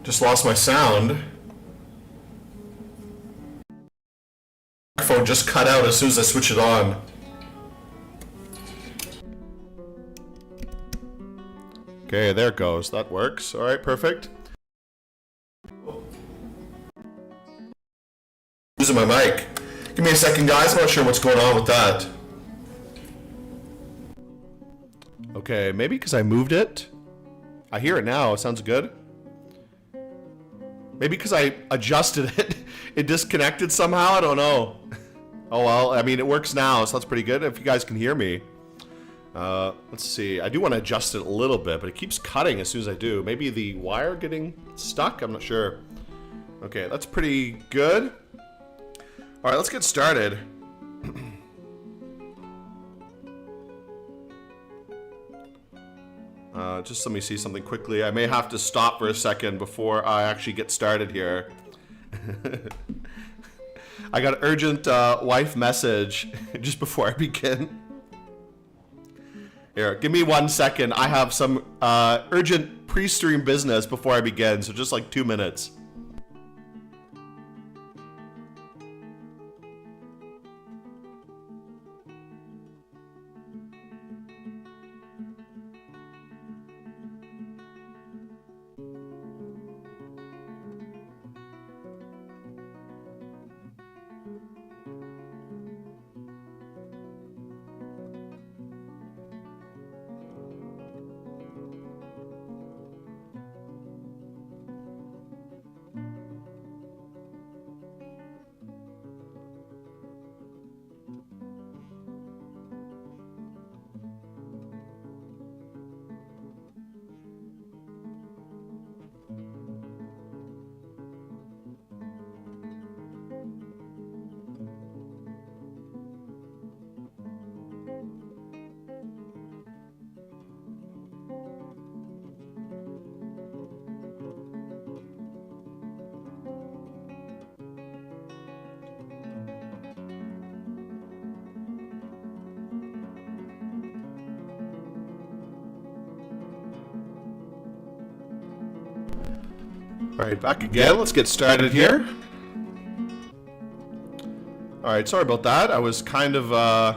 Just lost my sound. Microphone just cut out as soon as I switch it on. Okay, there it goes. That works. All right, perfect. Using my mic. Give me a second, guys. I'm not sure what's going on with that. Okay, maybe because I moved it. I hear it now. It sounds good. Maybe because I adjusted it, it disconnected somehow. I don't know. Oh well, I mean, it works now, so that's pretty good if you guys can hear me. Let's see. I do want to adjust it a little bit, but it keeps cutting as soon as I do. Maybe the wire getting stuck? I'm not sure. Okay, that's pretty good. All right, let's get started. Just let me see something quickly. I may have to stop for a second before I actually get started here. I got an urgent wife message just before I begin. Here, give me 1 second. I have some urgent pre-stream business before I begin, so just like 2 minutes. Alright, back again. Let's get started here. Alright, sorry about that. I was kind of,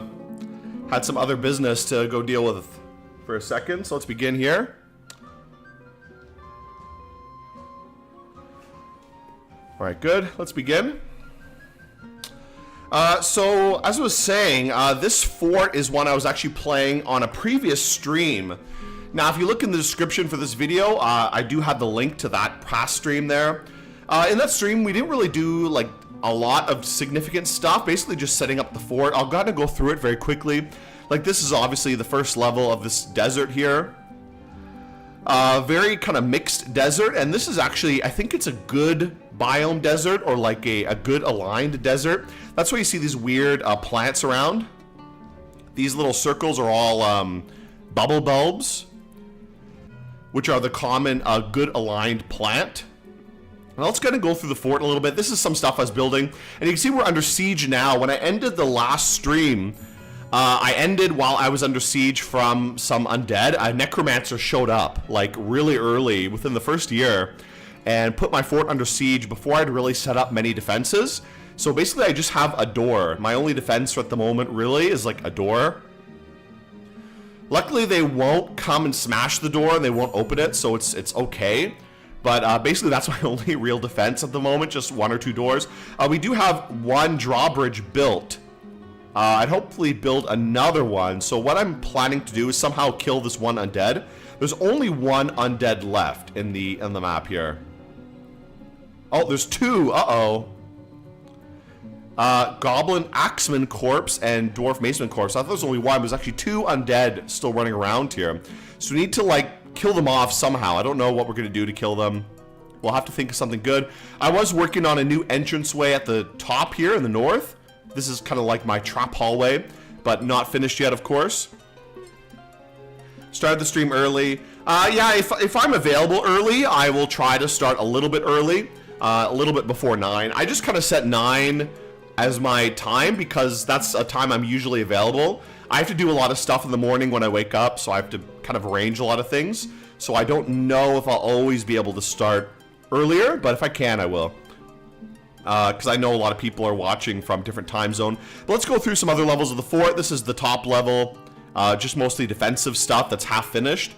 had some other business to go deal with for a second, so let's begin here. Alright, good. Let's begin. So, as I was saying, this fort is one I was actually playing on a previous stream. Now, if you look in the description for this video, I do have the link to that past stream there. In that stream, we didn't really do like a lot of significant stuff, basically just setting up the fort. I'll gotta go through it very quickly. Like, this is obviously the first level of this desert here. Very kind of mixed desert, and this is actually, I think it's a good biome desert, or like a good aligned desert. That's why you see these weird plants around. These little circles are all bubble bulbs, which are the common good aligned plant. Now let's kind of go through the fort a little bit. This is some stuff I was building, and you can see we're under siege now. When I ended the last stream, I ended while I was under siege from some undead. A necromancer showed up like really early within the first year and put my fort under siege before I'd really set up many defenses. So basically I just have a door. My only defense at the moment really is like a door. Luckily, they won't come and smash the door, and they won't open it, so it's okay. But basically, that's my only real defense at the moment, just 1 or 2 doors. We do have 1 drawbridge built. I'd hopefully build another one. So what I'm planning to do is somehow kill this one undead. There's only 1 undead left in the map here. Oh, there's 2. Uh-oh. Goblin Axeman Corpse and Dwarf Maceman Corpse. I thought there was only 1, but there's actually 2 undead still running around here. So we need to, like, kill them off somehow. I don't know what we're going to do to kill them. We'll have to think of something good. I was working on a new entranceway at the top here in the north. This is kind of like my trap hallway, but not finished yet, of course. Started the stream early. Yeah, if I'm available early, I will try to start a little bit early. A little bit before 9. I just kind of set 9 as my time because that's a time I'm usually available. I have to do a lot of stuff in the morning when I wake up, so I have to kind of arrange a lot of things. So I don't know if I'll always be able to start earlier, but if I can, I will. Because I know a lot of people are watching from different time zone. But let's go through some other levels of the fort. This is the top level, just mostly defensive stuff that's half finished.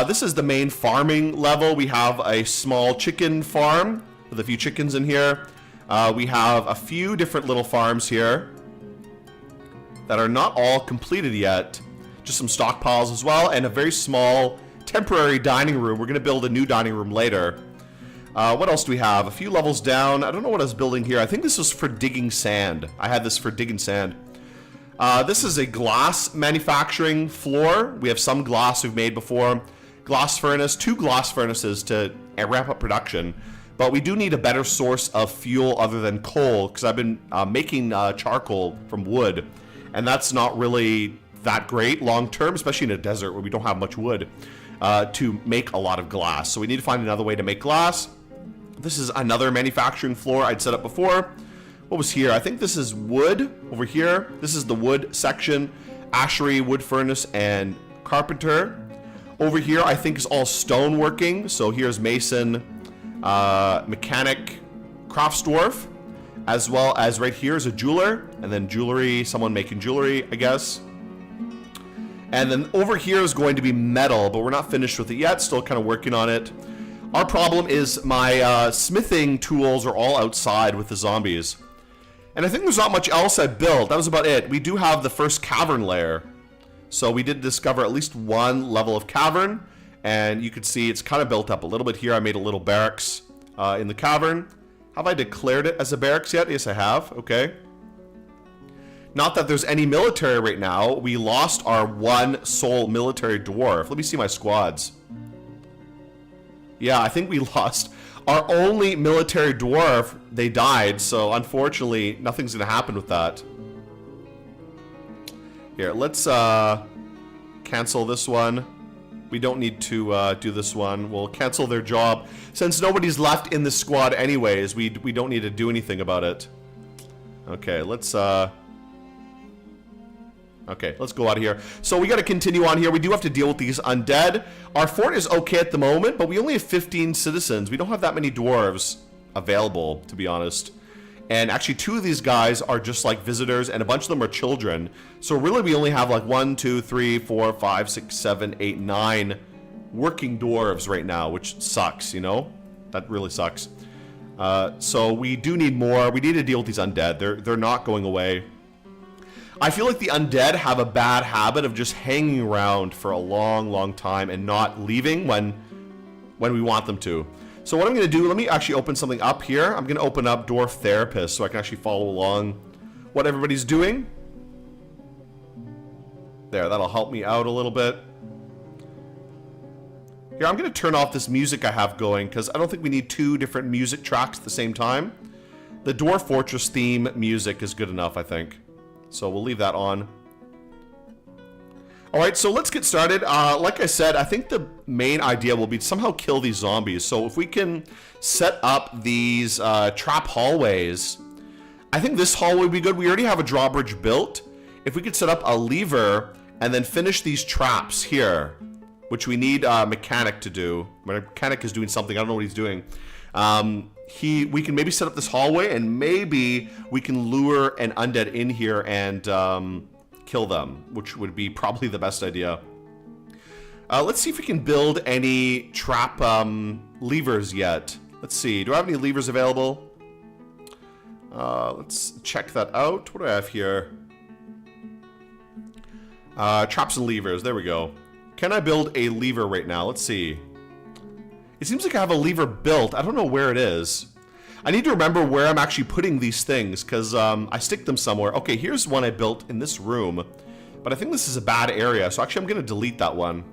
This is the main farming level. We have a small chicken farm with a few chickens in here. We have a few different little farms here that are not all completed yet. Just some stockpiles as well, and a very small temporary dining room. We're going to build a new dining room later. What else do we have? A few levels down. I don't know what I was building here. I think this was for digging sand. I had this for digging sand. This is a glass manufacturing floor. We have some glass we've made before. Glass furnace, 2 glass furnaces to ramp up production. But we do need a better source of fuel other than coal, because I've been making charcoal from wood. And that's not really that great long term, especially in a desert where we don't have much wood to make a lot of glass. So we need to find another way to make glass. This is another manufacturing floor I'd set up before. What was here? I think this is wood over here. This is the wood section, ashery, wood furnace, and carpenter. Over here, I think is all stone working. So here's mason, mechanic, crafts dwarf, as well as right here is a jeweler, and then jewelry, someone making jewelry, I guess. And then over here is going to be metal, but we're not finished with it yet, still kind of working on it. Our problem is my smithing tools are all outside with the zombies. And I think there's not much else I built. That was about it. We do have the first cavern layer. So we did discover at least one level of cavern. And you can see it's kind of built up a little bit here. I made a little barracks in the cavern. Have I declared it as a barracks yet? Yes, I have. Okay. Not that there's any military right now. We lost our one sole military dwarf. Let me see my squads. Yeah, I think we lost our only military dwarf. They died, so unfortunately, nothing's going to happen with that. Here, let's cancel this one. We don't need to do this one. We'll cancel their job. Since nobody's left in the squad anyways, we don't need to do anything about it. Okay, let's... Okay, let's go out of here. So we got to continue on here. We do have to deal with these undead. Our fort is okay at the moment, but we only have 15 citizens. We don't have that many dwarves available, to be honest. And actually, 2 of these guys are just like visitors, and a bunch of them are children. So really, we only have like 1, 2, 3, 4, 5, 6, 7, 8, 9 working dwarves right now, which sucks, you know? That really sucks. So we do need more. We need to deal with these undead. They're not going away. I feel like the undead have a bad habit of just hanging around for a long, long time and not leaving when we want them to. So what I'm going to do, let me actually open something up here. I'm going to open up Dwarf Therapist so I can actually follow along what everybody's doing. There, that'll help me out a little bit. Here, I'm going to turn off this music I have going because I don't think we need 2 different music tracks at the same time. The Dwarf Fortress theme music is good enough, I think. So we'll leave that on. Alright, so let's get started. Like I said, I think the main idea will be to somehow kill these zombies. So if we can set up these trap hallways, I think this hallway would be good. We already have a drawbridge built. If we could set up a lever and then finish these traps here, which we need a mechanic to do. My mechanic is doing something. I don't know what he's doing. We can maybe set up this hallway, and maybe we can lure an undead in here and kill them, which would be probably the best idea. Let's see if we can build any trap levers yet. Let's see. Do I have any levers available? Let's check that out. What do I have here? Traps and levers. There we go. Can I build a lever right now? Let's see. It seems like I have a lever built. I don't know where it is. I need to remember where I'm actually putting these things because I stick them somewhere. Okay, here's one I built in this room. But I think this is a bad area. So actually, I'm going to delete that one.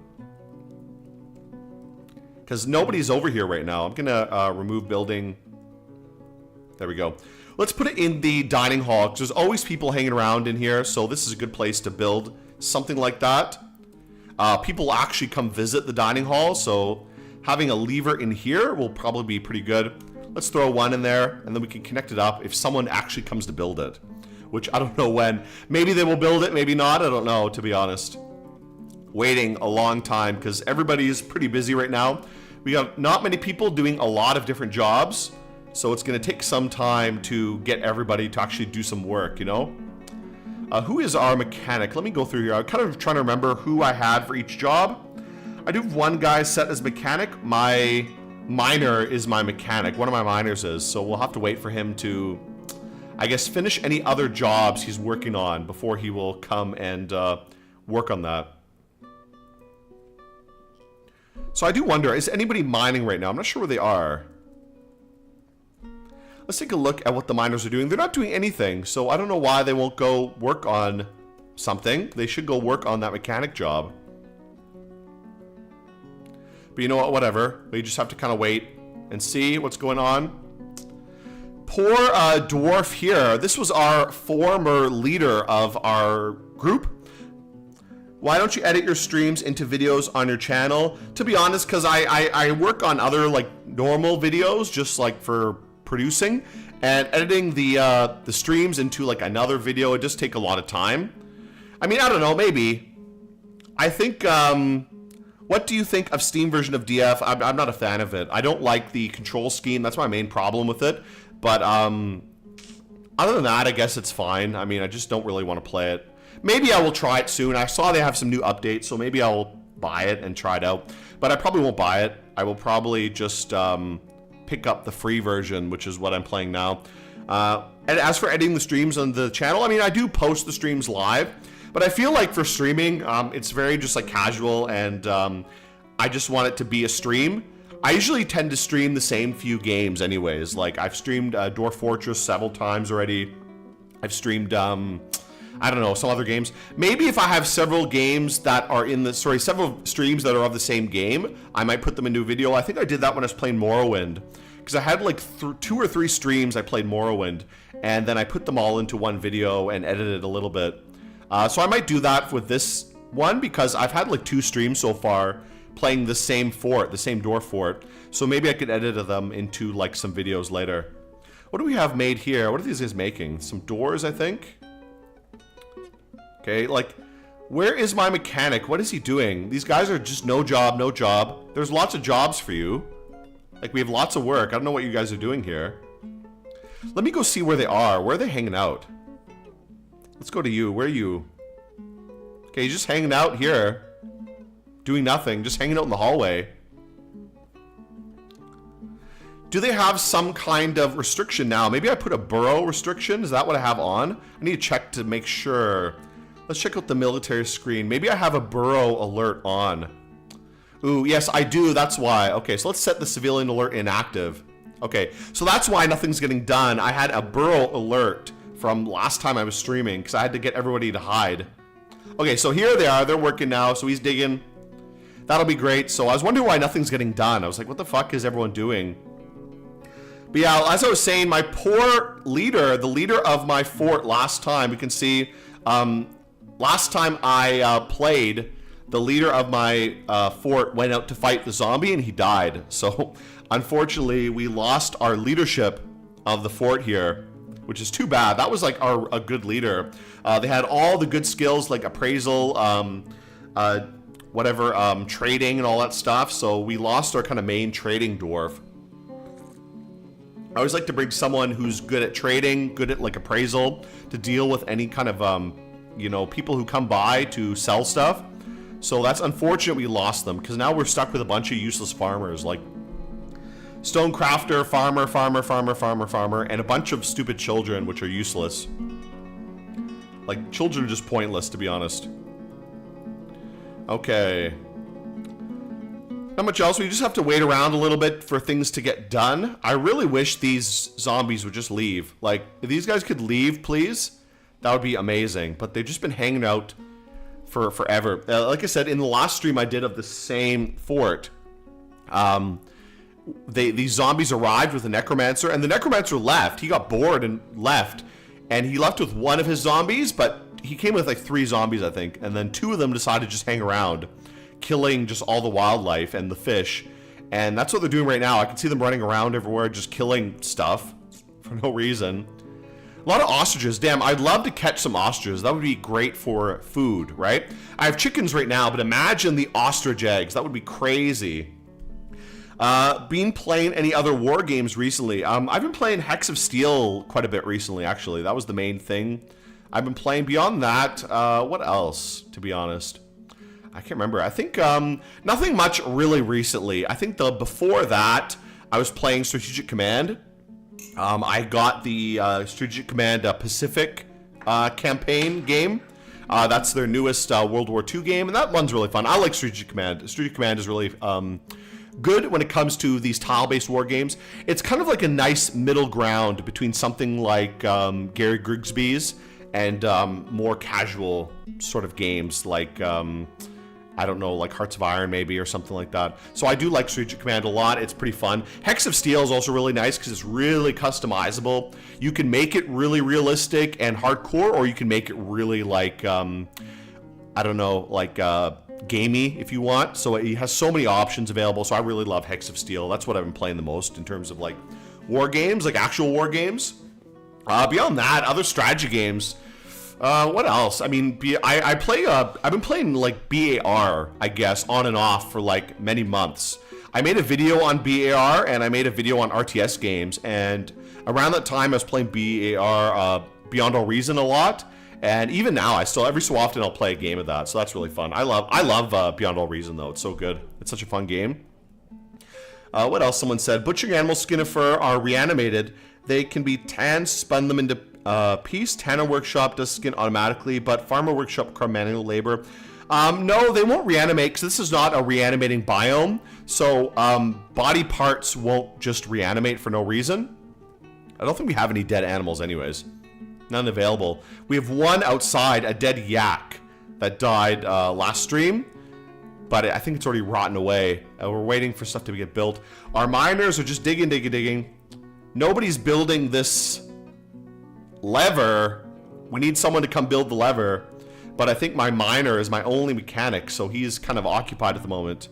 Because nobody's over here right now. I'm going to remove building. There we go. Let's put it in the dining hall because there's always people hanging around in here. So this is a good place to build something like that. People actually come visit the dining hall. So having a lever in here will probably be pretty good. Let's throw one in there, and then we can connect it up if someone actually comes to build it. Which, I don't know when. Maybe they will build it, maybe not. I don't know, to be honest. Waiting a long time, because everybody is pretty busy right now. We got not many people doing a lot of different jobs, so it's going to take some time to get everybody to actually do some work, you know? Who is our mechanic? Let me go through here. I'm kind of trying to remember who I had for each job. I do have one guy set as mechanic. My miner is my mechanic. One of my miners is, so we'll have to wait for him to, I guess, finish any other jobs he's working on before he will come and work on that. So I do wonder, is anybody mining right now? I'm not sure where they are. Let's take a look at what the miners are doing. They're not doing anything, so I don't know why they won't go work on something. They should go work on that mechanic job. But you know what, whatever. We just have to kind of wait and see what's going on. Poor Dwarf here. This was our former leader of our group. Why don't you edit your streams into videos on your channel? To be honest, because I work on other like normal videos, just like for producing, and editing the streams into like another video, it just take a lot of time. I mean, I don't know, maybe. I think, what do you think of Steam version of DF? I'm not a fan of it. I don't like the control scheme. That's my main problem with it. But other than that, I guess it's fine. I mean, I just don't really want to play it. Maybe I will try it soon. I saw they have some new updates, so maybe I'll buy it and try it out. But I probably won't buy it. I will probably just pick up the free version, which is what I'm playing now. And as for editing the streams on the channel, I mean, I do post the streams live, but I feel like for streaming, it's very just like casual, and I just want it to be a stream. I usually tend to stream the same few games anyways. Like, I've streamed Dwarf Fortress several times already. I've streamed, I don't know, some other games.Maybe if I have several games that are in the, several streams that are of the same game, I might put them into a video. I think I did that when I was playing Morrowind. Because I had like 2 or 3 streams I played Morrowind, and then I put them all into one video and edited a little bit. So I might do that with this one, because I've had like 2 streams so far playing the same fort, the same dwarf fort. So maybe I could edit them into like some videos later. What do we have made here? What are these guys making? Some doors, I think? Okay, like, where is my mechanic? What is he doing? These guys are just no job, no job. There's lots of jobs for you. Like, we have lots of work. I don't know what you guys are doing here. Let me go see where they are. Where are they hanging out? Let's go to you. Where are you? Okay, you're just hanging out here. Doing nothing. Just hanging out in the hallway. Do they have some kind of restriction now? Maybe I put a burrow restriction. Is that what I have on? I need to check to make sure. Let's check out the military screen. Maybe I have a burrow alert on. Ooh, yes, I do. That's why. Okay, so let's set the civilian alert inactive. Okay, so that's why nothing's getting done. I had a burrow alert from last time I was streaming because I had to get everybody to hide. Okay, so here they are. They're working now, so he's digging. That'll be great. So I was wondering why nothing's getting done. I was like, what the fuck is everyone doing? But yeah, as I was saying, my poor leader, the leader of my fort last time, you can see, last time I played, the leader of my fort went out to fight the zombie and he died. So unfortunately, we lost our leadership of the fort here, which is too bad. That was like a good leader. They had all the good skills like appraisal, trading and all that stuff. So we lost our kind of main trading dwarf. I always like to bring someone who's good at trading, good at like appraisal, to deal with any kind of, you know, people who come by to sell stuff. So that's unfortunate we lost them, because now we're stuck with a bunch of useless farmers, like stonecrafter, farmer, and a bunch of stupid children, which are useless. Like, children are just pointless, to be honest. Okay. Not much else. We just have to wait around a little bit for things to get done. I really wish these zombies would just leave. Like, if these guys could leave, please, that would be amazing. But they've just been hanging out for forever. Like I said, in the last stream I did of the same fort, these zombies arrived with a necromancer, and the necromancer left. He got bored and left, and he left with one of his zombies, but he came with like 3 zombies, I think, and then 2 of them decided to just hang around, killing just all the wildlife and the fish. And that's what they're doing right now. I can see them running around everywhere, just killing stuff for no reason. A lot of ostriches. Damn, I'd love to catch some ostriches. That would be great for food, right? I have chickens right now, but imagine the ostrich eggs. That would be crazy. Been playing any other war games recently? I've been playing Hex of Steel quite a bit recently, actually. That was the main thing I've been playing. Beyond that, what else, to be honest? I can't remember. I think nothing much really recently. I think before that, I was playing Strategic Command. I got the Strategic Command Pacific campaign game. That's their newest World War II game, and that one's really fun. I like Strategic Command. Strategic Command is really good when it comes to these tile-based war games. It's kind of like a nice middle ground between something like Gary Grigsby's and more casual sort of games like, I don't know, like Hearts of Iron maybe or something like that. So I do like Strategic Command a lot. It's pretty fun. Hex of Steel is also really nice because it's really customizable. You can make it really realistic and hardcore, or you can make it really like, I don't know, like gamey if you want. So it has so many options available. So I really love Hex of Steel. That's what I've been playing the most in terms of like war games, like actual war games. Beyond that, other strategy games. What else? I mean, I've been playing like BAR, I guess, on and off for like many months. I made a video on BAR and I made a video on RTS games, and around that time I was playing BAR, Beyond All Reason, a lot. And even now, I still, every so often, I'll play a game of that, so that's really fun. I love Beyond All Reason, though. It's so good. It's such a fun game. What else? Someone said, butchering animals skin of fur are reanimated. They can be tanned, spun them into piece. Tanner Workshop does skin automatically, but Farmer Workshop require manual labor. No, they won't reanimate, because this is not a reanimating biome, so body parts won't just reanimate for no reason. I don't think we have any dead animals anyways. None available. We have one outside, a dead yak that died last stream, but I think it's already rotten away. We're waiting for stuff to get built. Our miners are just digging. Nobody's building this lever. We need someone to come build the lever, but I think my miner is my only mechanic, so he's kind of occupied at the moment.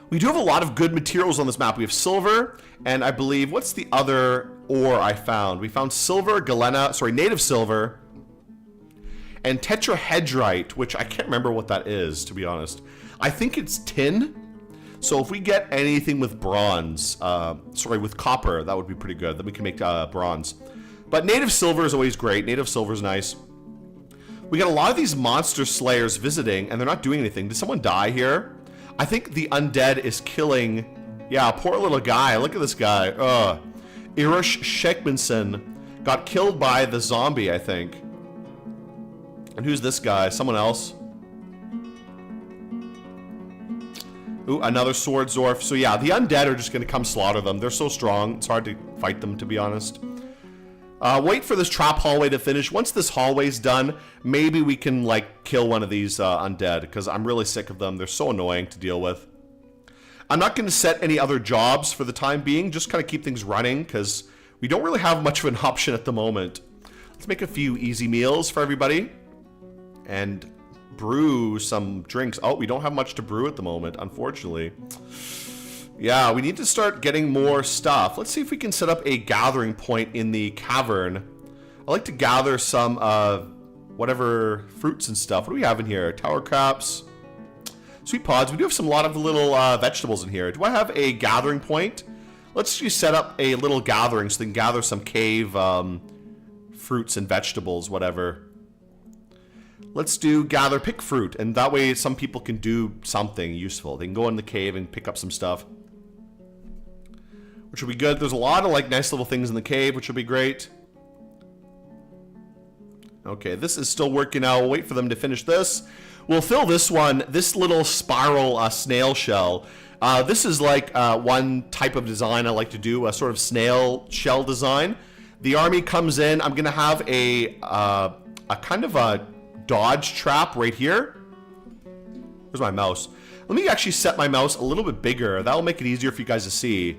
We do have a lot of good materials on this map. We have silver, and I believe, what's the other ore I found? We found silver, native silver, and tetrahedrite, which I can't remember what that is, to be honest. I think it's tin. So if we get anything with bronze, with copper, that would be pretty good. Then we can make bronze. But native silver is always great. Native silver is nice. We got a lot of these monster slayers visiting, and they're not doing anything. Did someone die here? I think the undead is killing... Yeah, poor little guy. Look at this guy. Irish Shekmanson got killed by the zombie, I think. And who's this guy? Someone else? Ooh, another sword Dwarf. So yeah, the undead are just going to come slaughter them. They're so strong. It's hard to fight them, to be honest. Wait for this trap hallway to finish. Once this hallway's done, maybe we can, like, kill one of these undead, because I'm really sick of them. They're so annoying to deal with. I'm not going to set any other jobs for the time being. Just kind of keep things running, because we don't really have much of an option at the moment. Let's make a few easy meals for everybody. And brew some drinks. Oh, we don't have much to brew at the moment, unfortunately. Yeah, we need to start getting more stuff. Let's see if we can set up a gathering point in the cavern. I like to gather some whatever fruits and stuff. What do we have in here? Tower caps, sweet pods. We do have a lot of little vegetables in here. Do I have a gathering point? Let's just set up a little gathering so they can gather some cave fruits and vegetables, whatever. Let's do pick fruit, and that way some people can do something useful. They can go in the cave and pick up some stuff, which will be good. There's a lot of like nice little things in the cave, which will be great. Okay, this is still working out. We'll wait for them to finish this. We'll fill this one, this little spiral snail shell. This is like one type of design I like to do, a sort of snail shell design. The army comes in. I'm gonna have a kind of a dodge trap right here. Where's my mouse? Let me actually set my mouse a little bit bigger. That'll make it easier for you guys to see.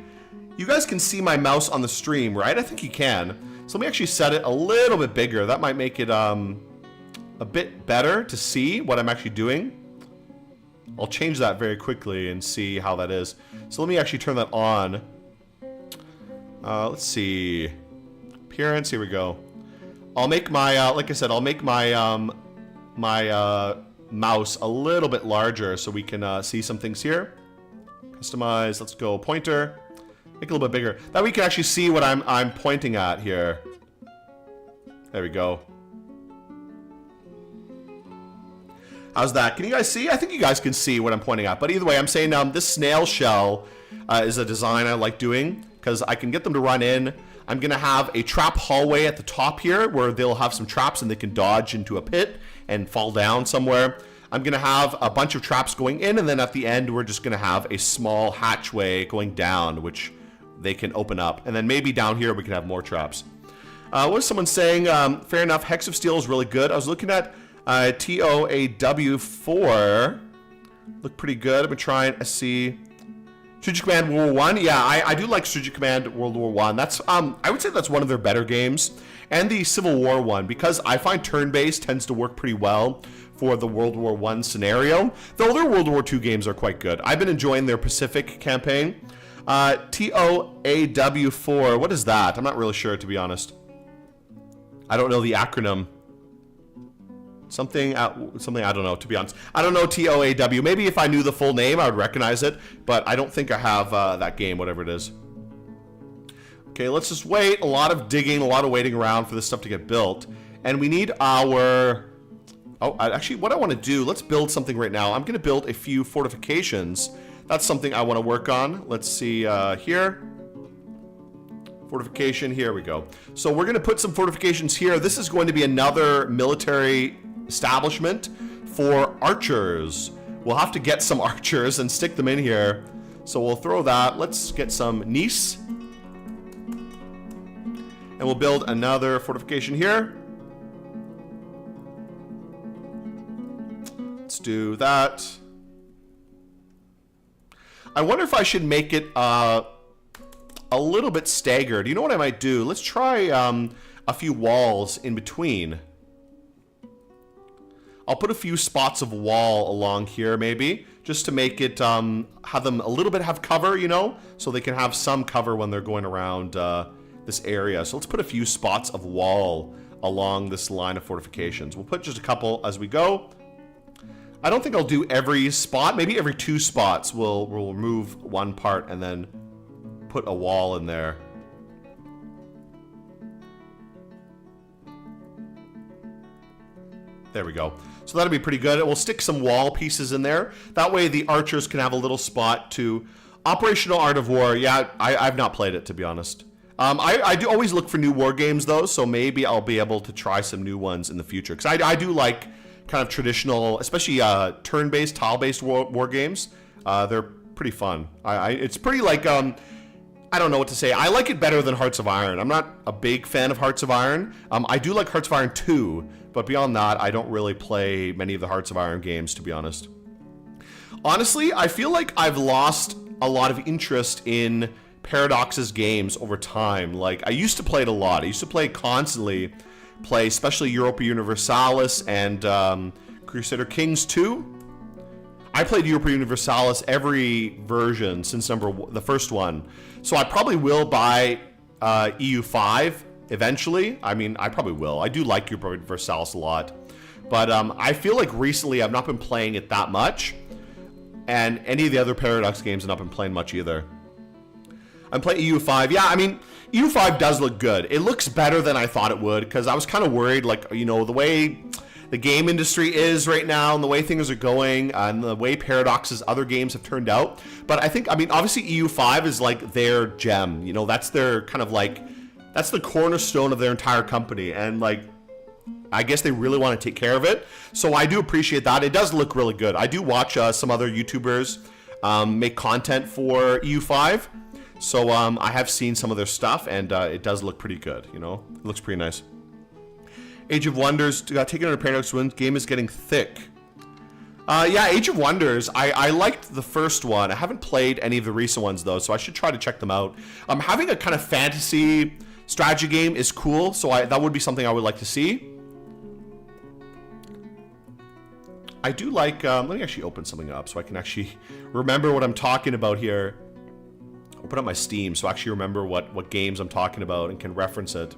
You guys can see my mouse on the stream, right? I think you can. So let me actually set it a little bit bigger. That might make it a bit better to see what I'm actually doing. I'll change that very quickly and see how that is. So let me actually turn that on. Let's see. Appearance, here we go. I'll make my, like I said, I'll make my mouse a little bit larger so we can see some things here. Customize. Let's go pointer. Make it a little bit bigger. That way we can actually see what I'm pointing at here. There we go. How's that? Can you guys see? I think you guys can see what I'm pointing at. But either way, I'm saying this snail shell is a design I like doing because I can get them to run in. I'm going to have a trap hallway at the top here where they'll have some traps and they can dodge into a pit and fall down somewhere. I'm going to have a bunch of traps going in, and then at the end we're just going to have a small hatchway going down which they can open up. And then maybe down here we can have more traps. What was someone saying? Fair enough. Hex of Steel is really good. I was looking at TOAW4. Look pretty good. I've been trying to see Strategic Command World War I. Yeah, I do like Strategic Command World War I. That's I would say that's one of their better games. And the Civil War one, because I find turn-based tends to work pretty well for the World War I scenario. Though their World War II games are quite good. I've been enjoying their Pacific campaign. TOAW4. What is that? I'm not really sure, to be honest. I don't know the acronym. Something I don't know, to be honest. I don't know TOAW. Maybe if I knew the full name, I would recognize it. But I don't think I have that game, whatever it is. Okay, let's just wait. A lot of digging, a lot of waiting around for this stuff to get built. And we need our... Oh, actually, what I want to do, let's build something right now. I'm going to build a few fortifications. That's something I want to work on. Let's see here. Fortification, here we go. So we're going to put some fortifications here. This is going to be another military establishment for archers. We'll have to get some archers and stick them in here. So we'll throw that. Let's get some Nice. And we'll build another fortification here. Let's do that. I wonder if I should make it a little bit staggered. You know what I might do? Let's try a few walls in between. I'll put a few spots of wall along here, maybe, just to make it have them a little bit have cover, you know, so they can have some cover when they're going around this area. So let's put a few spots of wall along this line of fortifications. We'll put just a couple as we go. I don't think I'll do every spot. Maybe every 2 spots we'll remove one part and then put a wall in there. There we go. So that'll be pretty good. We'll stick some wall pieces in there. That way the archers can have a little spot to... Operational Art of War. Yeah, I've not played it, to be honest. I do always look for new war games, though, so maybe I'll be able to try some new ones in the future. Because I do like kind of traditional, especially turn-based, tile-based war games. They're pretty fun. It's pretty like... I don't know what to say. I like it better than Hearts of Iron. I'm not a big fan of Hearts of Iron. I do like Hearts of Iron 2, but beyond that, I don't really play many of the Hearts of Iron games, to be honest. Honestly, I feel like I've lost a lot of interest in Paradox's games over time. Like, I used to play it a lot. I used to play constantly, especially Europa Universalis and Crusader Kings 2. I played Europa Universalis every version since the first one. So I probably will buy EU5 eventually. I mean, I probably will. I do like Europa Universalis a lot. But I feel like recently I've not been playing it that much. And any of the other Paradox games I've not been playing much either. I'm playing EU5. Yeah, I mean, EU5 does look good. It looks better than I thought it would. Because I was kind of worried, like, you know, the way... the game industry is right now and the way things are going and the way Paradox's other games have turned out. But I think, I mean, obviously EU5 is like their gem, you know, that's their kind of like, that's the cornerstone of their entire company. And like, I guess they really want to take care of it. So I do appreciate that. It does look really good. I do watch some other YouTubers make content for EU5. So I have seen some of their stuff and it does look pretty good, you know, it looks pretty nice. Age of Wonders, taking under Paradox wins. Game is getting thick. Yeah, Age of Wonders. I liked the first one. I haven't played any of the recent ones though, so I should try to check them out. Having a kind of fantasy strategy game is cool, so that would be something I would like to see. I do like. Let me actually open something up so I can actually remember what I'm talking about here. Open up my Steam so I actually remember what games I'm talking about and can reference it.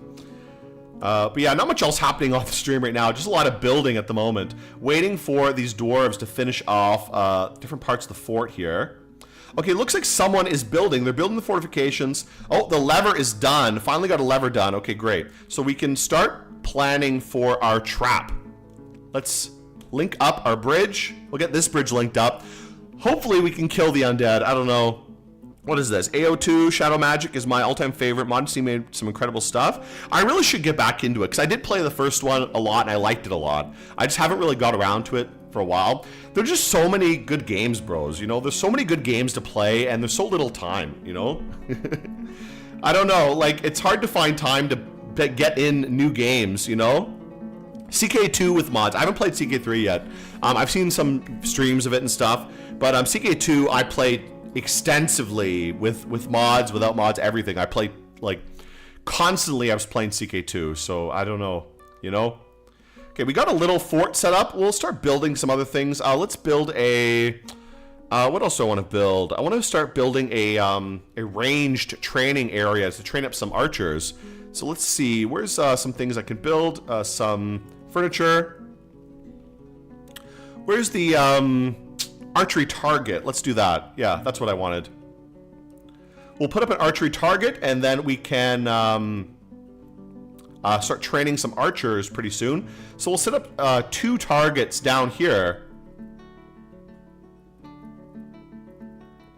But yeah, not much else happening off the stream right now. Just a lot of building at the moment. Waiting for these dwarves to finish off different parts of the fort here. Okay, looks like someone is building. They're building the fortifications. Oh, the lever is done. Finally got a lever done. Okay, great. So we can start planning for our trap. Let's link up our bridge. We'll get this bridge linked up. Hopefully we can kill the undead. I don't know. What is this? AO2 Shadow Magic is my all-time favorite. Modesty made some incredible stuff. I really should get back into it because I did play the first one a lot and I liked it a lot. I just haven't really got around to it for a while. There's just so many good games, bros. You know, there's so many good games to play and there's so little time, you know? I don't know. Like, it's hard to find time to get in new games, you know? CK2 with mods. I haven't played CK3 yet. I've seen some streams of it and stuff, but CK2 I played extensively with mods, without mods, everything. I played like constantly. I was playing CK2, so I don't know, you know. Okay, we got a little fort set up. We'll start building some other things. Let's build a what else do I want to build? I want to start building a ranged training area to train up some archers. So let's see, where's some things I can build? Some furniture. Where's the archery target? Let's do that. Yeah, that's what I wanted. We'll put up an archery target and then we can start training some archers pretty soon. So we'll set up 2 targets down here.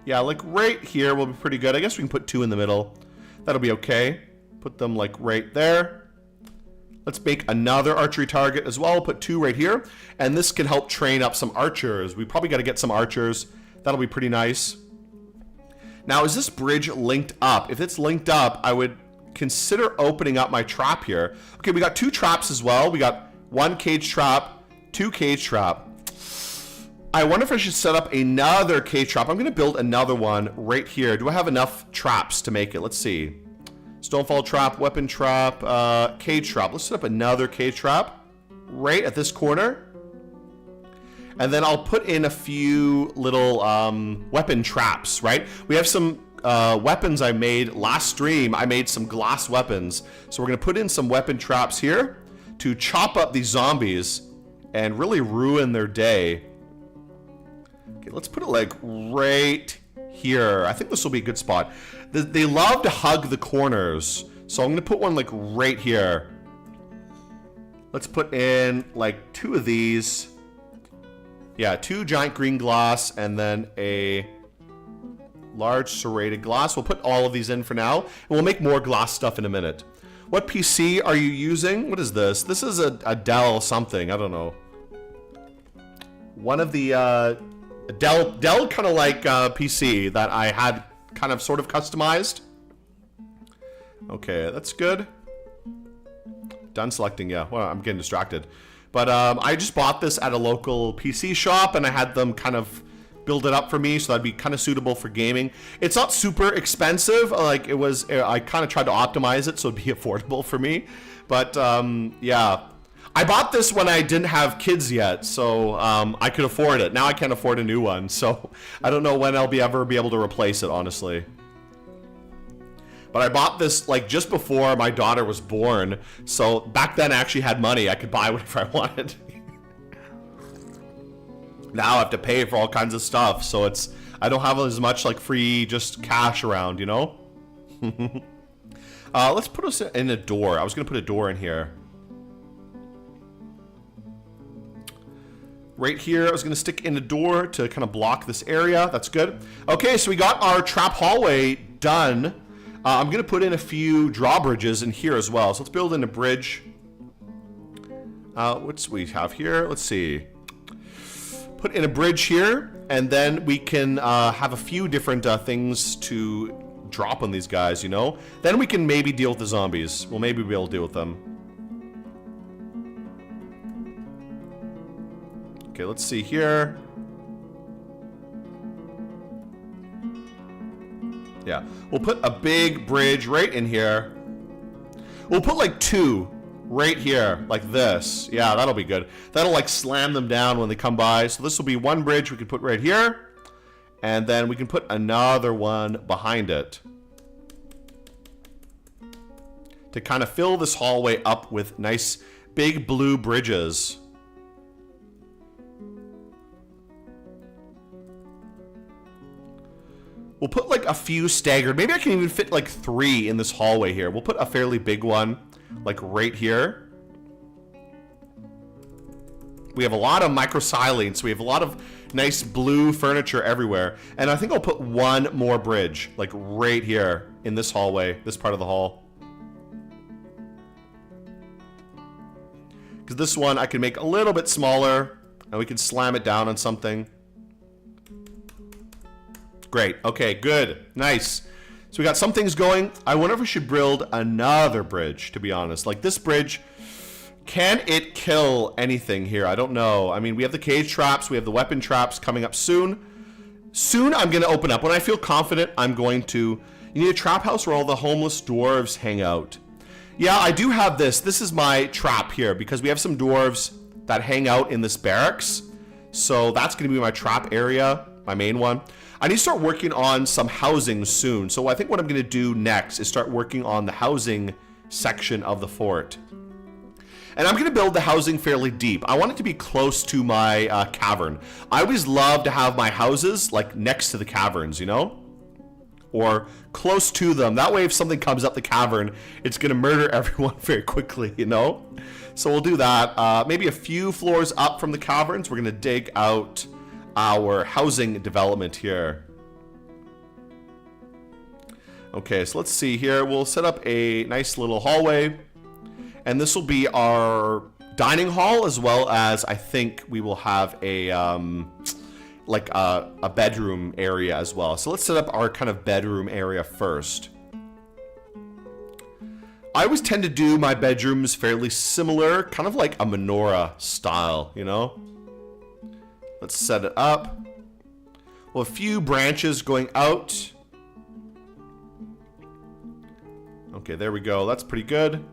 Yeah, like right here will be pretty good. I guess we can put 2 in the middle. That'll be okay. Put them like right there. Let's make another archery target as well. Put 2 right here. And this can help train up some archers. We probably got to get some archers. That'll be pretty nice. Now, is this bridge linked up? If it's linked up, I would consider opening up my trap here. Okay, we got 2 traps as well. We got 1 cage trap, 2 cage trap. I wonder if I should set up another cage trap. I'm going to build another one right here. Do I have enough traps to make it? Let's see. Stonefall trap, weapon trap, cage trap. Let's set up another cage trap right at this corner. And then I'll put in a few little weapon traps, right? We have some weapons I made last stream. I made some glass weapons. So we're going to put in some weapon traps here to chop up these zombies and really ruin their day. Okay, let's put it like right here. I think this will be a good spot. They love to hug the corners, so I'm gonna put one like right here. Let's put in like 2 of these. Yeah, 2 giant green glass and then a large serrated glass. We'll put all of these in for now, and we'll make more glass stuff in a minute. What PC are you using? What is this? This is a Dell something, I don't know. One of the Dell kind of like PC that I had kind of sort of customized. Okay, that's good. Done selecting, yeah. Well, I'm getting distracted. But I just bought this at a local PC shop and I had them kind of build it up for me, so that'd be kind of suitable for gaming. It's not super expensive. Like it was, I kind of tried to optimize it so it'd be affordable for me. But yeah. I bought this when I didn't have kids yet, so I could afford it. Now I can't afford a new one, so I don't know when I'll ever be able to replace it, honestly. But I bought this like just before my daughter was born, so back then I actually had money. I could buy whatever I wanted. Now I have to pay for all kinds of stuff, so I don't have as much like free just cash around, you know? Let's put us in a door. I was gonna put a door in here. Right here, I was going to stick in a door to kind of block this area. That's good. Okay, so we got our trap hallway done. I'm going to put in a few drawbridges in here as well. So let's build in a bridge. What's we have here? Let's see. Put in a bridge here, and then we can have a few different things to drop on these guys, you know? Then we can maybe deal with the zombies. We'll maybe be able to deal with them. Okay, let's see here. Yeah, we'll put a big bridge right in here. We'll put like 2 right here, like this. Yeah, that'll be good. That'll like slam them down when they come by. So this will be 1 bridge we can put right here. And then we can put another one behind it. To kind of fill this hallway up with nice big blue bridges. We'll put like a few staggered. Maybe I can even fit like 3 in this hallway here. We'll put a fairly big one like right here. We have a lot of microsilane, we have a lot of nice blue furniture everywhere. And I think I'll put one more bridge like right here in this hallway, this part of the hall. Because this one I can make a little bit smaller and we can slam it down on something. Great. Okay, good. Nice. So we got some things going. I wonder if we should build another bridge, to be honest. Like this bridge, can it kill anything here? I don't know. I mean, we have the cage traps. We have the weapon traps coming up soon. Soon I'm going to open up. When I feel confident, I'm going to... You need a trap house where all the homeless dwarves hang out. Yeah, I do have this. This is my trap here because we have some dwarves that hang out in this barracks. So that's going to be my trap area, my main one. I need to start working on some housing soon. So I think what I'm going to do next is start working on the housing section of the fort. And I'm going to build the housing fairly deep. I want it to be close to my cavern. I always love to have my houses like next to the caverns, you know? Or close to them. That way if something comes up the cavern, it's going to murder everyone very quickly, you know? So we'll do that. Maybe a few floors up from the caverns, we're going to dig out our housing development here. Okay, so let's see here. We'll set up a nice little hallway. And this will be our dining hall, as well as I think we will have a like a bedroom area as well. So let's set up our kind of bedroom area first. I always tend to do my bedrooms fairly similar, kind of like a menorah style, you know? Let's set it up. Well, a few branches going out. Okay, there we go. That's pretty good.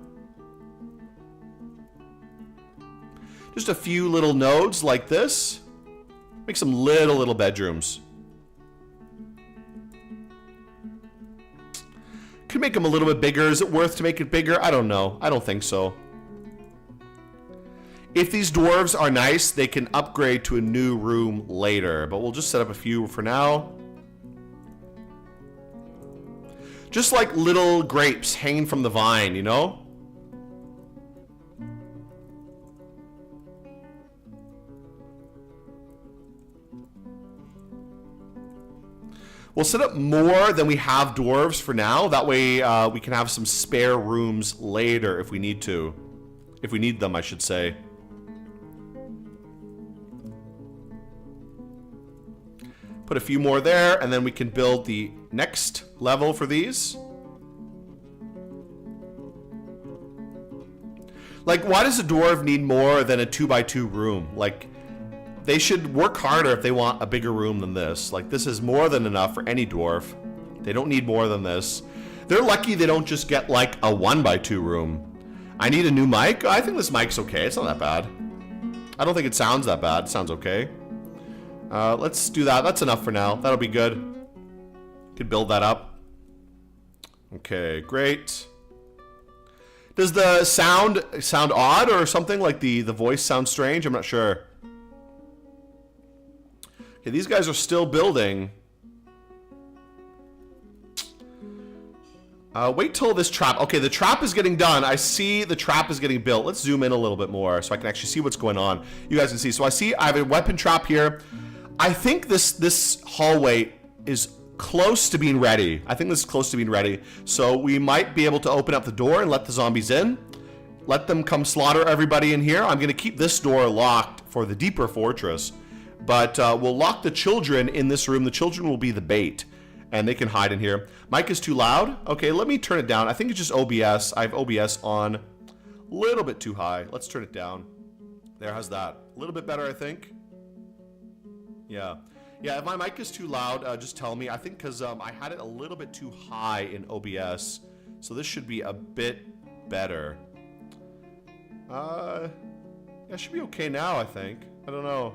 Just a few little nodes like this. Make some little bedrooms. Could make them a little bit bigger. Is it worth to make it bigger? I don't know. I don't think so. If these dwarves are nice, they can upgrade to a new room later. But we'll just set up a few for now. Just like little grapes hanging from the vine, you know? We'll set up more than we have dwarves for now. That way we can have some spare rooms later if we need to. If we need them, I should say. Put a few more there, and then we can build the next level for these. Like, why does a dwarf need more than a 2x2 room? Like, they should work harder if they want a bigger room than this. Like, this is more than enough for any dwarf. They don't need more than this. They're lucky they don't just get, like, a 1x2 room. I need a new mic. I think this mic's okay. It's not that bad. I don't think it sounds that bad. It sounds okay. Let's do that. That's enough for now. That'll be good. Could build that up. Okay, great. Does the sound odd or something? Like the voice sounds strange? I'm not sure. Okay, these guys are still building. Wait till this trap. Okay, the trap is getting done. I see the trap is getting built. Let's zoom in a little bit more so I can actually see what's going on. You guys can see. So I have a weapon trap here. I think this hallway is close to being ready. I think this is close to being ready. So we might be able to open up the door and let the zombies in. Let them come slaughter everybody in here. I'm going to keep this door locked for the deeper fortress. But we'll lock the children in this room. The children will be the bait. And they can hide in here. Mic is too loud. Okay, let me turn it down. I think it's just OBS. I have OBS on a little bit too high. Let's turn it down. There, how's that? A little bit better, I think. Yeah. Yeah, if my mic is too loud, just tell me. I think because I had it a little bit too high in OBS. So this should be a bit better. Yeah, it should be okay now, I think. I don't know.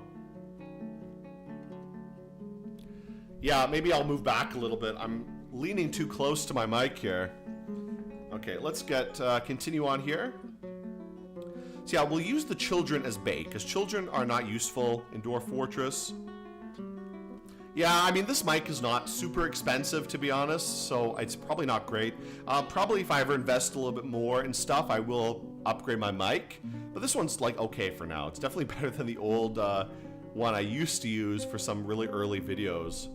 Yeah, maybe I'll move back a little bit. I'm leaning too close to my mic here. Okay, let's get continue on here. So yeah, we'll use the children as bait, because children are not useful in Dwarf Fortress. Yeah, I mean, this mic is not super expensive, to be honest, so it's probably not great. Probably if I ever invest a little bit more in stuff, I will upgrade my mic. But this one's, like, okay for now. It's definitely better than the old one I used to use for some really early videos.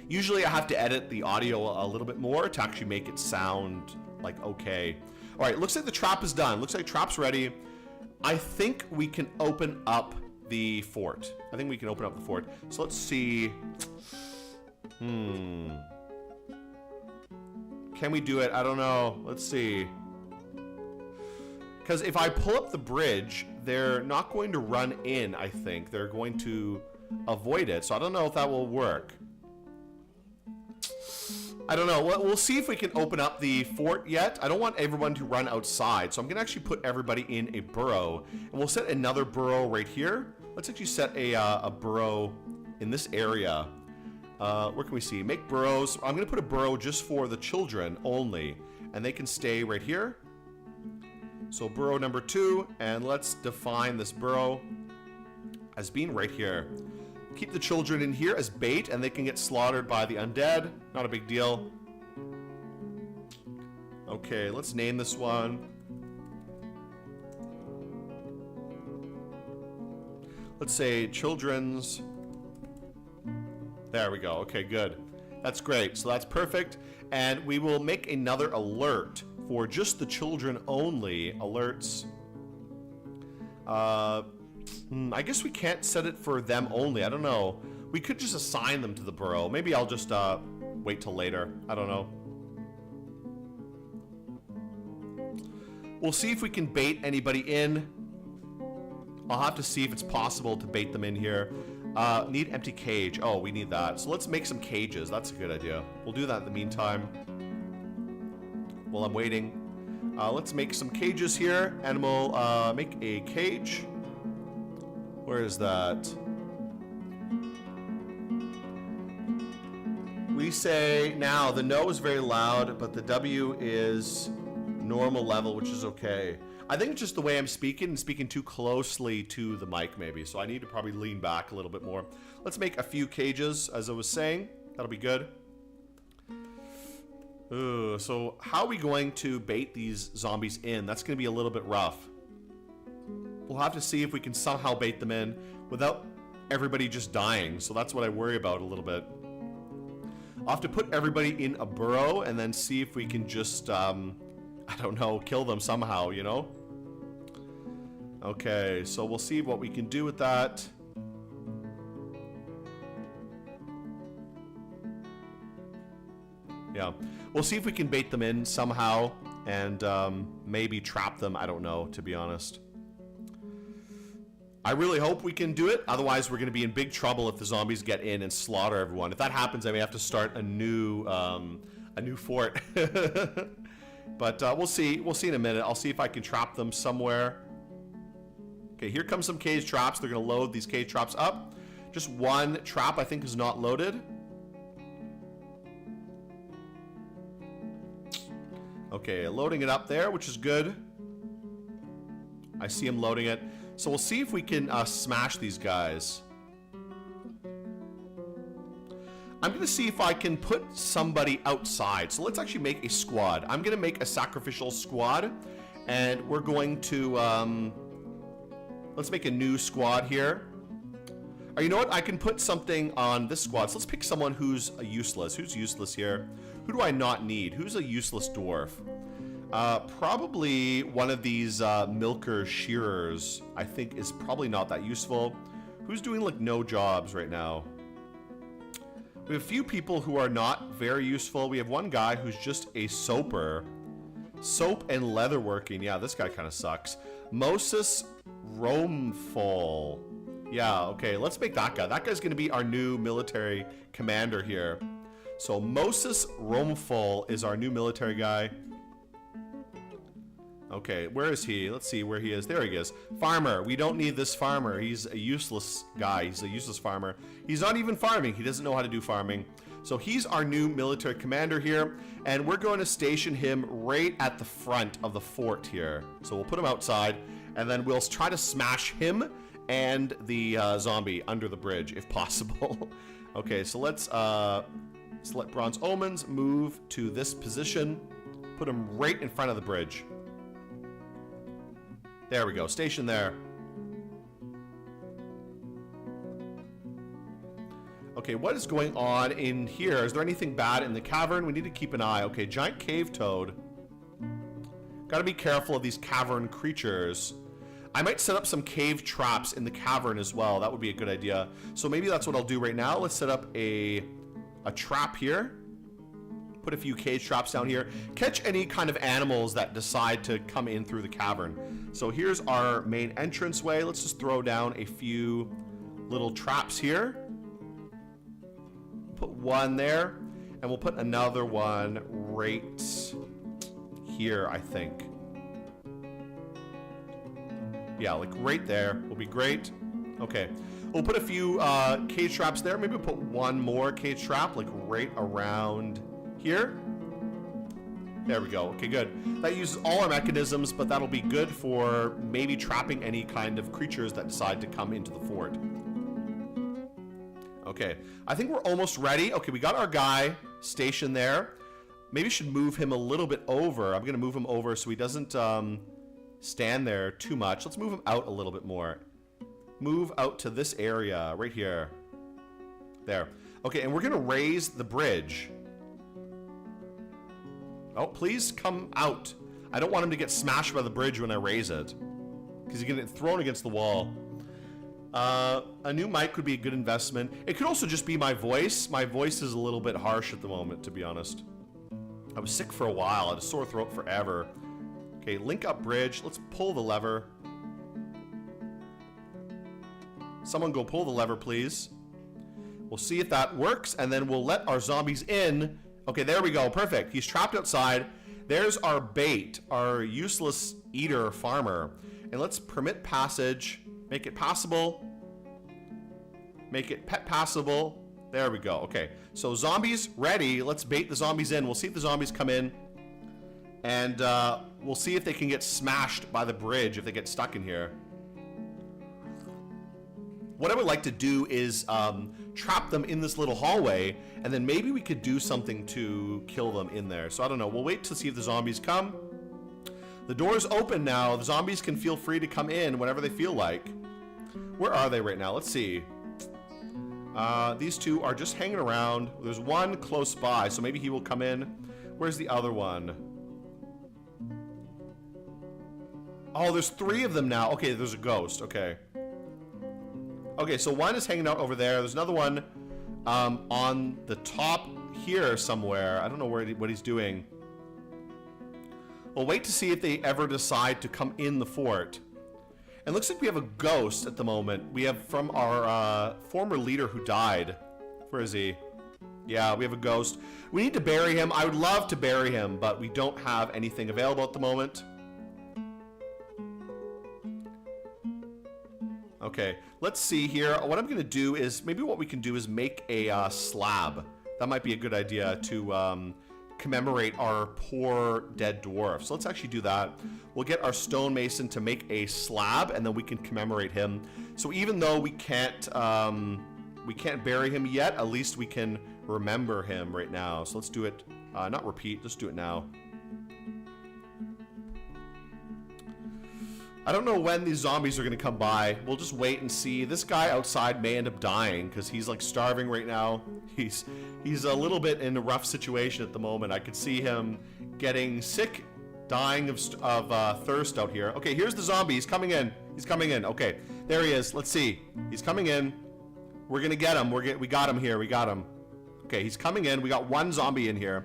Usually I have to edit the audio a little bit more to actually make it sound, like, okay. All right, looks like the trap is done. Looks like trap's ready. I think we can open up the fort. I think we can open up the fort. So let's see. Can we do it? I don't know. Let's see. Because if I pull up the bridge, they're not going to run in, I think. They're going to avoid it. So I don't know if that will work. I don't know. We'll see if we can open up the fort yet. I don't want everyone to run outside. So I'm going to actually put everybody in a burrow. And we'll set another burrow right here. Let's actually set a burrow in this area. Where can we see? Make burrows. I'm going to put a burrow just for the children only. And they can stay right here. So burrow number 2. And let's define this burrow as being right here. Keep the children in here as bait, and they can get slaughtered by the undead. Not a big deal. Okay, let's name this one. Let's say children's. There we go. Okay, good. That's great. So that's perfect. And we will make another alert for just the children only. Alerts. I guess we can't set it for them only. I don't know. We could just assign them to the burrow. Maybe I'll just wait till later. I don't know. We'll see if we can bait anybody in. I'll have to see if it's possible to bait them in here. Need empty cage. Oh, we need that. So let's make some cages. That's a good idea. We'll do that in the meantime. While I'm waiting. Let's make some cages here. And we'll make a cage. Where is that? We say now the no is very loud, but the W is normal level, which is okay. I think it's just the way I'm speaking and speaking too closely to the mic maybe. So I need to probably lean back a little bit more. Let's make a few cages, as I was saying. That'll be good. So how are we going to bait these zombies in? That's going to be a little bit rough. We'll have to see if we can somehow bait them in without everybody just dying. So that's what I worry about a little bit. I'll have to put everybody in a burrow and then see if we can just, I don't know, kill them somehow, you know? Okay, so we'll see what we can do with that. Yeah, we'll see if we can bait them in somehow and maybe trap them. I don't know, to be honest. I really hope we can do it. Otherwise, we're going to be in big trouble if the zombies get in and slaughter everyone. If that happens, I may have to start a new fort. But we'll see. We'll see in a minute. I'll see if I can trap them somewhere. Okay, here comes some cage traps. They're going to load these cage traps up. Just one trap, I think, is not loaded. Okay, loading it up there, which is good. I see him loading it. So we'll see if we can smash these guys. I'm going to see if I can put somebody outside. So let's actually make a squad. I'm going to make a sacrificial squad. And we're going to... let's make a new squad here. Or you know what? I can put something on this squad. So let's pick someone who's useless. Who's useless here? Who do I not need? Who's a useless dwarf? Probably one of these milker shearers, I think, is probably not that useful. Who's doing like no jobs right now? We have a few people who are not very useful. We have one guy who's just a soaper. Soap and leatherworking. Yeah, this guy kind of sucks. Moses Romefall. Yeah, okay, let's make that guy. That guy's going to be our new military commander here. So Moses Romefall is our new military guy. Okay, where is he? Let's see where he is. There he is. Farmer. We don't need this farmer. He's a useless guy. He's a useless farmer. He's not even farming. He doesn't know how to do farming. So he's our new military commander here, and we're going to station him right at the front of the fort here. So we'll put him outside, and then we'll try to smash him and the zombie under the bridge if possible. Okay, so let's let Bronze Omens move to this position. Put him right in front of the bridge. There we go. Station there. Okay, what is going on in here? Is there anything bad in the cavern? We need to keep an eye. Okay, giant cave toad. Gotta be careful of these cavern creatures. I might set up some cave traps in the cavern as well. That would be a good idea. So maybe that's what I'll do right now. Let's set up a trap here. Put a few cage traps down here. Catch any kind of animals that decide to come in through the cavern. So here's our main entranceway. Let's just throw down a few little traps here. Put one there, and we'll put another one right here, I think. Yeah, like right there will be great. Okay, we'll put a few cage traps there. Maybe we'll put one more cage trap, like right around here. There we go. Okay, good. That uses all our mechanisms, but that'll be good for maybe trapping any kind of creatures that decide to come into the fort. Okay, I think we're almost ready. Okay, we got our guy stationed there. Maybe we should move him a little bit over. I'm going to move him over so he doesn't stand there too much. Let's move him out a little bit more. Move out to this area right here. There. Okay, and we're going to raise the bridge. Oh, please come out. I don't want him to get smashed by the bridge when I raise it, because he's going to get thrown against the wall. A new mic would be a good investment. It could also just be my voice. My voice is a little bit harsh at the moment, to be honest. I was sick for a while. I had a sore throat forever. Okay, link up bridge. Let's pull the lever. Someone go pull the lever, please. We'll see if that works, and then we'll let our zombies in. Okay, there we go. Perfect. He's trapped outside. There's our bait, our useless eater farmer. And let's permit passage. Make it passable. Make it pet passable. There we go. Okay, so zombies ready. Let's bait the zombies in. We'll see if the zombies come in. And we'll see if they can get smashed by the bridge if they get stuck in here. What I would like to do is trap them in this little hallway, and then maybe we could do something to kill them in there. So I don't know. We'll wait to see if the zombies come. The door's open now. The zombies can feel free to come in whenever they feel like. Where are they right now? Let's see. These two are just hanging around. There's one close by, so maybe he will come in. Where's the other one? Oh, there's three of them now. Okay, there's a ghost. Okay. Okay, so one is hanging out over there. There's another one on the top here somewhere. I don't know what he's doing. We'll wait to see if they ever decide to come in the fort. And looks like we have a ghost at the moment. We have from our former leader who died. Where is he? Yeah, we have a ghost. We need to bury him. I would love to bury him, but we don't have anything available at the moment. Okay, let's see here. What I'm going to do is, maybe what we can do is make a slab. That might be a good idea to commemorate our poor dead dwarf. So let's actually do that. We'll get our stonemason to make a slab, and then we can commemorate him. So even though we can't bury him yet, at least we can remember him right now. So let's do it. Not repeat. Let's do it now. I don't know when these zombies are going to come by. We'll just wait and see. This guy outside may end up dying because he's like starving right now. He's a little bit in a rough situation at the moment. I could see him getting sick, dying of thirst out here. Okay, here's the zombie. He's coming in. He's coming in. Okay, there he is. Let's see. He's coming in. We're going to get him. We got him here. We got him. Okay, he's coming in. We got one zombie in here.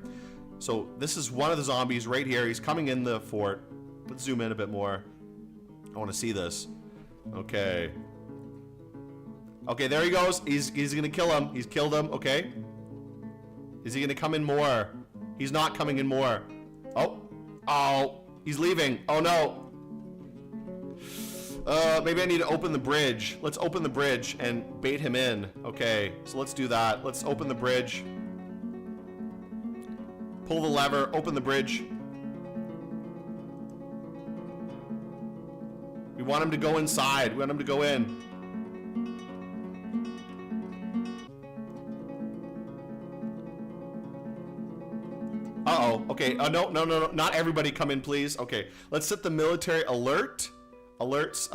So this is one of the zombies right here. He's coming in the fort. Let's zoom in a bit more. I want to see this. Okay. Okay, there he goes. He's gonna kill him. He's killed him. Okay. Is he gonna come in more? He's not coming in more. Oh. Oh. He's leaving. Oh no. Maybe I need to open the bridge. Let's open the bridge and bait him in. Okay. So let's do that. Let's open the bridge. Pull the lever. Open the bridge. We want him to go inside. We want him to go in. Uh-oh. Okay. No. Not everybody come in, please. Okay. Let's set the military alert. Alerts.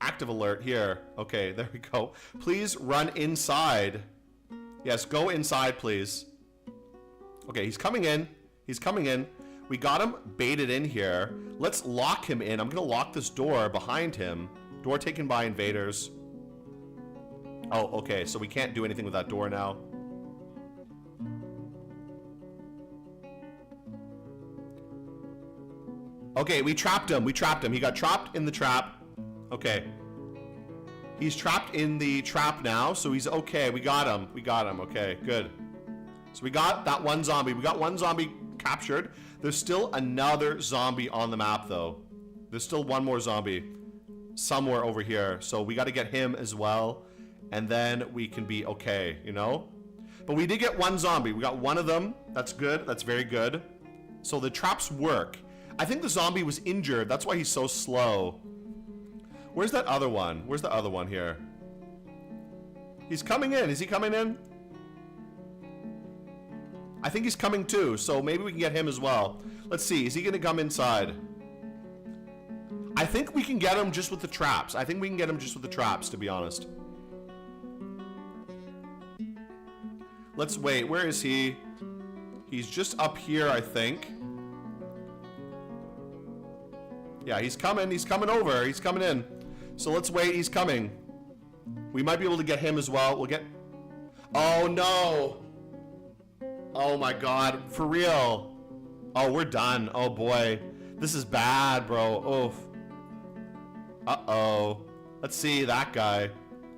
Active alert here. Okay. There we go. Please run inside. Yes. Go inside, please. Okay. He's coming in. He's coming in. We got him baited in here. Let's lock him in. I'm going to lock this door behind him. Door taken by invaders. Oh, okay. So we can't do anything with that door now. Okay, we trapped him. We trapped him. He got trapped in the trap. Okay. He's trapped in the trap now, so he's okay. We got him. We got him. Okay, good. So we got that one zombie. We got one zombie captured. There's still another zombie on the map, though. There's still one more zombie somewhere over here. So we got to get him as well. And then we can be okay, you know? But we did get one zombie. We got one of them. That's good. That's very good. So the traps work. I think the zombie was injured. That's why he's so slow. Where's that other one? Where's the other one here? He's coming in. Is he coming in? I think he's coming too, so maybe we can get him as well. Let's see. Is he going to come inside? I think we can get him just with the traps. I think we can get him just with the traps, to be honest. Let's wait. Where is he? He's just up here, I think. Yeah, he's coming. He's coming over. He's coming in. So let's wait. He's coming. We might be able to get him as well. We'll get... Oh, no. Oh, my God. For real. Oh, we're done. Oh, boy. This is bad, bro. Oof. Uh-oh. Let's see that guy.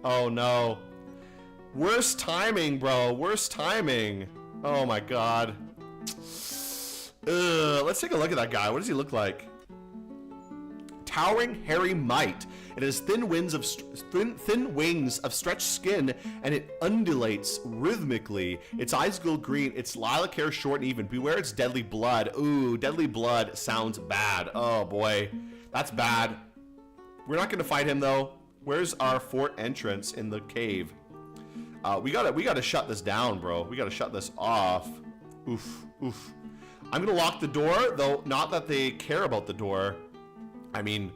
Oh, no. Worst timing, bro. Worst timing. Oh, my God. Ugh. Let's take a look at that guy. What does he look like? Towering hairy might. It has thin wings of stretched skin, and it undulates rhythmically. Its eyes glow green. Its lilac hair short and even. Beware its deadly blood. Ooh, deadly blood sounds bad. Oh boy, that's bad. We're not gonna fight him though. Where's our fort entrance in the cave? We gotta shut this down, bro. We gotta shut this off. Oof, oof. I'm gonna lock the door, though. Not that they care about the door. I mean,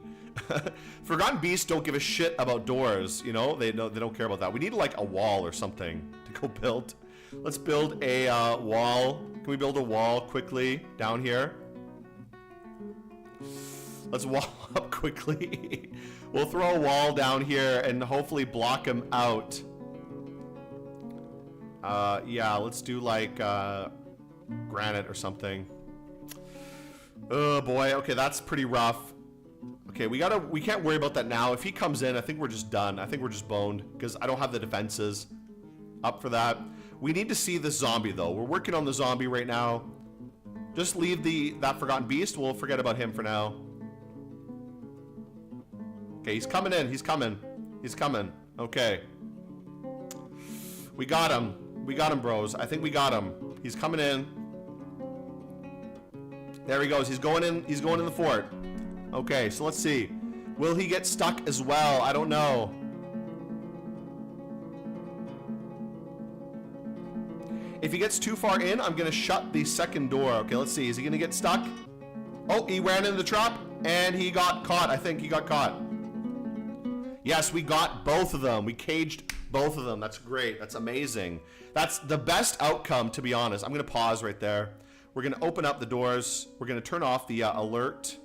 Forgotten Beasts don't give a shit about doors, you know? They don't care about that. We need like a wall or something to go build. Let's build a wall. Can we build a wall quickly down here? Let's wall up quickly. We'll throw a wall down here and hopefully block him out. Yeah, let's do like granite or something. Oh boy, okay, that's pretty rough. Okay, we can't worry about that now. If he comes in, I think we're just done. I think we're just boned because I don't have the defenses up for that. We need to see the zombie though. We're working on the zombie right now. Just leave that Forgotten Beast. We'll forget about him for now. Okay, he's coming in. He's coming. He's coming. Okay. We got him. We got him, bros. I think we got him. He's coming in. There he goes. He's going in. He's going in the fort. Okay, so let's see. Will he get stuck as well? I don't know. If he gets too far in, I'm gonna shut the second door. Okay, let's see. Is he gonna get stuck? Oh, he ran into the trap and he got caught. I think he got caught. Yes, we got both of them. We caged both of them. That's great. That's amazing. That's the best outcome, to be honest. I'm gonna pause right there. We're gonna open up the doors. We're gonna turn off the alert.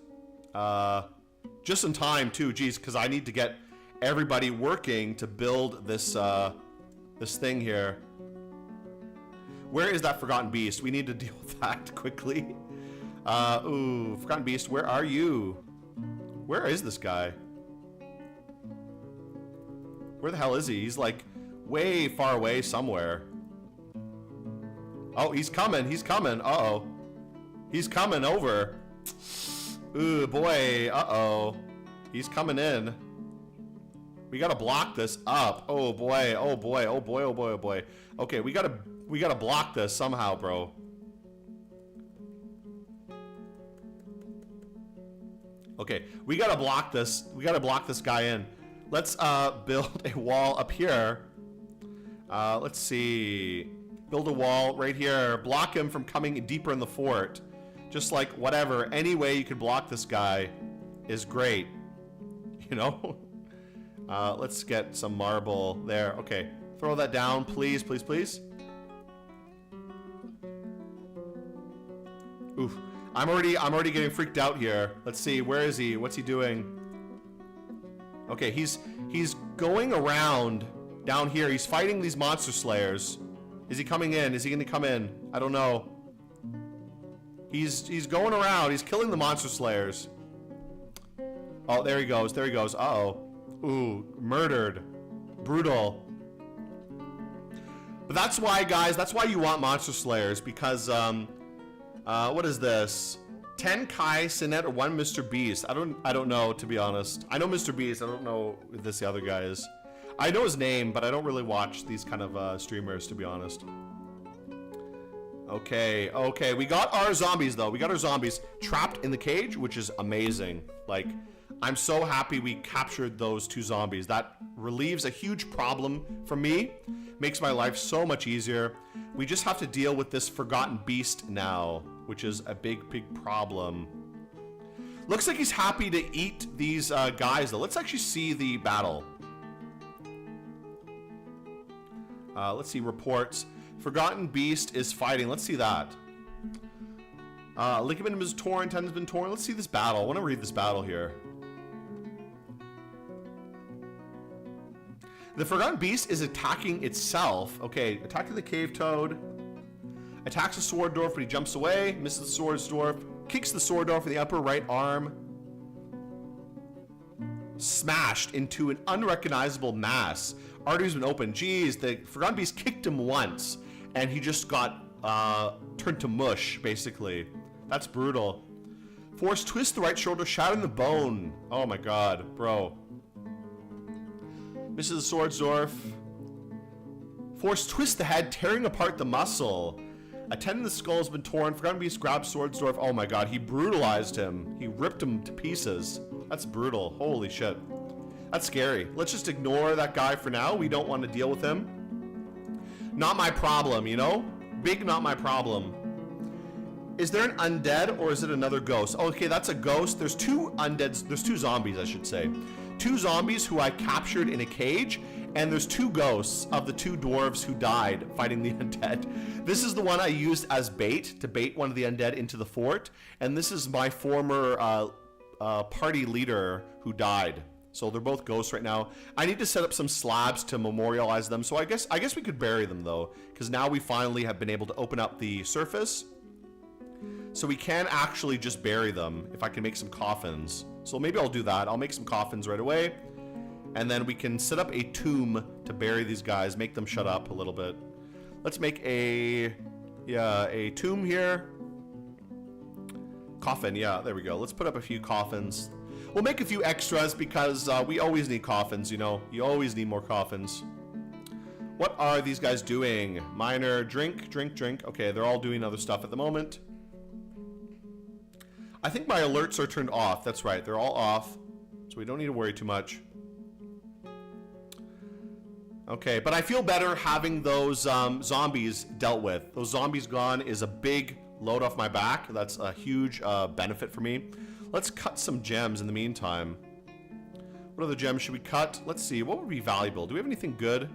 Just in time too, geez, because I need to get everybody working to build this this thing here. Where is that Forgotten Beast? We need to deal with that quickly. Ooh, Forgotten Beast, where are you? Where is this guy? Where the hell is he? He's like way far away somewhere. Oh, he's coming. He's coming. Uh-oh. He's coming over. Ooh, boy. Uh-oh. He's coming in. We gotta block this up. Oh, boy. Oh, boy. Oh, boy. Oh, boy. Oh, boy. Okay, we gotta block this somehow, bro. Okay, we gotta block this. We gotta block this guy in. Let's build a wall up here. Let's see. Build a wall right here. Block him from coming deeper in the fort. Just like whatever. Any way you could block this guy is great. You know? Let's get some marble there. Okay. Throw that down, please, please, please. Oof. I'm already getting freaked out here. Let's see. Where is he? What's he doing? Okay, he's going around down here. He's fighting these monster slayers. Is he coming in? Is he going to come in? I don't know. He's going around. He's killing the monster slayers. Oh, there he goes. There he goes. Uh-oh. Ooh, murdered. Brutal. But that's why, guys, that's why you want monster slayers, because what is this? 10 Kai, Sinet, or 1 Mr. Beast? I don't know, to be honest. I know Mr. Beast. I don't know who this other guy is. I know his name, but I don't really watch these kind of streamers, to be honest. Okay, okay. We got our zombies, though. We got our zombies trapped in the cage, which is amazing. Like, I'm so happy we captured those 2 zombies. That relieves a huge problem for me. Makes my life so much easier. We just have to deal with this forgotten beast now, which is a big, big problem. Looks like he's happy to eat these guys, though. Let's actually see the battle. Let's see reports. Forgotten beast is fighting. Let's see that. Ligament is torn, tendon has been torn. Let's see this battle. I want to read this battle here. The Forgotten Beast is attacking itself. Okay, attacking the Cave Toad. Attacks the Sword Dwarf, but he jumps away. Misses the Sword Dwarf. Kicks the Sword Dwarf in the upper right arm. Smashed into an unrecognizable mass. Arteries been opened. Jeez, the Forgotten Beast kicked him once, and he just got turned to mush, basically. That's brutal. Force twist the right shoulder, shattering the bone. Oh my god, bro. Misses the Sword Dwarf. Force twist the head, tearing apart the muscle. A tendon in the skull has been torn. Forgotten Beast grabs Sword Dwarf. Oh my god, he brutalized him. He ripped him to pieces. That's brutal. Holy shit. That's scary. Let's just ignore that guy for now. We don't want to deal with him. Not my problem, you know? Big not my problem. Is there an undead or is it another ghost? Okay, that's a ghost. There's 2 undeads. There's 2 zombies, I should say. 2 zombies who I captured in a cage, and there's 2 ghosts of the 2 dwarves who died fighting the undead. This is the one I used as bait to bait one of the undead into the fort, and this is my former party leader who died. So they're both ghosts right now. I need to set up some slabs to memorialize them. So I guess we could bury them though, because now we finally have been able to open up the surface. So we can actually just bury them if I can make some coffins. So maybe I'll do that. I'll make some coffins right away. And then we can set up a tomb to bury these guys, make them shut up a little bit. Let's make a tomb here. Coffin, yeah, there we go. Let's put up a few coffins. We'll make a few extras because we always need coffins, you know. You always need more coffins. What are these guys doing? Miner, drink, drink, drink. Okay, they're all doing other stuff at the moment. I think my alerts are turned off. That's right, they're all off. So we don't need to worry too much. Okay, but I feel better having those zombies dealt with. Those zombies gone is a big load off my back. That's a huge benefit for me. Let's cut some gems in the meantime. What other gems should we cut? Let's see, what would be valuable? Do we have anything good?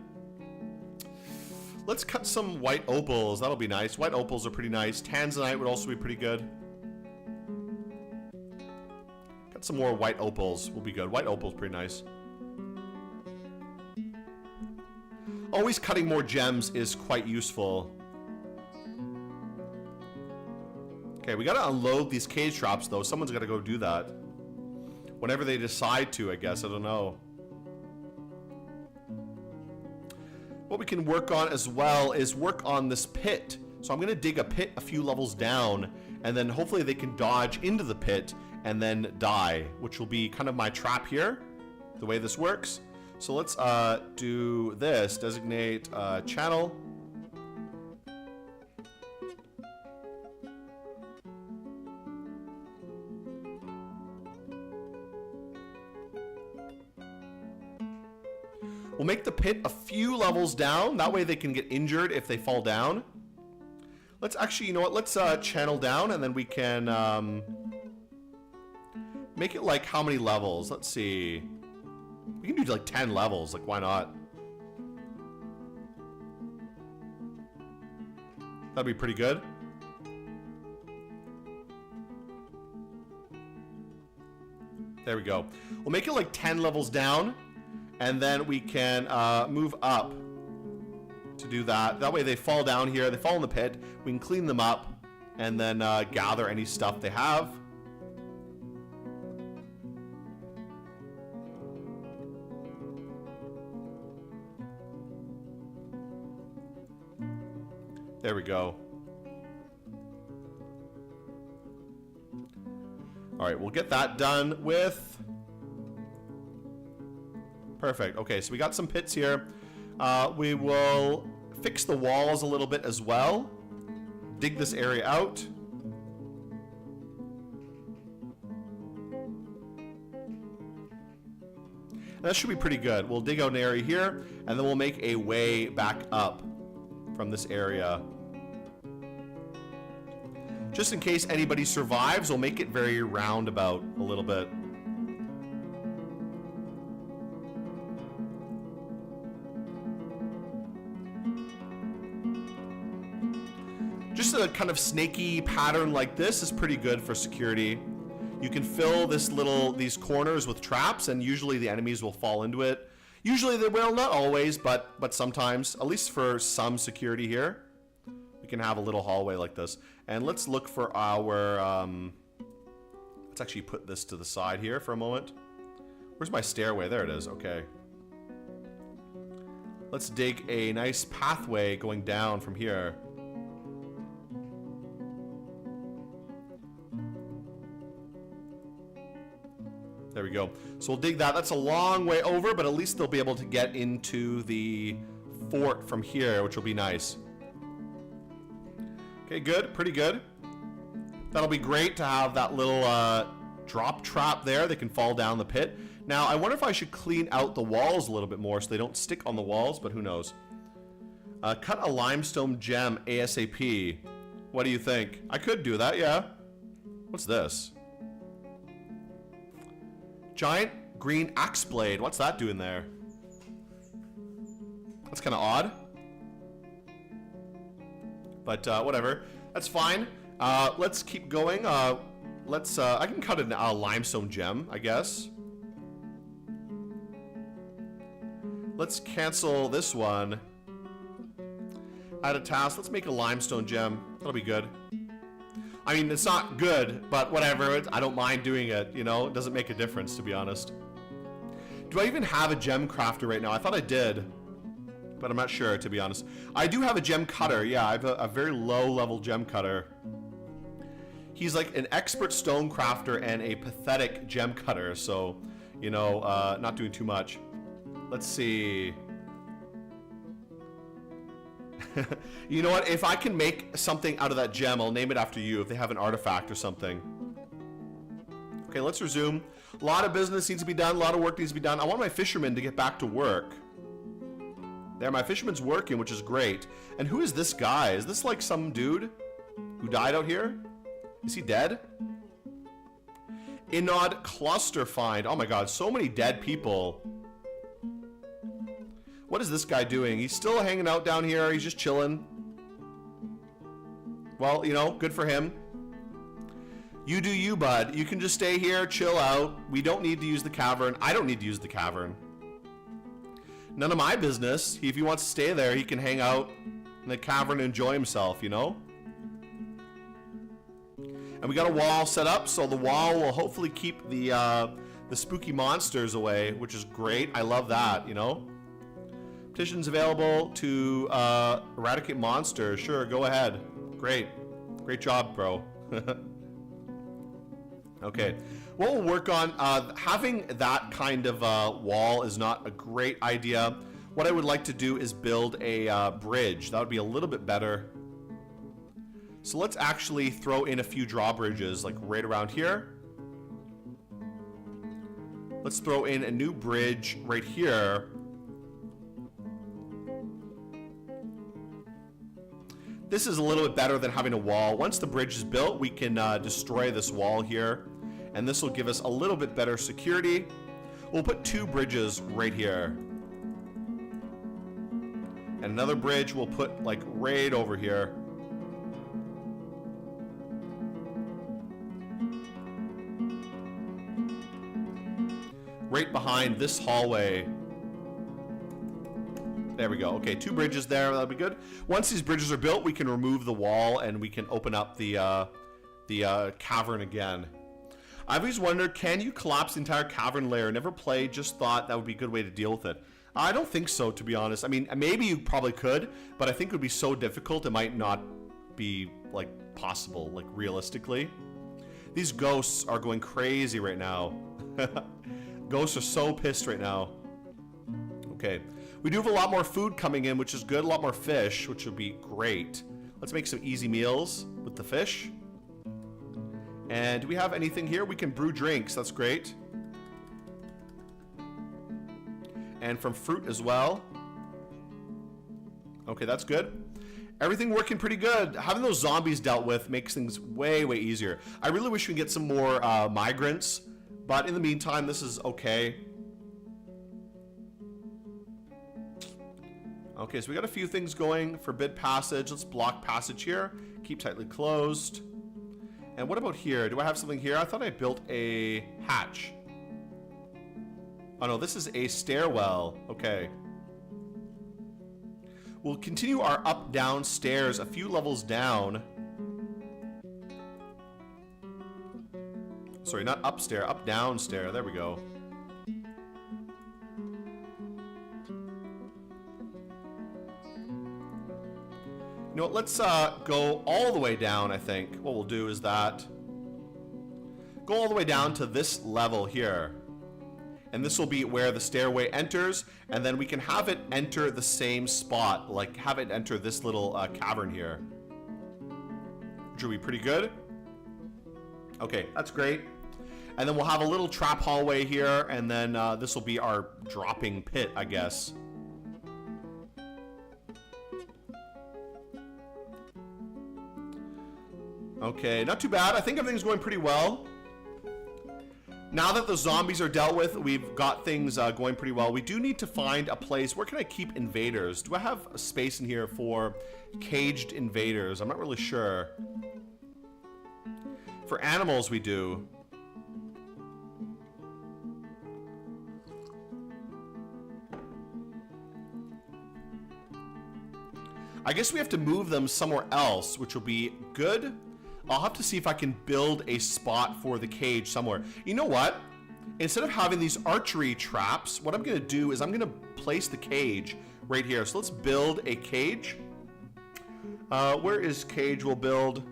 Let's cut some white opals. That'll be nice. White opals are pretty nice. Tanzanite would also be pretty good. Cut some more white opals will be good. White opals pretty nice. Always cutting more gems is quite useful. Okay, we gotta unload these cage traps though. Someone's gotta go do that. Whenever they decide to, I guess. I don't know. What we can work on as well is work on this pit. So I'm gonna dig a pit a few levels down, and then hopefully they can dodge into the pit and then die, which will be kind of my trap here, the way this works. So let's do this. Designate channel. We'll make the pit a few levels down. That way they can get injured if they fall down. Let's actually, you know what? Let's channel down, and then we can make it like how many levels? Let's see. We can do like 10 levels. Like, why not? That'd be pretty good. There we go. We'll make it like 10 levels down, and then we can move up to do that. That way they fall down here, they fall in the pit, we can clean them up, and then gather any stuff they have. There we go. Alright, we'll get that done with... Perfect. Okay, so we got some pits here. We will fix the walls a little bit as well. Dig this area out. And that should be pretty good. We'll dig out an area here, and then we'll make a way back up from this area. Just in case anybody survives, we'll make it very roundabout a little bit. Just a kind of snaky pattern like this is pretty good for security. You can fill these corners with traps, and usually the enemies will fall into it. Usually they will, not always, but sometimes, at least for some security here. We can have a little hallway like this. And let's look for our, let's actually put this to the side here for a moment. Where's my stairway? There it is, okay. Let's dig a nice pathway going down from here. There we go. So we'll dig that. That's a long way over, but at least they'll be able to get into the fort from here, which will be nice. Okay, good. Pretty good. That'll be great to have that little drop trap there. They can fall down the pit. Now, I wonder if I should clean out the walls a little bit more so they don't stick on the walls, but who knows. Cut a limestone gem ASAP. What do you think? I could do that, yeah. What's this? Giant green axe blade. What's that doing there? That's kind of odd. But whatever. That's fine. Let's keep going. I can cut a limestone gem, I guess. Let's cancel this one. Add a task. Let's make a limestone gem. That'll be good. I mean, it's not good, but whatever. I don't mind doing it, you know? It doesn't make a difference, to be honest. Do I even have a gem crafter right now? I thought I did, but I'm not sure, to be honest. I do have a gem cutter. Yeah, I have a very low-level gem cutter. He's like an expert stone crafter and a pathetic gem cutter, so, you know, not doing too much. Let's see. You know what? If I can make something out of that gem, I'll name it after you if they have an artifact or something. Okay, let's resume. A lot of business needs to be done. A lot of work needs to be done. I want my fisherman to get back to work. There, my fisherman's working, which is great. And who is this guy? Is this like some dude who died out here? Is he dead? Inod cluster find. Oh my god, so many dead people. What is this guy doing? He's still hanging out down here. He's just chilling. Well, you know, good for him. You do you, bud. You can just stay here, chill out. We don't need to use the cavern. I don't need to use the cavern. None of my business. If he wants to stay there, he can hang out in the cavern and enjoy himself, you know? And we got a wall set up, so the wall will hopefully keep the spooky monsters away, which is great. I love that, you know? Petitions available to eradicate monsters. Sure, go ahead. Great. Great job, bro. Okay. What we'll work on, having that kind of wall is not a great idea. What I would like to do is build a bridge. That would be a little bit better. So let's actually throw in a few drawbridges, like right around here. Let's throw in a new bridge right here. This is a little bit better than having a wall. Once the bridge is built, we can destroy this wall here, and this will give us a little bit better security. We'll put 2 bridges right here. And another bridge we'll put like right over here. Right behind this hallway. There we go. Okay, 2 bridges there. That'll be good. Once these bridges are built, we can remove the wall and we can open up the cavern again. I've always wondered, can you collapse the entire cavern layer? Never played, just thought that would be a good way to deal with it. I don't think so, to be honest. I mean, maybe you probably could, but I think it would be so difficult it might not be, like, possible, like, realistically. These ghosts are going crazy right now. Ghosts are so pissed right now. Okay. We do have a lot more food coming in, which is good. A lot more fish, which would be great. Let's make some easy meals with the fish. And do we have anything here? We can brew drinks. That's great. And from fruit as well. Okay, that's good. Everything working pretty good. Having those zombies dealt with makes things way, way easier. I really wish we could get some more migrants. But in the meantime, this is okay. Okay, so we got a few things going. Forbid passage. Let's block passage here. Keep tightly closed. And what about here? Do I have something here? I thought I built a hatch. Oh no, this is a stairwell. Okay. We'll continue our up-down stairs a few levels down. Sorry, not upstairs, up-down stair. There we go. You know what, let's go all the way down, I think. What we'll do is that. Go all the way down to this level here. And this will be where the stairway enters, and then we can have it enter the same spot, like have it enter this little cavern here. Which will be pretty good. Okay, that's great. And then we'll have a little trap hallway here, and then this will be our dropping pit, I guess. Okay, not too bad. I think everything's going pretty well. Now that the zombies are dealt with, we've got things going pretty well. We do need to find a place. Where can I keep invaders? Do I have a space in here for caged invaders? I'm not really sure. For animals, we do. I guess we have to move them somewhere else, which will be good. I'll have to see if I can build a spot for the cage somewhere. You know what? Instead of having these archery traps, what I'm going to do is I'm going to place the cage right here. So let's build a cage. Where is cage? We'll build.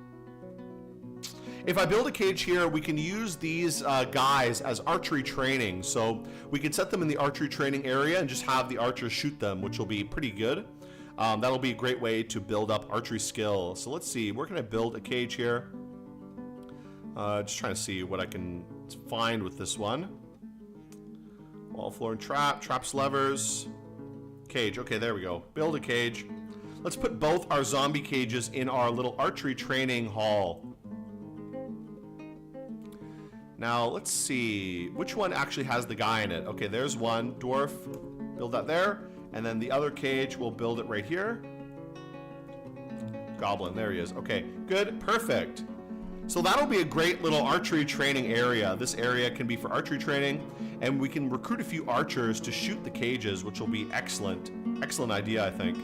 If I build a cage here, we can use these guys as archery training. So we can set them in the archery training area and just have the archers shoot them, which will be pretty good. That'll be a great way to build up archery skill. So let's see, where can I build a cage here? Just trying to see what I can find with this one. Wall, floor, and trap. Traps, levers. Cage. Okay, there we go. Build a cage. Let's put both our zombie cages in our little archery training hall. Now, let's see. Which one actually has the guy in it? Okay, there's one. Dwarf. Build that there. And then the other cage, we'll build it right here. Goblin, there he is. Okay, good, perfect. So that'll be a great little archery training area. This area can be for archery training, and we can recruit a few archers to shoot the cages, which will be excellent. Excellent idea, I think.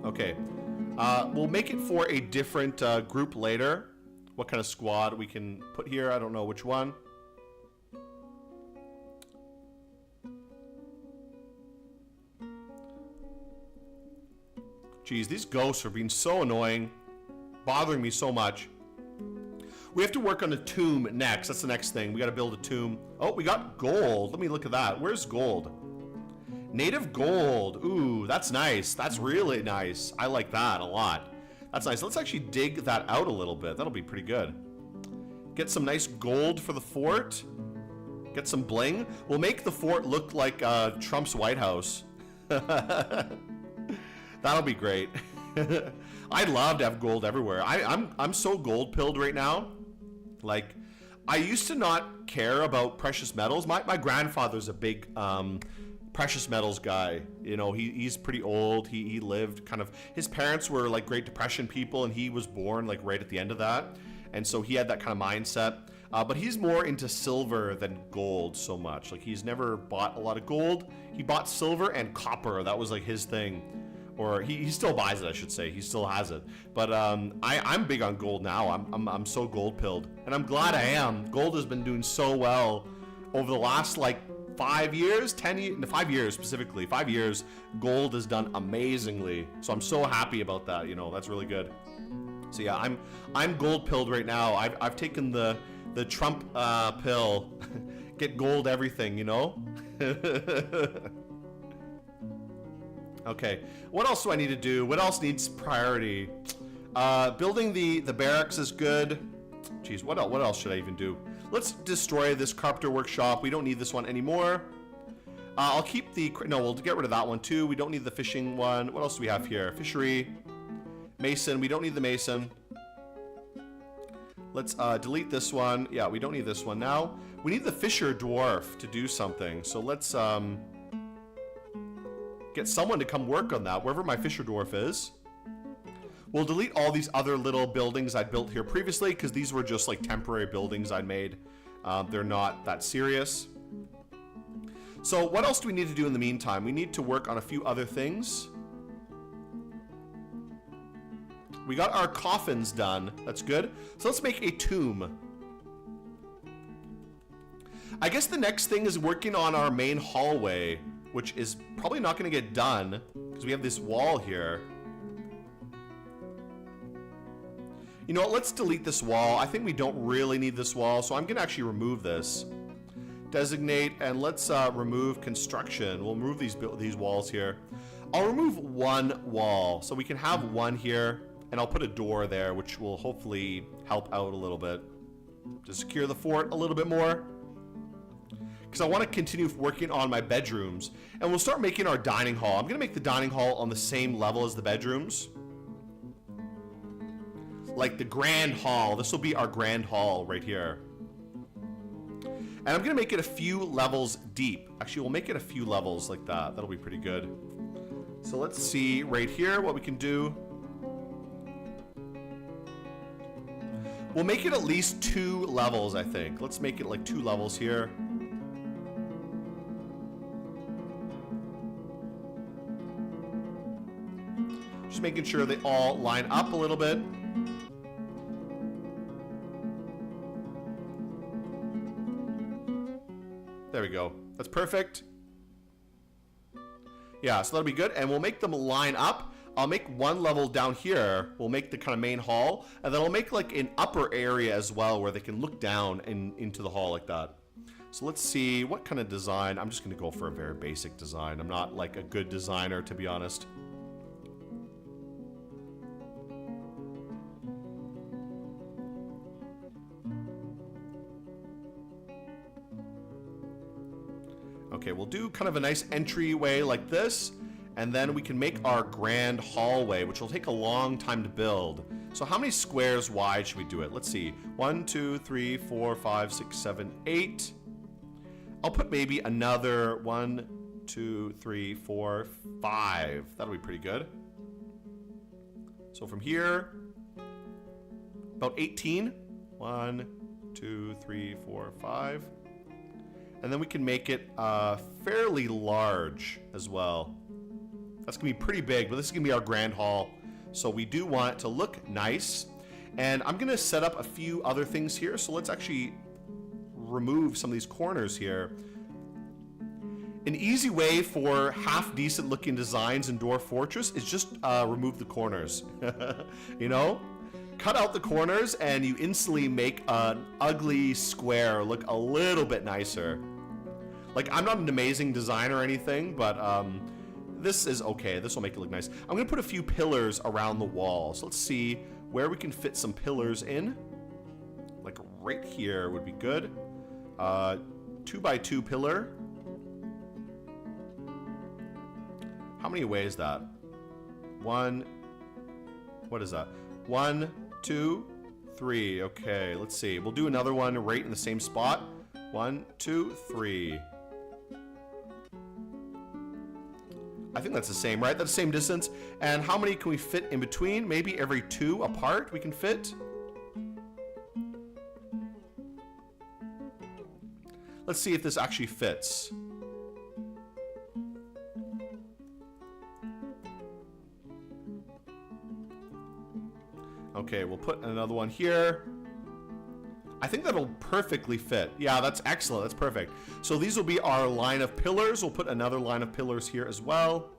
Okay, we'll make it for a different group later. What kind of squad we can put here, I don't know which one. Jeez, these ghosts are being so annoying, bothering me so much. We have to work on a tomb next. That's the next thing. We got to build a tomb. Oh, we got gold. Let me look at that. Where's gold? Native gold. Ooh, that's nice. That's really nice. I like that a lot. That's nice. Let's actually dig that out a little bit. That'll be pretty good. Get some nice gold for the fort. Get some bling. We'll make the fort look like Trump's White House. That'll be great. I'd love to have gold everywhere. I'm so gold pilled right now. Like, I used to not care about precious metals. My grandfather's a big precious metals guy. You know, he's pretty old. He lived kind of, his parents were like Great Depression people, and he was born like right at the end of that. And so he had that kind of mindset. But he's more into silver than gold so much. Like, he's never bought a lot of gold. He bought silver and copper. That was like his thing. Or he still buys it, I should say. He still has it. But I'm big on gold now. I'm so gold pilled, and I'm glad I am. Gold has been doing so well over the last like 5 years, 10 years, 5 years specifically. 5 years, gold has done amazingly. So I'm so happy about that. You know, that's really good. So yeah, I'm gold pilled right now. I've taken the Trump pill. Get gold everything. You know. Okay, what else do I need to do? What else needs priority? Building the barracks is good. Jeez, what else should I even do? Let's destroy this carpenter workshop. We don't need this one anymore. I'll keep the... No, we'll get rid of that one too. We don't need the fishing one. What else do we have here? Fishery. Mason. We don't need the mason. Let's delete this one. Yeah, we don't need this one now. We need the fisher dwarf to do something. So let's... get someone to come work on that, wherever my fisher dwarf is. We'll delete all these other little buildings I built here previously, because these were just like temporary buildings I made. They're not that serious. So what else do we need to do in the meantime? We need to work on a few other things. We got our coffins done. That's good. So let's make a tomb. I guess the next thing is working on our main hallway, which is probably not going to get done because we have this wall here. You know what? Let's delete this wall. I think we don't really need this wall, so I'm going to actually remove this. Designate, and let's remove construction. We'll remove these walls here. I'll remove one wall, so we can have one here, and I'll put a door there, which will hopefully help out a little bit to secure the fort a little bit more. Because I want to continue working on my bedrooms. And we'll start making our dining hall. I'm going to make the dining hall on the same level as the bedrooms. Like the grand hall. This will be our grand hall right here. And I'm going to make it a few levels deep. Actually, we'll make it a few levels like that. That'll be pretty good. So let's see right here what we can do. We'll make it at least 2 levels, I think. Let's make it like 2 levels here. Just making sure they all line up a little bit. There we go. That's perfect. Yeah, so that'll be good. And we'll make them line up. I'll make one level down here. We'll make the kind of main hall. And then I'll make like an upper area as well where they can look down into the hall like that. So let's see what kind of design. I'm just going to go for a very basic design. I'm not like a good designer, to be honest. Okay, we'll do kind of a nice entryway like this, and then we can make our grand hallway, which will take a long time to build. So how many squares wide should we do it? Let's see. 1, 2, 3, 4, 5, 6, 7, 8. I'll put maybe another 1, 2, 3, 4, 5. That'll be pretty good. So from here, about 18. 1, 2, 3, 4, 5. And then we can make it fairly large as well. That's going to be pretty big, but this is going to be our grand hall. So we do want it to look nice. And I'm going to set up a few other things here. So let's actually remove some of these corners here. An easy way for half-decent looking designs in Dwarf Fortress is just remove the corners. You know? Cut out the corners and you instantly make an ugly square look a little bit nicer. Like, I'm not an amazing designer or anything, but this is okay. This will make it look nice. I'm going to put a few pillars around the wall. So let's see where we can fit some pillars in. Like right here would be good. 2x2 pillar. How many away is that? One. What is that? 1, 2, 3. Okay, let's see. We'll do another one right in the same spot. 1, 2, 3. I think that's the same, right? That's the same distance. And how many can we fit in between? Maybe every 2 apart we can fit. Let's see if this actually fits. Okay, we'll put another one here. I think that'll perfectly fit. Yeah, that's excellent. That's perfect. So these will be our line of pillars. We'll put another line of pillars here as well.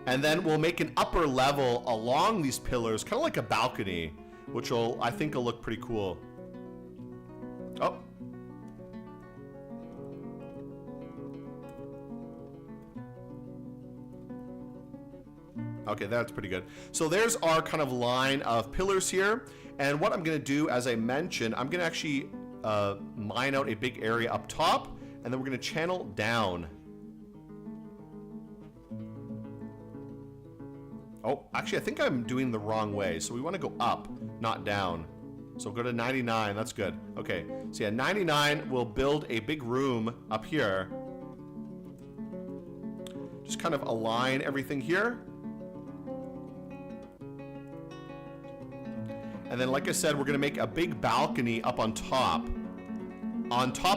And then we'll make an upper level along these pillars, kind of like a balcony, which will, I think, will look pretty cool. Oh. Okay, that's pretty good. So there's our kind of line of pillars here. And what I'm going to do, as I mentioned, I'm going to actually mine out a big area up top, and then we're going to channel down. Oh, actually, I think I'm doing the wrong way. So we want to go up, not down. So go to 99. That's good. Okay. So yeah, 99 will build a big room up here. Just kind of align everything here. And then, like I said, we're going to make a big balcony up on top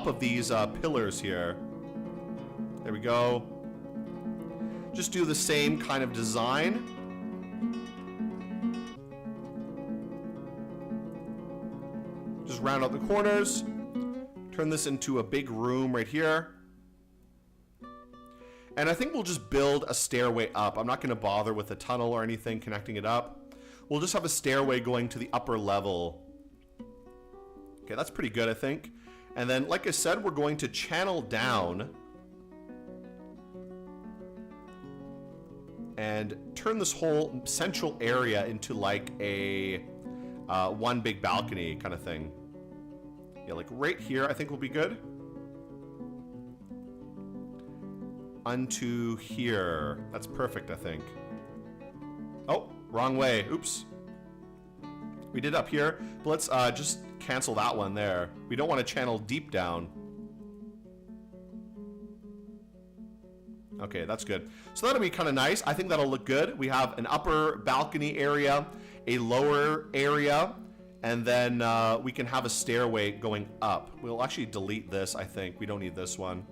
of these pillars here. There we go. Just do the same kind of design. Just round out the corners. Turn this into a big room right here. And I think we'll just build a stairway up. I'm not going to bother with a tunnel or anything connecting it up. We'll just have a stairway going to the upper level. Okay, that's pretty good, I think. And then, like I said, we're going to channel down and turn this whole central area into like a one big balcony kind of thing. Yeah, like right here, I think will be good. Unto here. That's perfect, I think. Oh, wrong way. Oops. We did up here, but let's just cancel that one there. We don't want to channel deep down. Okay, that's good. So that'll be kind of nice. I think that'll look good. We have an upper balcony area, a lower area, and then we can have a stairway going up. We'll actually delete this, I think. We don't need this one.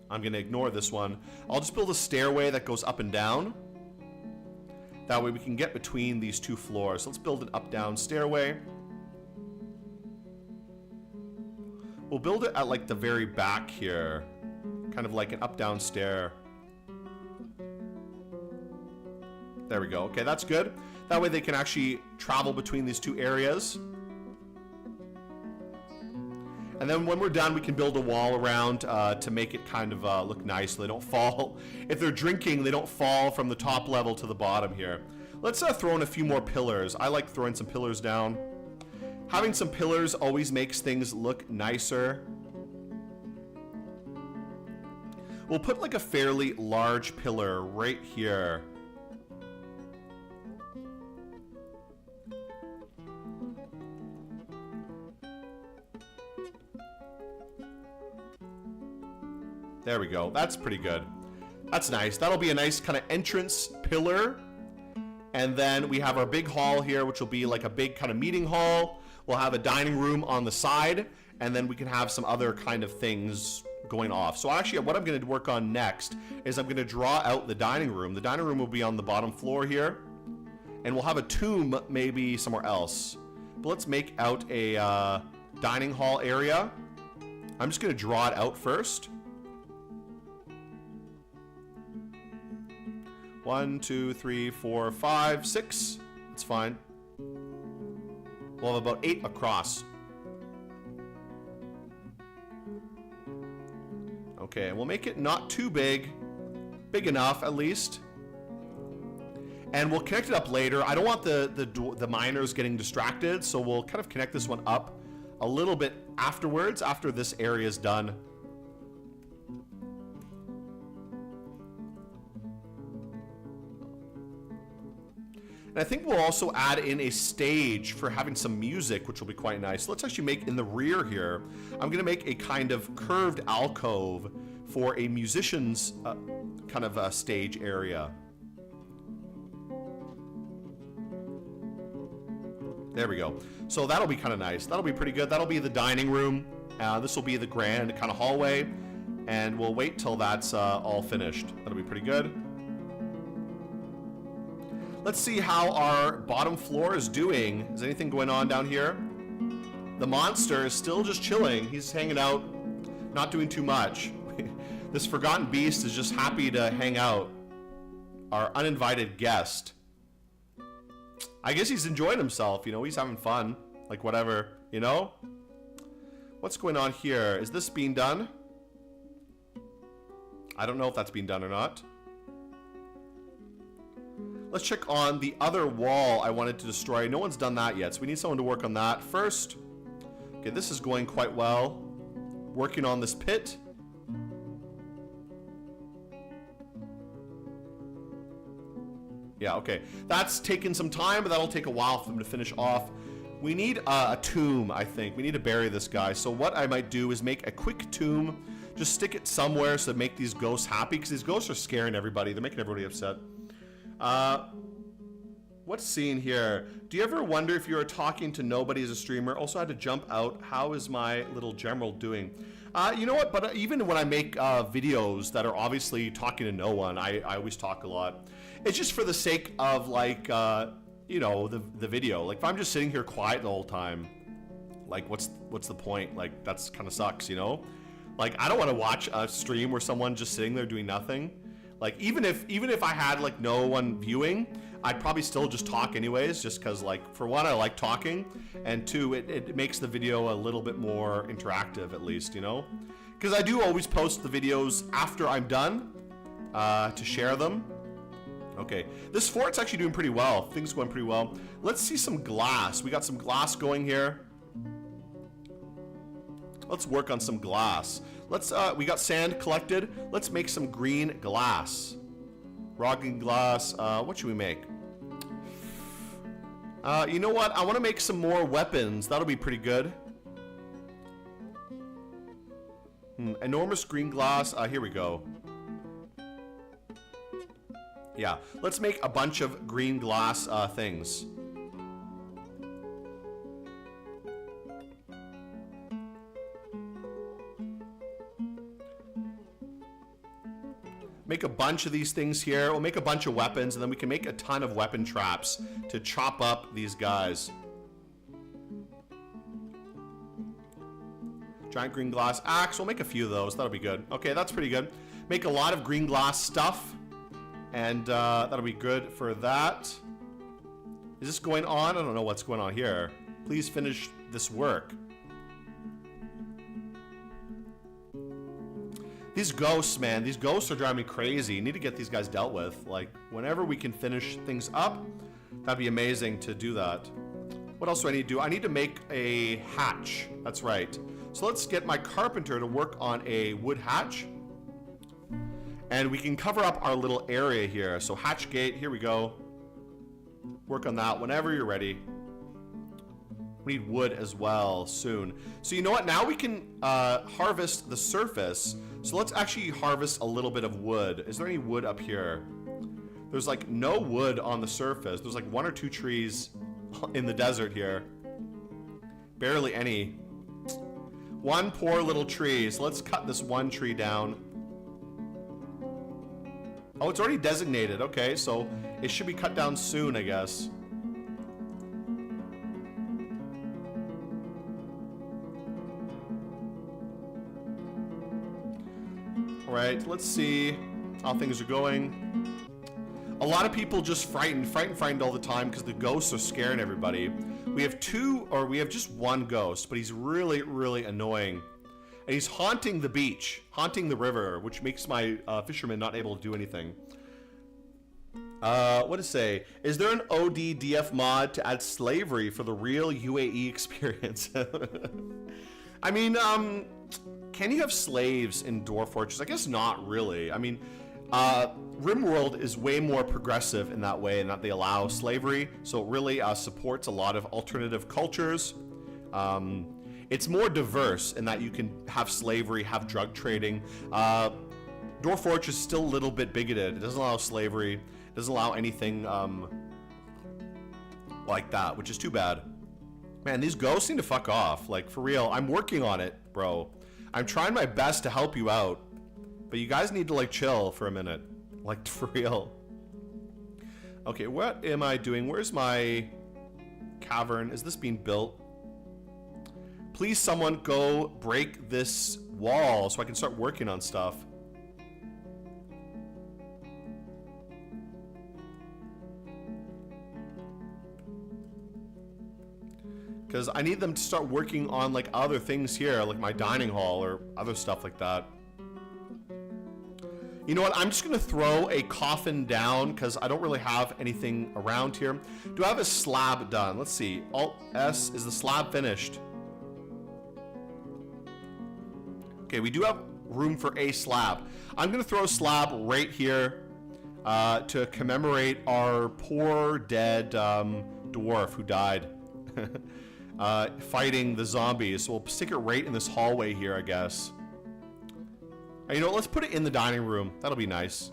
I'm going to ignore this one. I'll just build a stairway that goes up and down. That way we can get between these two floors. So let's build an up-down stairway. We'll build it at like the very back here. Kind of like an up-down stair. There we go. Okay, that's good. That way they can actually travel between these two areas. And then when we're done, we can build a wall around to make it kind of look nice so they don't fall. If they're drinking, they don't fall from the top level to the bottom here. Let's throw in a few more pillars. I like throwing some pillars down. Having some pillars always makes things look nicer. We'll put like a fairly large pillar right here. There we go. That's pretty good. That's nice. That'll be a nice kind of entrance pillar. And then we have our big hall here, which will be like a big kind of meeting hall. We'll have a dining room on the side, and then we can have some other kind of things going off. So actually what I'm going to work on next is I'm going to draw out the dining room. The dining room will be on the bottom floor here, and we'll have a tomb maybe somewhere else. But let's make out a dining hall area. I'm just going to draw it out first. 1, 2, 3, 4, 5, 6. That's fine. We'll have about 8 across. Okay, we'll make it not too big. Big enough, at least. And we'll connect it up later. I don't want the miners getting distracted, so we'll kind of connect this one up a little bit afterwards, after this area is done. And I think we'll also add in a stage for having some music, which will be quite nice. So let's actually make, in the rear here, I'm going to make a kind of curved alcove for a musician's kind of stage area. There we go. So that'll be kind of nice. That'll be pretty good. That'll be the dining room. This will be the grand kind of hallway. And we'll wait till that's all finished. That'll be pretty good. Let's see how our bottom floor is doing. Is anything going on down here? The monster is still just chilling. He's hanging out, not doing too much. This forgotten beast is just happy to hang out. Our uninvited guest. I guess he's enjoying himself, you know, he's having fun. Like, whatever, you know? What's going on here? Is this being done? I don't know if that's being done or not. Let's check on the other wall I wanted to destroy. No one's done that yet, so we need someone to work on that first. Okay, this is going quite well. Working on this pit. Yeah, okay. That's taken some time, but that'll take a while for them to finish off. We need a tomb, I think. We need to bury this guy. So what I might do is make a quick tomb. Just stick it somewhere so to make these ghosts happy, because these ghosts are scaring everybody. They're making everybody upset. What's seen here? Do you ever wonder if you are talking to nobody as a streamer? Also, I had to jump out. How is my little general doing? You know what? But even when I make videos that are obviously talking to no one, I always talk a lot. It's just for the sake of, like, you know, the video. Like, if I'm just sitting here quiet the whole time, like, what's the point? Like, that's kind of sucks, you know? Like, I don't want to watch a stream where someone's just sitting there doing nothing. Like, even if I had, like, no one viewing, I'd probably still just talk anyways, just because, like, for one, I like talking, and two, it makes the video a little bit more interactive, at least, you know? Because I do always post the videos after I'm done to share them. Okay, this fort's actually doing pretty well. Things are going pretty well. Let's see some glass. We got some glass going here. Let's work on some glass. Let's, we got sand collected. Let's make some green glass. Raw green glass. What should we make? You know what? I want to make some more weapons. That'll be pretty good. Enormous green glass. Here we go. Yeah, let's make a bunch of green glass things. Make a bunch of these things here. We'll make a bunch of weapons, and then we can make a ton of weapon traps to chop up these guys. Giant green glass axe. We'll make a few of those. That'll be good. Okay, that's pretty good. Make a lot of green glass stuff. And that'll be good for that. Is this going on? I don't know what's going on here. Please finish this work. These ghosts, man. These ghosts are driving me crazy. You need to get these guys dealt with. Like, whenever we can finish things up, that'd be amazing to do that. What else do I need to do? I need to make a hatch. That's right. So let's get my carpenter to work on a wood hatch. And we can cover up our little area here. So hatch gate, here we go. Work on that whenever you're ready. We need wood as well soon. So you know what? Now we can harvest the surface. So let's actually harvest a little bit of wood. Is there any wood up here? There's like no wood on the surface. There's like 1 or 2 trees in the desert here. Barely any. One poor little tree. So let's cut this one tree down. Oh, it's already designated. Okay, so it should be cut down soon, I guess. All right, let's see how things are going. A lot of people just frightened all the time because the ghosts are scaring everybody. We have just one ghost, but he's really, really annoying. And he's haunting the beach, haunting the river, which makes my fishermen not able to do anything. What does it say? Is there an ODDF mod to add slavery for the real UAE experience? I mean, can you have slaves in Dwarf Fortress? I guess not really. I mean, RimWorld is way more progressive in that way, in that they allow slavery, so it really supports a lot of alternative cultures. It's more diverse in that you can have slavery, have drug trading. Dwarf Fortress is still a little bit bigoted. It doesn't allow slavery. It doesn't allow anything like that, which is too bad. Man, these ghosts need to fuck off. Like, for real, I'm working on it, bro. I'm trying my best to help you out. But you guys need to, like, chill for a minute. Like, for real. Okay, what am I doing? Where's my cavern? Is this being built? Please, someone go break this wall so I can start working on stuff. Because I need them to start working on, like, other things here, like my dining hall or other stuff like that. You know what? I'm just going to throw a coffin down because I don't really have anything around here. Do I have a slab done? Let's see. Alt-S. Is the slab finished? Okay, we do have room for a slab. I'm going to throw a slab right here to commemorate our poor dead dwarf who died fighting the zombies. So we'll stick it right in this hallway here, I guess. You know what, let's put it in the dining room. That'll be nice.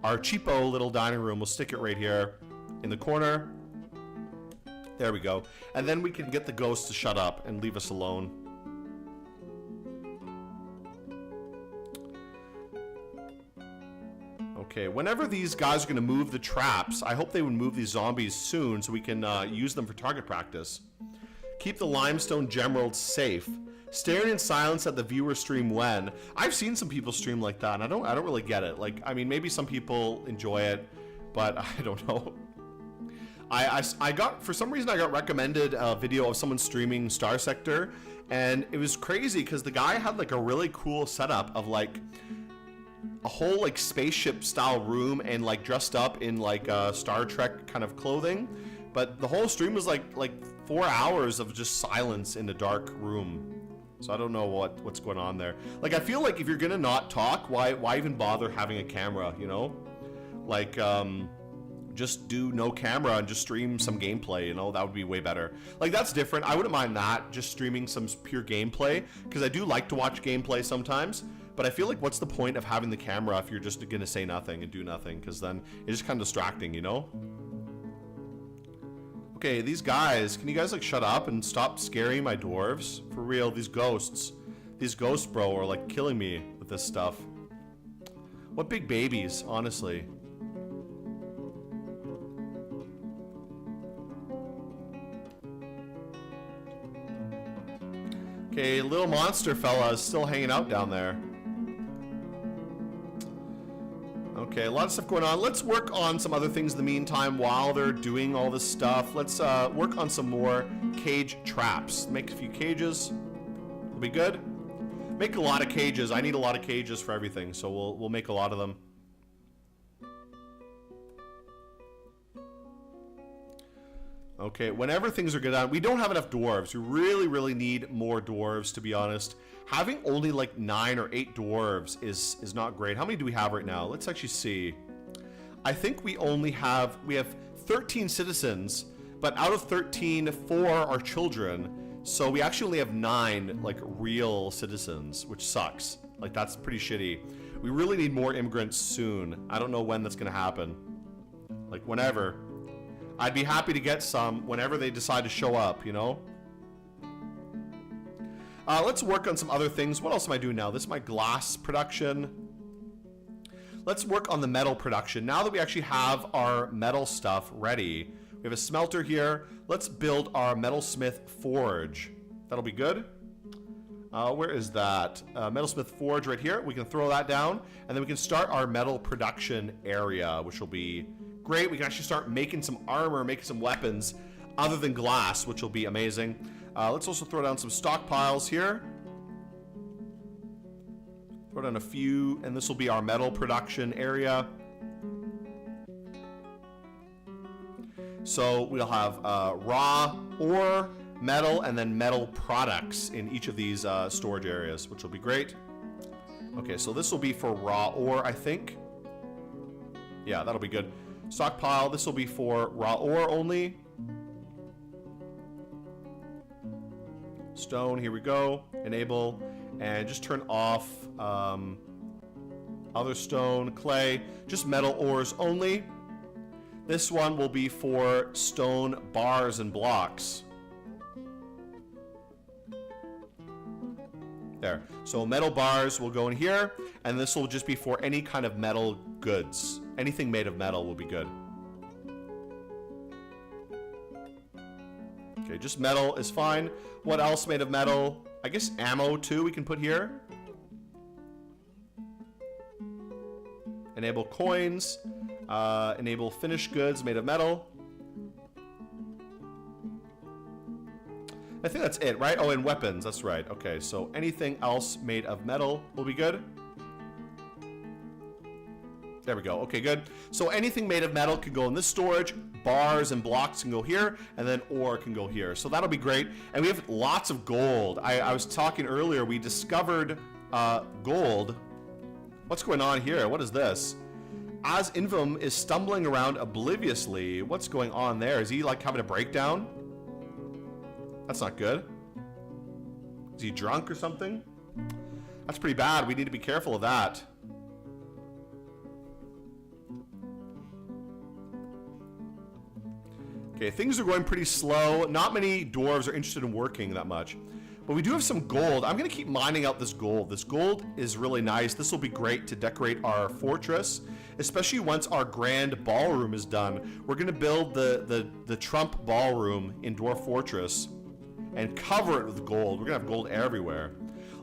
Our cheapo little dining room, we'll stick it right here in the corner. There we go. And then we can get the ghosts to shut up and leave us alone. Okay, whenever these guys are going to move the traps, I hope they would move these zombies soon so we can use them for target practice. Keep the limestone gemerald safe. Staring in silence at the viewer stream when. I've seen some people stream like that, and I don't really get it. Like, I mean, maybe some people enjoy it, but I don't know. I got, for some reason, I got recommended a video of someone streaming Star Sector, and it was crazy because the guy had like a really cool setup of like a whole like spaceship style room and like dressed up in like Star Trek kind of clothing, but the whole stream was like 4 hours of just silence in a dark room. So I don't know what's going on there. Like, I feel like if you're gonna not talk, why even bother having a camera, you know? Like, just do no camera and just stream some gameplay, you know? That would be way better. Like, that's different. I wouldn't mind that, just streaming some pure gameplay, because I do like to watch gameplay sometimes, but I feel like what's the point of having the camera if you're just gonna say nothing and do nothing, because then it's just kind of distracting, you know? Okay, these guys, can you guys like shut up and stop scaring my dwarves? For real, these ghosts, bro, are like killing me with this stuff. What big babies, honestly. Okay, little monster fella is still hanging out down there. Okay, a lot of stuff going on. Let's work on some other things in the meantime while they're doing all this stuff. Let's work on some more cage traps. Make a few cages. Will be good. Make a lot of cages. I need a lot of cages for everything, so we'll make a lot of them. Okay, whenever things are good on, we don't have enough dwarves. We really need more dwarves, to be honest. Having only like 9 or 8 dwarves is not great. How many do we have right now? Let's actually see. I think we have 13 citizens, but out of 13, 4 are children. So we actually only have 9 like real citizens, which sucks. Like, that's pretty shitty. We really need more immigrants soon. I don't know when that's gonna happen. Like, whenever. I'd be happy to get some whenever they decide to show up, you know? Let's work on some other things. What else am I doing now? This is my glass production. Let's work on the metal production. Now that we actually have our metal stuff ready, we have a smelter here. Let's build our metalsmith forge. That'll be good. Where is that? Metalsmith forge right here. We can throw that down, and then we can start our metal production area, which will be great. We can actually start making some armor, making some weapons other than glass, which will be amazing. Let's also throw down some stockpiles here. Throw down a few, and this will be our metal production area. So we'll have raw ore, metal, and then metal products in each of these storage areas, which will be great. Okay, so this will be for raw ore, I think. Yeah, that'll be good. Stockpile, this will be for raw ore only. Stone, here we go. Enable, and just turn off other stone, clay, just metal ores only. This one will be for stone bars and blocks. There. So metal bars will go in here, and this will just be for any kind of metal goods. Anything made of metal will be good. Okay, just metal is fine. What else made of metal? I guess ammo too we can put here. Enable coins. Enable finished goods made of metal. I think that's it, right? Oh, and weapons, that's right. Okay, so anything else made of metal will be good. There we go. Okay, good. So anything made of metal can go in this storage. Bars and blocks can go here, and then ore can go here. So that'll be great. And we have lots of gold. I was talking earlier, we discovered gold. What's going on here? What is this? As Invum is stumbling around obliviously. What's going on there? Is he like having a breakdown? That's not good. Is he drunk or something? That's pretty bad. We need to be careful of that. Okay, things are going pretty slow. Not many dwarves are interested in working that much. But we do have some gold. I'm going to keep mining out this gold. This gold is really nice. This will be great to decorate our fortress, especially once our grand ballroom is done. We're going to build the Trump ballroom in Dwarf Fortress and cover it with gold. We're going to have gold everywhere.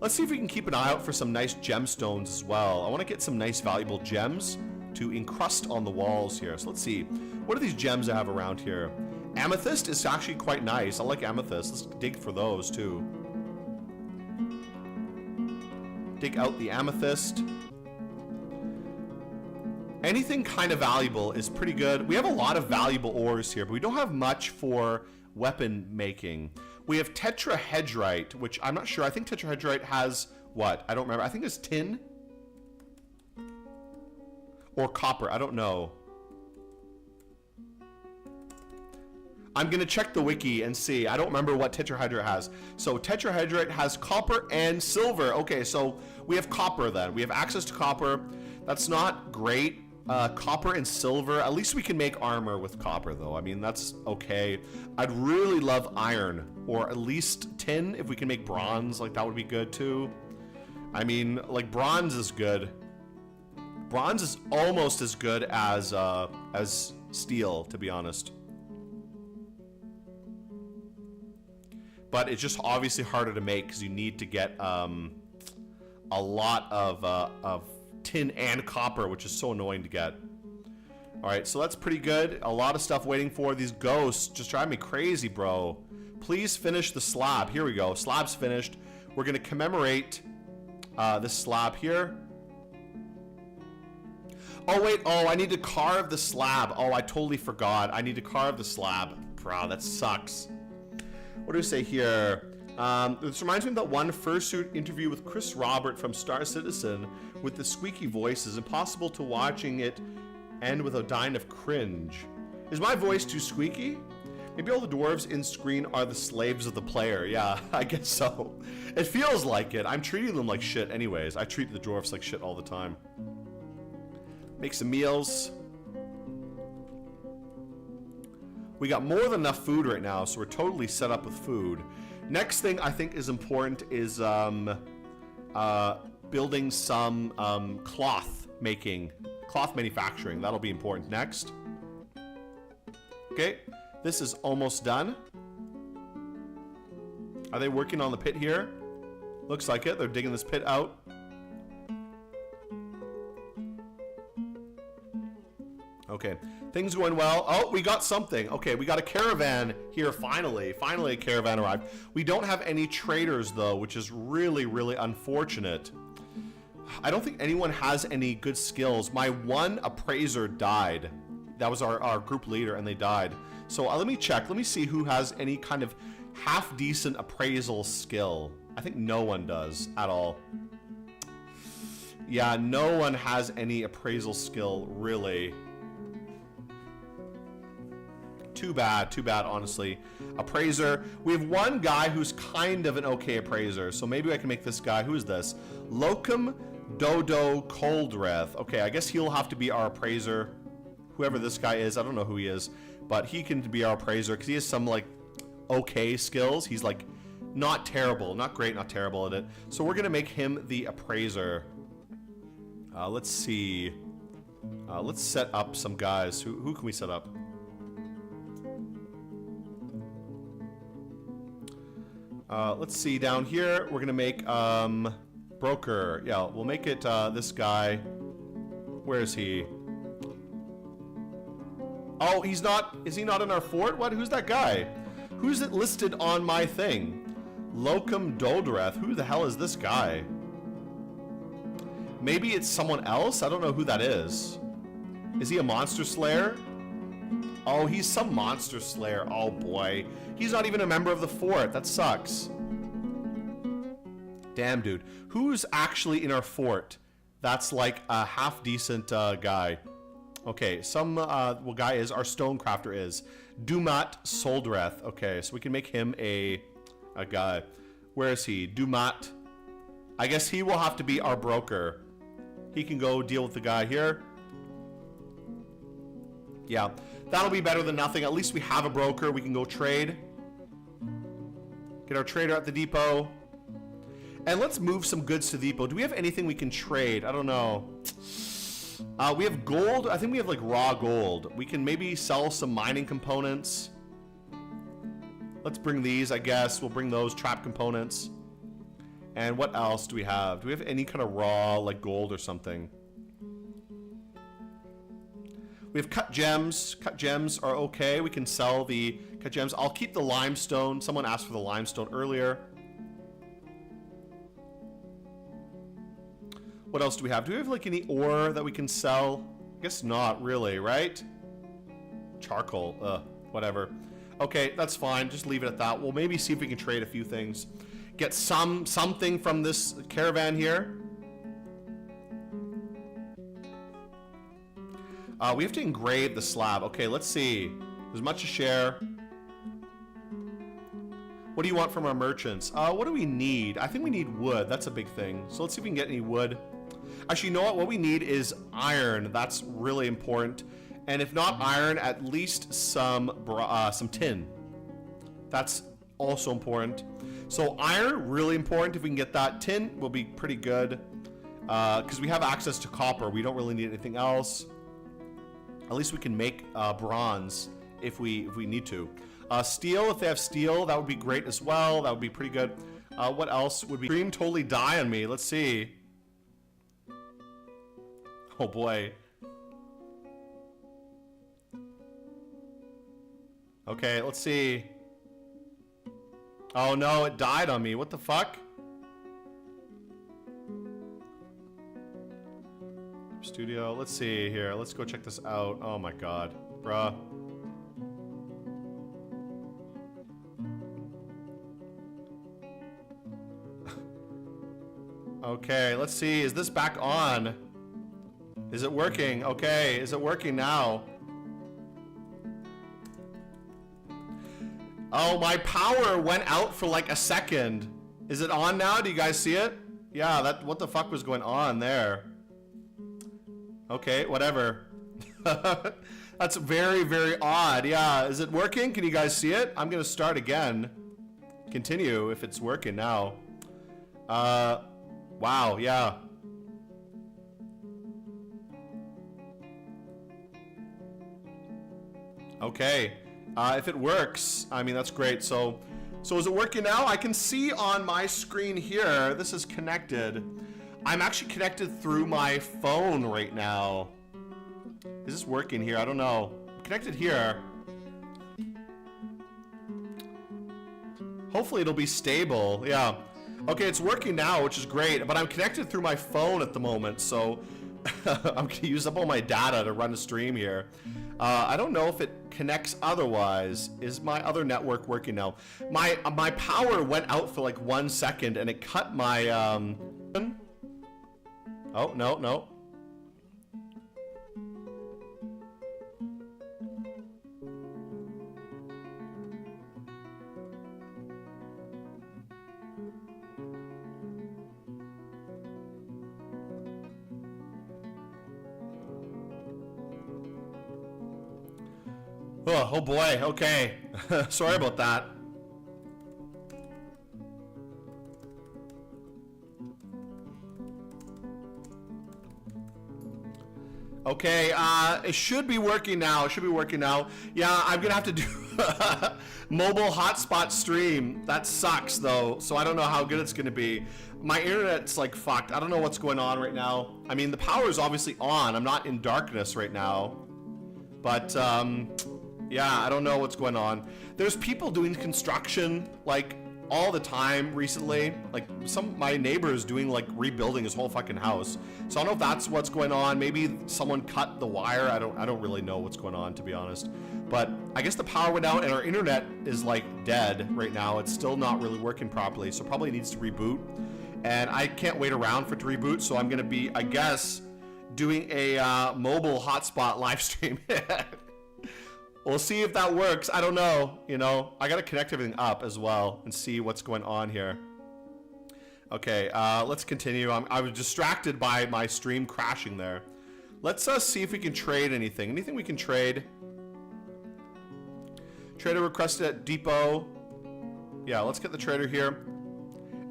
Let's see if we can keep an eye out for some nice gemstones as well. I want to get some nice valuable gems to encrust on the walls here. So let's see. What are these gems I have around here? Amethyst is actually quite nice. I like amethyst. Let's dig for those too. Dig out the amethyst. Anything kind of valuable is pretty good. We have a lot of valuable ores here, but we don't have much for weapon making. We have tetrahedrite, which I'm not sure. I think tetrahedrite has what? I don't remember. I think it's tin or copper. I don't know. I'm going to check the wiki and see. I don't remember what tetrahedrite has. So tetrahedrite has copper and silver. Okay, so we have copper then. We have access to copper. That's not great. Copper and silver. At least we can make armor with copper though. I mean, that's okay. I'd really love iron, or at least tin if we can make bronze. Like, that would be good too. I mean, like, bronze is good. Bronze is almost as good as steel, to be honest. But it's just obviously harder to make because you need to get a lot of tin and copper, which is so annoying to get. All right, so that's pretty good. A lot of stuff waiting for these ghosts. Just drive me crazy, bro. Please finish the slab. Here we go. Slab's finished. We're going to commemorate this slab here. Oh, wait. Oh, I need to carve the slab. Oh, I totally forgot. I need to carve the slab. Bro, that sucks. What do we say here? This reminds me of that one fursuit interview with Chris Robert from Star Citizen with the squeaky voice. Is impossible to watching it end without dying of cringe. Is my voice too squeaky? Maybe all the dwarves in screen are the slaves of the player. Yeah, I guess so. It feels like it. I'm treating them like shit anyways. I treat the dwarves like shit all the time. Make some meals. We got more than enough food right now, so we're totally set up with food. Next thing I think is important is building some cloth manufacturing. That'll be important next. Okay, this is almost done. Are they working on the pit here? Looks like it. They're digging this pit out. Okay, things going well. Oh, we got something. Okay, we got a caravan here finally. Finally a caravan arrived. We don't have any traders though, which is really, really unfortunate. I don't think anyone has any good skills. My one appraiser died. That was our group leader, and they died. So let me check. Let me see who has any kind of half-decent appraisal skill. I think no one does at all. Yeah, no one has any appraisal skill, really. Too bad, honestly. Appraiser. We have one guy who's kind of an okay appraiser, so maybe I can make this guy. Who is this? Locum Dodo Coldreth. Okay, I guess he'll have to be our appraiser. Whoever this guy is, I don't know who he is, but he can be our appraiser because he has some, like, okay skills. He's, like, not terrible. Not great, not terrible at it. So we're going to make him the appraiser. Let's see. Let's set up some guys. Who can we set up? Let's see, down here, we're gonna make, broker. Yeah, we'll make it, this guy. Where is he? Oh, he's not, is he not in our fort? What, who's that guy? Who's it listed on my thing? Locum Doldreth, who the hell is this guy? Maybe it's someone else? I don't know who that is. Is he a monster slayer? Oh, he's some monster slayer. Oh boy. He's not even a member of the fort. That sucks. Damn, dude. Who's actually in our fort? That's like a half-decent guy. Okay, some guy is, our stonecrafter is. Dumat Soldreth. Okay, so we can make him a guy. Where is he? Dumat. I guess he will have to be our broker. He can go deal with the guy here. Yeah, that'll be better than nothing. At least we have a broker. We can go trade. Get our trader at the depot. And let's move some goods to the depot. Do we have anything we can trade? I don't know. We have gold. I think we have like raw gold. We can maybe sell some mining components. Let's bring these, I guess. We'll bring those trap components. And what else do we have? Do we have any kind of raw, like gold or something? We have cut gems. Cut gems are okay. We can sell the cut gems. I'll keep the limestone. Someone asked for the limestone earlier. What else do we have? Do we have like any ore that we can sell? I guess not really, right? Charcoal. Whatever. Okay, that's fine. Just leave it at that. We'll maybe see if we can trade a few things. Get something from this caravan here. We have to engrave the slab. Okay, let's see. There's much to share. What do you want from our merchants? What do we need? I think we need wood. That's a big thing. So let's see if we can get any wood. Actually, you know what? What we need is iron. That's really important. And if not iron, at least some tin. That's also important. So iron, really important. If we can get that, tin will be pretty good. Because we have access to copper. We don't really need anything else. At least we can make bronze if we need to. Steel, if they have steel, that would be great as well. That would be pretty good. What else would be? Stream totally die on me. Let's see. Oh boy. Okay, let's see. Oh no, it died on me. What the fuck? Studio. Let's see here. Let's go check this out. Oh my god. Bruh. Okay, let's see. Is this back on? Is it working? Okay, is it working now? Oh, my power went out for like a second. Is it on now? Do you guys see it? Yeah, that, what the fuck was going on there? Okay, whatever. That's very, very odd. Yeah, is it working? Can you guys see it? I'm gonna start again. Continue if it's working now. Wow, yeah. Okay. If it works, I mean, that's great. So is it working now? I can see on my screen here, this is connected. I'm actually connected through my phone right now. Is this working here? I don't know. I'm connected here. Hopefully it'll be stable. Yeah. Okay, it's working now, which is great. But I'm connected through my phone at the moment, so I'm gonna use up all my data to run a stream here. I don't know if it connects otherwise. Is my other network working now? My power went out for like 1 second and it cut my oh, no. Oh boy, okay. Sorry about that. Okay, it should be working now. It should be working now. Yeah, I'm gonna have to do mobile hotspot stream. That sucks though, so I don't know how good it's gonna be. My internet's like fucked. I don't know what's going on right now. I mean, the power is obviously on. I'm not in darkness right now. But, yeah, I don't know what's going on. There's people doing construction, like, all the time recently. Like, my neighbor is doing, like, rebuilding his whole fucking house. So I don't know if that's what's going on. Maybe someone cut the wire. I don't really know what's going on, to be honest. But I guess the power went out and our internet is, like, dead right now. It's still not really working properly, so probably needs to reboot. And I can't wait around for it to reboot, so I'm going to be, I guess, doing a mobile hotspot live stream. We'll see if that works. I don't know. You know, I got to connect everything up as well and see what's going on here. Okay, let's continue. I was distracted by my stream crashing there. Let's see if we can trade anything. Anything we can trade? Trader requested at depot. Yeah, let's get the trader here.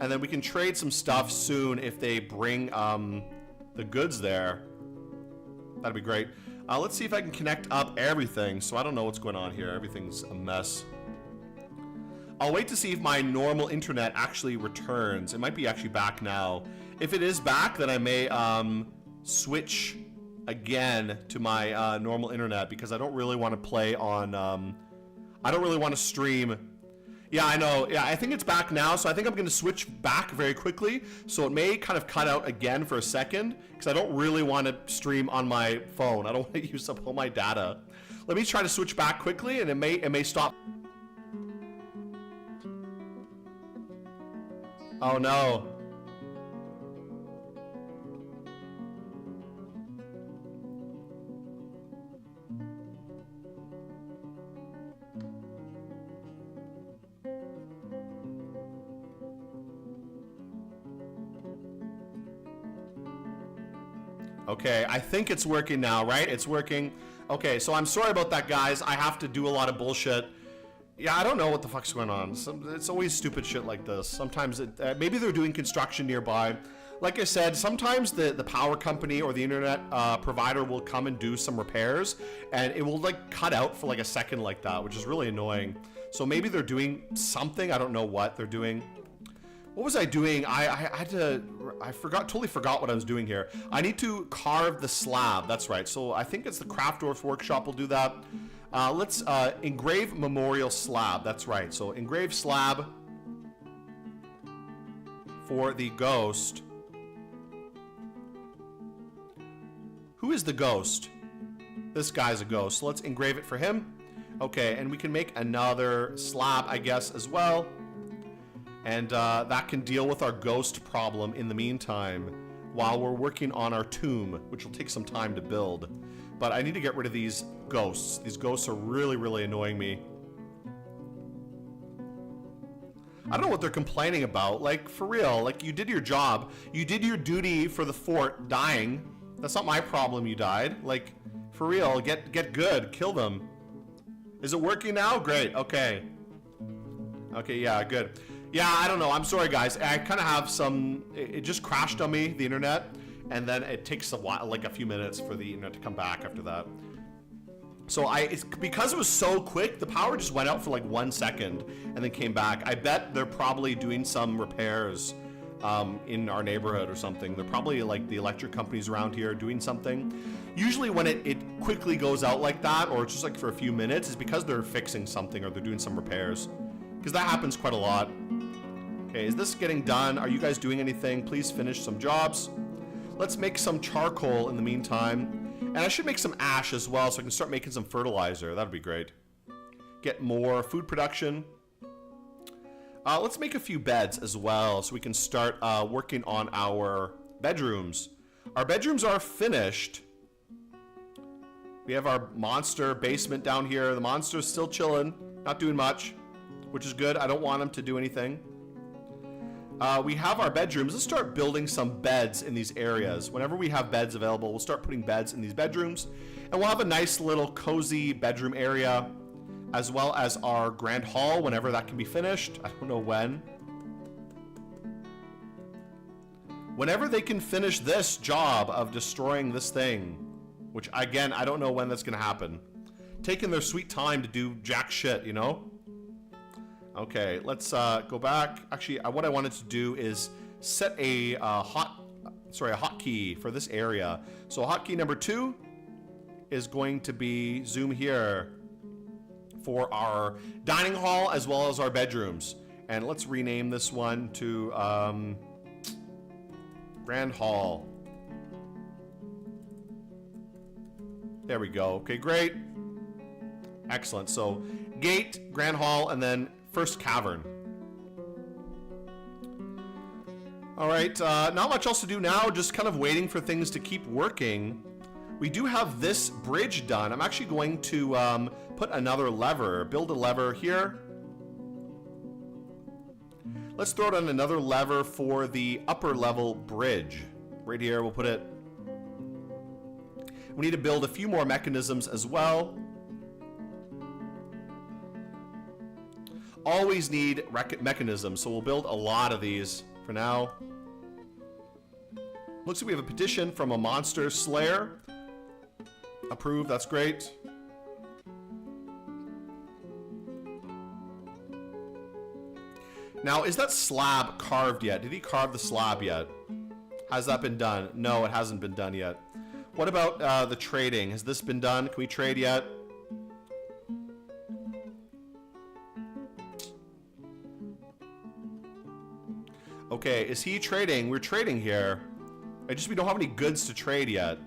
And then we can trade some stuff soon if they bring the goods there. That'd be great. Let's see if I can connect up everything. So I don't know what's going on here. Everything's a mess. I'll wait to see if my normal internet actually returns. It might be actually back now. If it is back, then I may switch again to my normal internet because I don't really want to play on... I don't really want to stream... Yeah, I know. Yeah, I think it's back now, so I think I'm going to switch back very quickly. So it may kind of cut out again for a second, because I don't really want to stream on my phone. I don't want to use up all my data. Let me try to switch back quickly, and it may stop. Oh no. Okay, I think it's working now, right? It's working. Okay, so I'm sorry about that, guys. I have to do a lot of bullshit. Yeah, I don't know what the fuck's going on. It's always stupid shit like this. Sometimes maybe they're doing construction nearby. Like I said, sometimes the power company or the internet provider will come and do some repairs, and it will like cut out for like a second like that, which is really annoying. So maybe they're doing something. I don't know what they're doing. What was I doing? I totally forgot what I was doing here. I need to carve the slab. That's right. So I think it's the Craft Dwarf workshop will do that. Let's engrave memorial slab. That's right. So engrave slab for the ghost. Who is the ghost? This guy's a ghost. So let's engrave it for him. Okay, and we can make another slab, I guess, as well. And that can deal with our ghost problem in the meantime while we're working on our tomb, which will take some time to build. But I need to get rid of these ghosts. These ghosts are really, really annoying me. I don't know what they're complaining about. Like, for real, like, you did your job. You did your duty for the fort dying. That's not my problem you died. Like, for real, get good. Kill them. Is it working now? Great, okay. Okay, yeah, good. Yeah, I don't know. I'm sorry, guys. I kind of have some... It just crashed on me, the internet, and then it takes a while, like a few minutes for the internet to come back after that. So it's because it was so quick, the power just went out for like 1 second and then came back. I bet they're probably doing some repairs in our neighborhood or something. They're probably like the electric companies around here doing something. Usually when it quickly goes out like that, or it's just like for a few minutes, is because they're fixing something or they're doing some repairs. Because that happens quite a lot. Okay, is this getting done? Are you guys doing anything? Please finish some jobs. Let's make some charcoal in the meantime. And I should make some ash as well so I can start making some fertilizer. That would be great. Get more food production. Let's make a few beds as well so we can start working on our bedrooms. Our bedrooms are finished. We have our monster basement down here. The monster's still chilling, not doing much, which is good. I don't want him to do anything. We have our bedrooms. Let's start building some beds in these areas. Whenever we have beds available, we'll start putting beds in these bedrooms. And we'll have a nice little cozy bedroom area, as well as our grand hall whenever that can be finished. I don't know when. Whenever they can finish this job of destroying this thing, which again, I don't know when that's gonna happen. Taking their sweet time to do jack shit, you know? Okay, let's go back. Actually, what I wanted to do is set a hotkey for this area. So hotkey number 2 is going to be zoom here for our dining hall as well as our bedrooms. And let's rename this one to Grand Hall. There we go. Okay, great. Excellent. So gate, Grand Hall, and then first cavern. All right, not much else to do now, just kind of waiting for things to keep working. We do have this bridge done. I'm actually going to put another lever, build a lever here. Let's throw down another lever for the upper level bridge. Right here, we'll put it. We need to build a few more mechanisms as well. Always need mechanisms, so we'll build a lot of these for now. Looks like we have a petition from a monster slayer. Approved, that's great. Now, is that slab carved yet? Did he carve the slab yet? Has that been done? No, it hasn't been done yet. What about the trading? Has this been done? Can we trade yet? Okay, is he trading? We're trading here. We don't have any goods to trade yet.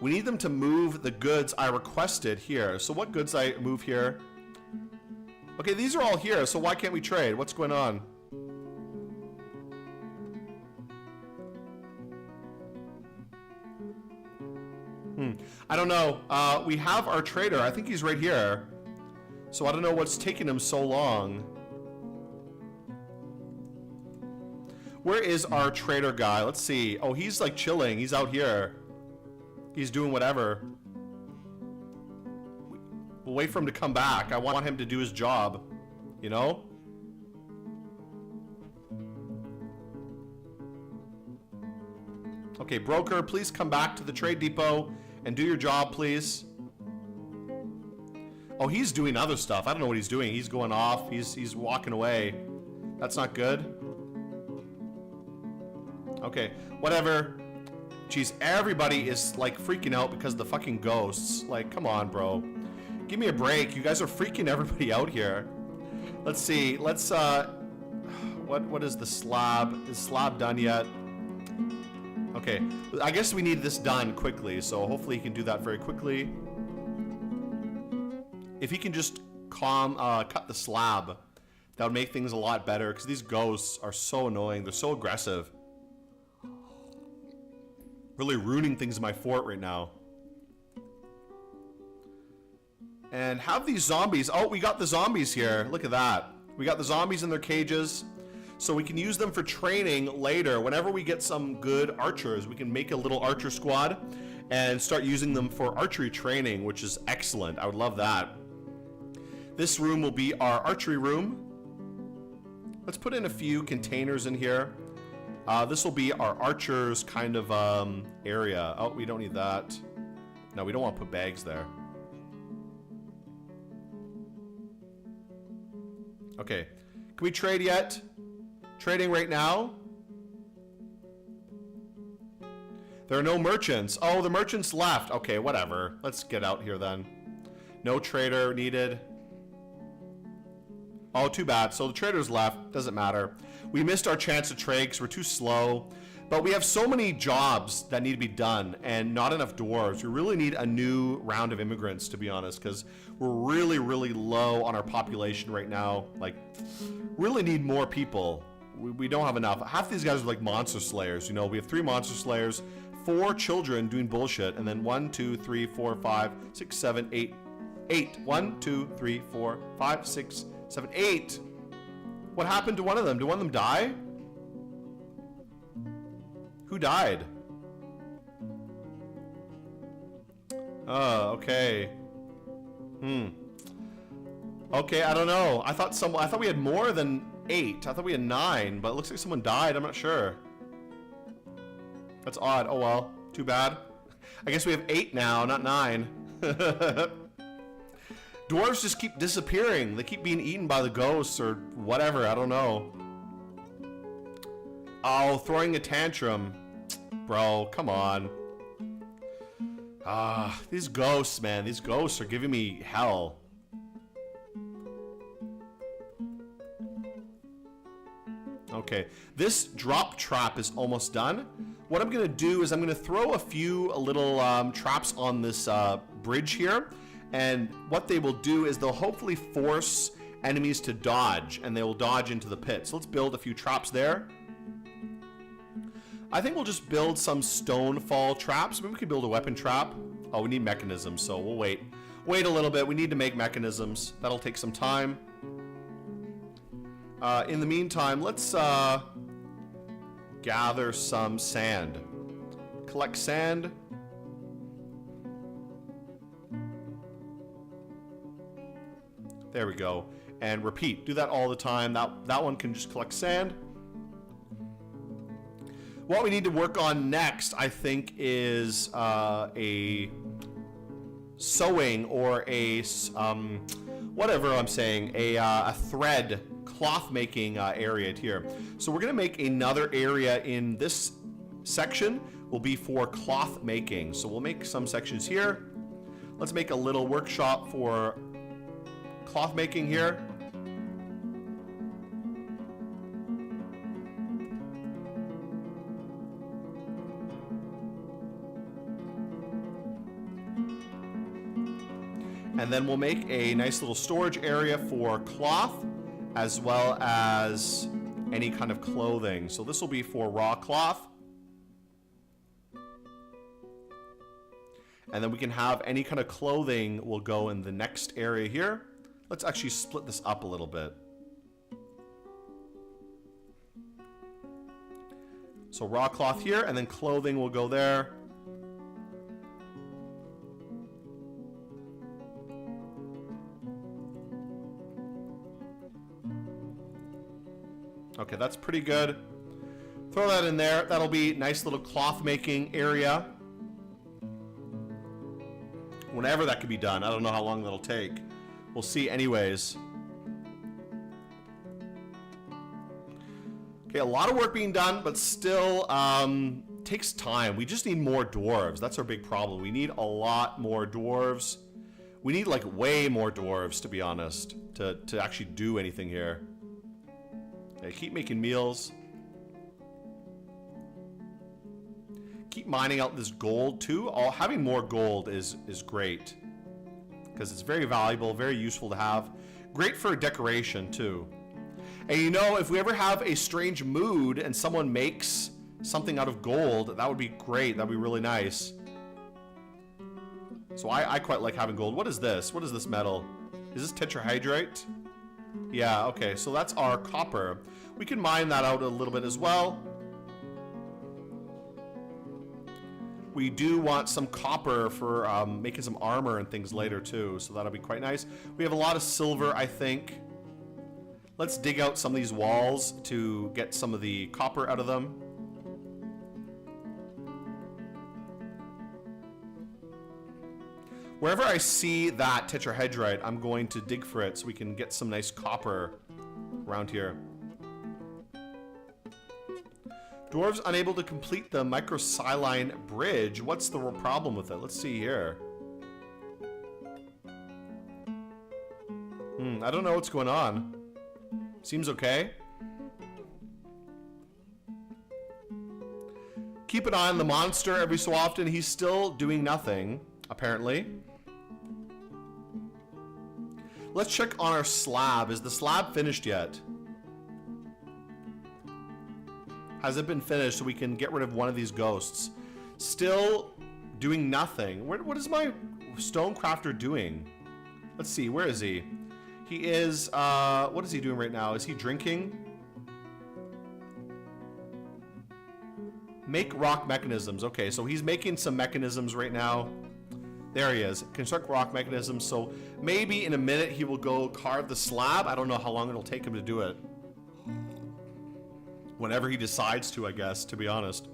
We need them to move the goods I requested here. So what goods I move here? Okay, these are all here, so why can't we trade? What's going on? I don't know. We have our trader. I think he's right here. So I don't know what's taking him so long. Where is our trader guy? Let's see. Oh, he's like chilling. He's out here. He's doing whatever. We'll wait for him to come back. I want him to do his job. You know? Okay, broker, please come back to the trade depot and do your job, please. Oh, he's doing other stuff. I don't know what he's doing. He's going off. He's walking away. That's not good. Okay, whatever. Jeez, everybody is like freaking out because of the fucking ghosts. Like, come on, bro. Give me a break. You guys are freaking everybody out here. Let's see. Let's what is the slab? Is slab done yet? Okay, I guess we need this done quickly, so hopefully he can do that very quickly. If he can just cut the slab, that would make things a lot better, because these ghosts are so annoying. They're so aggressive. Really ruining things in my fort right now. And have these zombies. Oh, we got the zombies here. Look at that. We got the zombies in their cages. So we can use them for training later. Whenever we get some good archers, we can make a little archer squad and start using them for archery training, which is excellent. I would love that. This room will be our archery room. Let's put in a few containers in here. This will be our archers kind of area. Oh, we don't need that. No, we don't want to put bags there. Okay. Can we trade yet? Trading right now. There are no merchants. Oh, the merchants left. Okay, whatever. Let's get out here then. No trader needed. Oh, too bad. So the traders left. Doesn't matter. We missed our chance to trade because we're too slow. But we have so many jobs that need to be done and not enough dwarves. We really need a new round of immigrants, to be honest, because we're really, really low on our population right now. Like, really need more people. We don't have enough. Half these guys are like monster slayers. You know, we have 3 monster slayers, 4 children doing bullshit, and then 1, 2, 3, 4, 5, 6, 7, 8. 8. 1, 2, 3, 4, 5, 6, 7, 8. What happened to one of them? Did one of them die? Who died? Oh, okay. Okay, I don't know. I thought we had more than 8. I thought we had 9, but it looks like someone died. I'm not sure. That's odd. Oh well. Too bad. I guess we have 8 now, not 9. Dwarves just keep disappearing. They keep being eaten by the ghosts or whatever. I don't know. Oh, throwing a tantrum. Bro, come on. These ghosts, man. These ghosts are giving me hell. Okay, this drop trap is almost done. What I'm gonna do is I'm gonna throw a few little traps on this bridge here, and what they will do is they'll hopefully force enemies to dodge, and they will dodge into the pit. So let's build a few traps there. I think we'll just build some stone fall traps. Maybe we can build a weapon trap. Oh, we need mechanisms, so we'll wait. Wait a little bit. We need to make mechanisms. That'll take some time. In the meantime, let's gather some sand. Collect sand. There we go. And repeat. Do that all the time. That one can just collect sand. What we need to work on next, I think, is a sewing or a whatever I'm saying, a thread cloth making area here. So we're gonna make another area in this section will be for cloth making. So we'll make some sections here. Let's make a little workshop for cloth making here. And then we'll make a nice little storage area for cloth as well as any kind of clothing. So this will be for raw cloth. And then we can have any kind of clothing will go in the next area here. Let's actually split this up a little bit. So raw cloth here, and then clothing will go there. Okay, that's pretty good. Throw that in there. That'll be a nice little cloth making area. Whenever that could be done. I don't know how long that'll take. We'll see anyways. Okay, a lot of work being done, but still takes time. We just need more dwarves. That's our big problem. We need a lot more dwarves. We need like way more dwarves, to be honest, to actually do anything here. Okay, keep making meals. Keep mining out this gold too. Having more gold is great because it's very valuable, very useful to have. Great for decoration too. And you know, if we ever have a strange mood and someone makes something out of gold, that would be great. That'd be really nice. So I quite like having gold. What is this? What is this metal? Is this tetrahydrite? Yeah, okay, so that's our copper. We can mine that out a little bit as well. We do want some copper for making some armor and things later too, so that'll be quite nice. We have a lot of silver, I think. Let's dig out some of these walls to get some of the copper out of them. Wherever I see that tetrahydrite, I'm going to dig for it so we can get some nice copper around here. Dwarves unable to complete the microsaline bridge. What's the problem with it? Let's see here. I don't know what's going on. Seems okay. Keep an eye on the monster every so often. He's still doing nothing, apparently. Let's check on our slab. Is the slab finished yet? Has it been finished so we can get rid of one of these ghosts? Still doing nothing. What is my stone crafter doing? Let's see, where is he? He is, what is he doing right now? Is he drinking? Make rock mechanisms. Okay, so he's making some mechanisms right now. There he is. Construct rock mechanisms. So maybe in a minute he will go carve the slab. I don't know how long it'll take him to do it. Whenever he decides to, I guess, to be honest.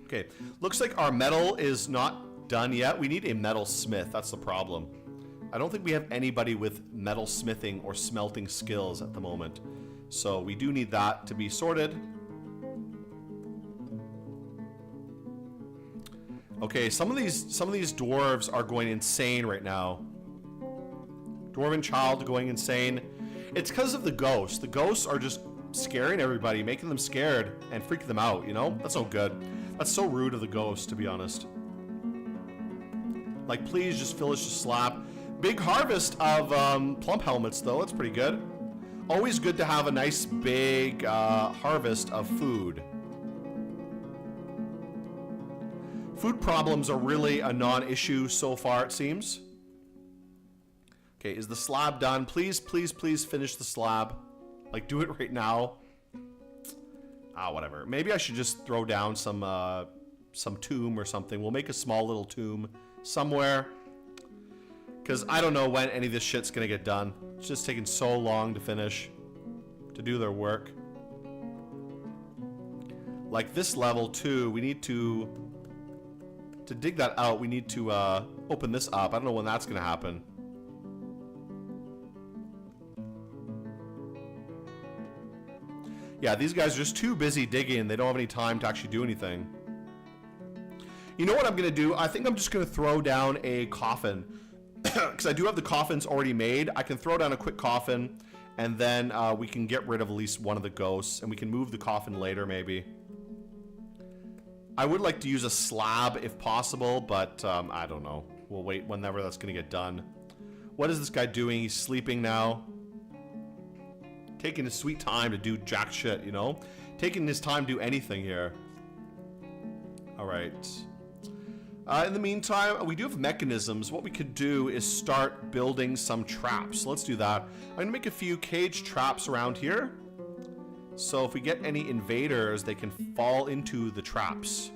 Okay, looks like our metal is not done yet. We need a metal smith. That's the problem. I don't think we have anybody with metal smithing or smelting skills at the moment. So we do need that to be sorted. Okay, some of these dwarves are going insane right now. Dwarven child going insane. It's because of the ghosts. The ghosts are just scaring everybody, making them scared and freaking them out, you know? That's no good. That's so rude of the ghosts, to be honest. Like, please just finish the slab. Big harvest of plump helmets, though. That's pretty good. Always good to have a nice big harvest of food. Food problems are really a non-issue so far, it seems. Okay, is the slab done? Please, please, please finish the slab. Like, do it right now. Whatever. Maybe I should just throw down some tomb or something. We'll make a small little tomb somewhere. Because I don't know when any of this shit's going to get done. It's just taking so long to finish. To do their work. Like this level, too, we need to dig that out, we need to open this up. I don't know when that's going to happen. Yeah, these guys are just too busy digging. They don't have any time to actually do anything. You know what I'm going to do? I think I'm just going to throw down a coffin. Because I do have the coffins already made. I can throw down a quick coffin, and then we can get rid of at least one of the ghosts, and we can move the coffin later, maybe. I would like to use a slab if possible, but I don't know. We'll wait whenever that's going to get done. What is this guy doing? He's sleeping now. Taking his sweet time to do jack shit, you know? Taking his time to do anything here. Alright. In the meantime, we do have mechanisms. What we could do is start building some traps. Let's do that. I'm going to make a few cage traps around here. So if we get any invaders, they can fall into the traps.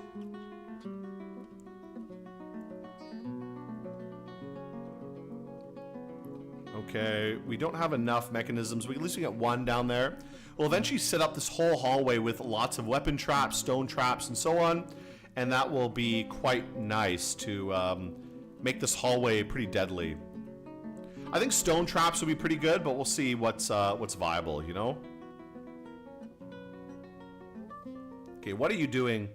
Okay, we don't have enough mechanisms. At least we got one down there. We'll eventually set up this whole hallway with lots of weapon traps, stone traps, and so on. And that will be quite nice to make this hallway pretty deadly. I think stone traps will be pretty good, but we'll see what's viable, you know? Okay, what are you doing?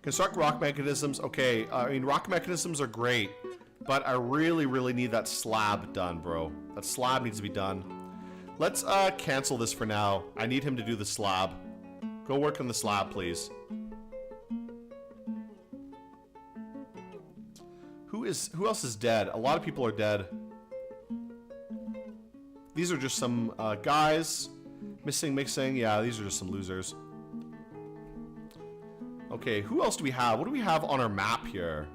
Construct rock mechanisms. Okay, I mean, rock mechanisms are great, but I really, really need that slab done, bro. That slab needs to be done. Let's cancel this for now. I need him to do the slab. Go work on the slab, please. Who else is dead? A lot of people are dead. These are just some guys. Mixing. Yeah, these are just some losers. Okay, who else do we have? What do we have on our map here?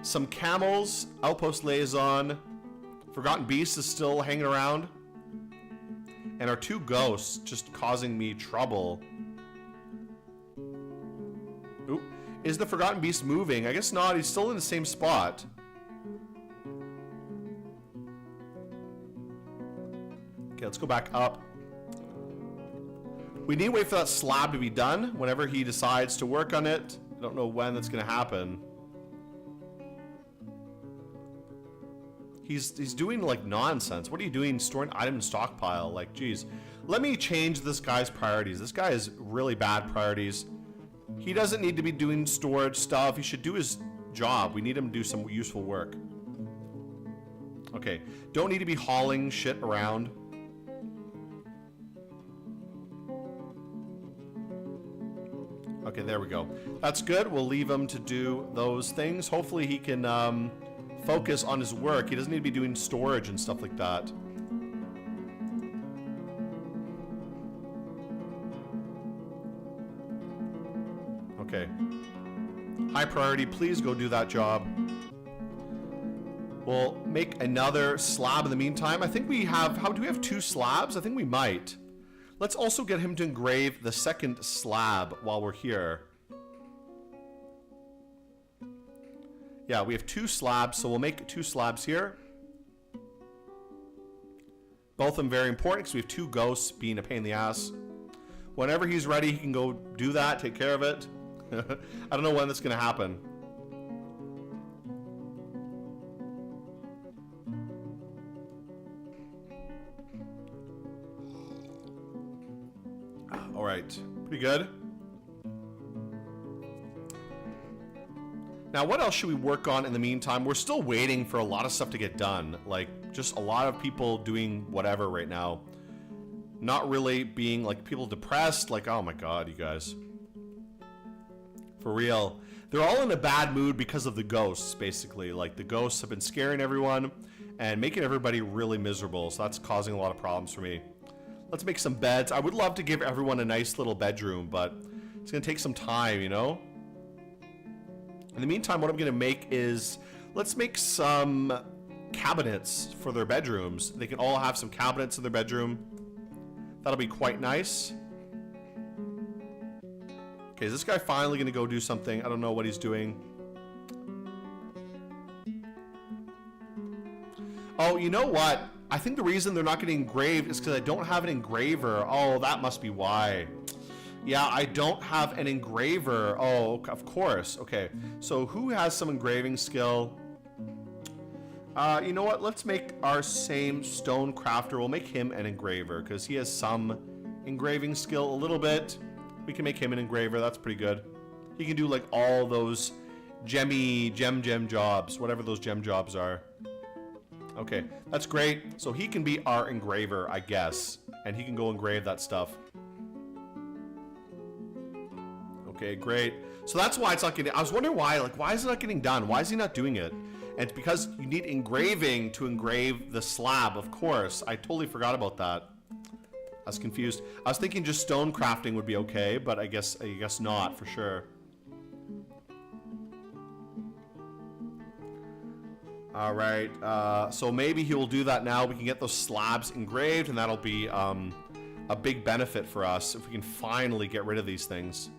Some camels, outpost liaison, forgotten beast is still hanging around, and our two ghosts just causing me trouble. Oop. Is the forgotten beast moving? I guess not. He's still in the same spot. Okay, let's go back up. We need to wait for that slab to be done whenever he decides to work on it. I don't know when that's going to happen. He's doing, like, nonsense. What are you doing storing item in stockpile? Like, geez. Let me change this guy's priorities. This guy has really bad priorities. He doesn't need to be doing storage stuff. He should do his job. We need him to do some useful work. Okay. Don't need to be hauling shit around. Okay, there we go. That's good. We'll leave him to do those things. Hopefully he can focus on his work. He doesn't need to be doing storage and stuff like that. Okay. High priority, please go do that job. We'll make another slab in the meantime. I think we have, do we have 2 slabs? I think we might. Let's also get him to engrave the second slab while we're here. Yeah, we have 2 slabs, so we'll make 2 slabs here. Both of them very important because we have 2 ghosts being a pain in the ass. Whenever he's ready, he can go do that, take care of it. I don't know when that's going to happen. All right, pretty good. Now, what else should we work on in the meantime? We're still waiting for a lot of stuff to get done. Like, just a lot of people doing whatever right now. Not really being, like, people depressed. Like, oh my god, you guys. For real. They're all in a bad mood because of the ghosts, basically. Like, the ghosts have been scaring everyone and making everybody really miserable. So that's causing a lot of problems for me. Let's make some beds. I would love to give everyone a nice little bedroom, but it's going to take some time, you know? In the meantime, what I'm going to make is, let's make some cabinets for their bedrooms. They can all have some cabinets in their bedroom. That'll be quite nice. Okay, is this guy finally going to go do something? I don't know what he's doing. Oh, you know what? I think the reason they're not getting engraved is because I don't have an engraver. Oh, that must be why. Yeah, I don't have an engraver. Oh, of course. Okay, so who has some engraving skill? You know what? Let's make our same stone crafter. We'll make him an engraver because he has some engraving skill a little bit. We can make him an engraver. That's pretty good. He can do like all those gem jobs, whatever those gem jobs are. Okay, that's great. So he can be our engraver, I guess, and he can go engrave that stuff. Okay, great. So that's why it's not getting... I was wondering why. Like, why is it not getting done? Why is he not doing it? And it's because you need engraving to engrave the slab, of course. I totally forgot about that. I was confused. I was thinking just stone crafting would be okay, but I guess not, for sure. Alright, so maybe he will do that now. We can get those slabs engraved, and that'll be a big benefit for us if we can finally get rid of these things.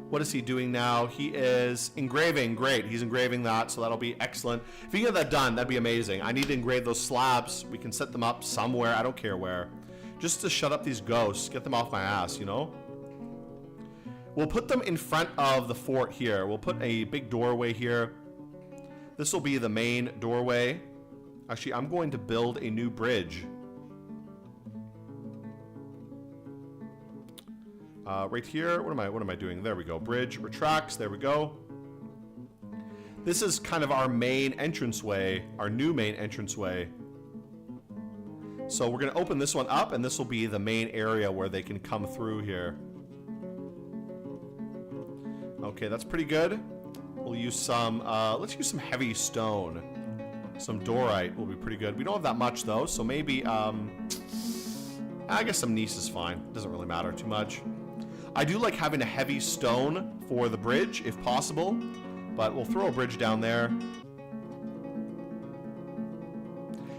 What is he doing now? He is engraving. Great. He's engraving that, so that'll be excellent. If you get that done, that'd be amazing. I need to engrave those slabs. We can set them up somewhere. I don't care where. Just to shut up these ghosts. Get them off my ass, you know? We'll put them in front of the fort here. We'll put a big doorway here. This will be the main doorway. Actually, I'm going to build a new bridge. Right here, what am I doing? There we go. Bridge retracts. There we go. This is kind of our main entranceway, our new main entranceway. So we're going to open this one up, and this will be the main area where they can come through here. Okay, that's pretty good. We'll use some, let's use some heavy stone. Some dorite will be pretty good. We don't have that much, though, so maybe, I guess some gneiss is fine. Doesn't really matter too much. I do like having a heavy stone for the bridge, if possible, but we'll throw a bridge down there.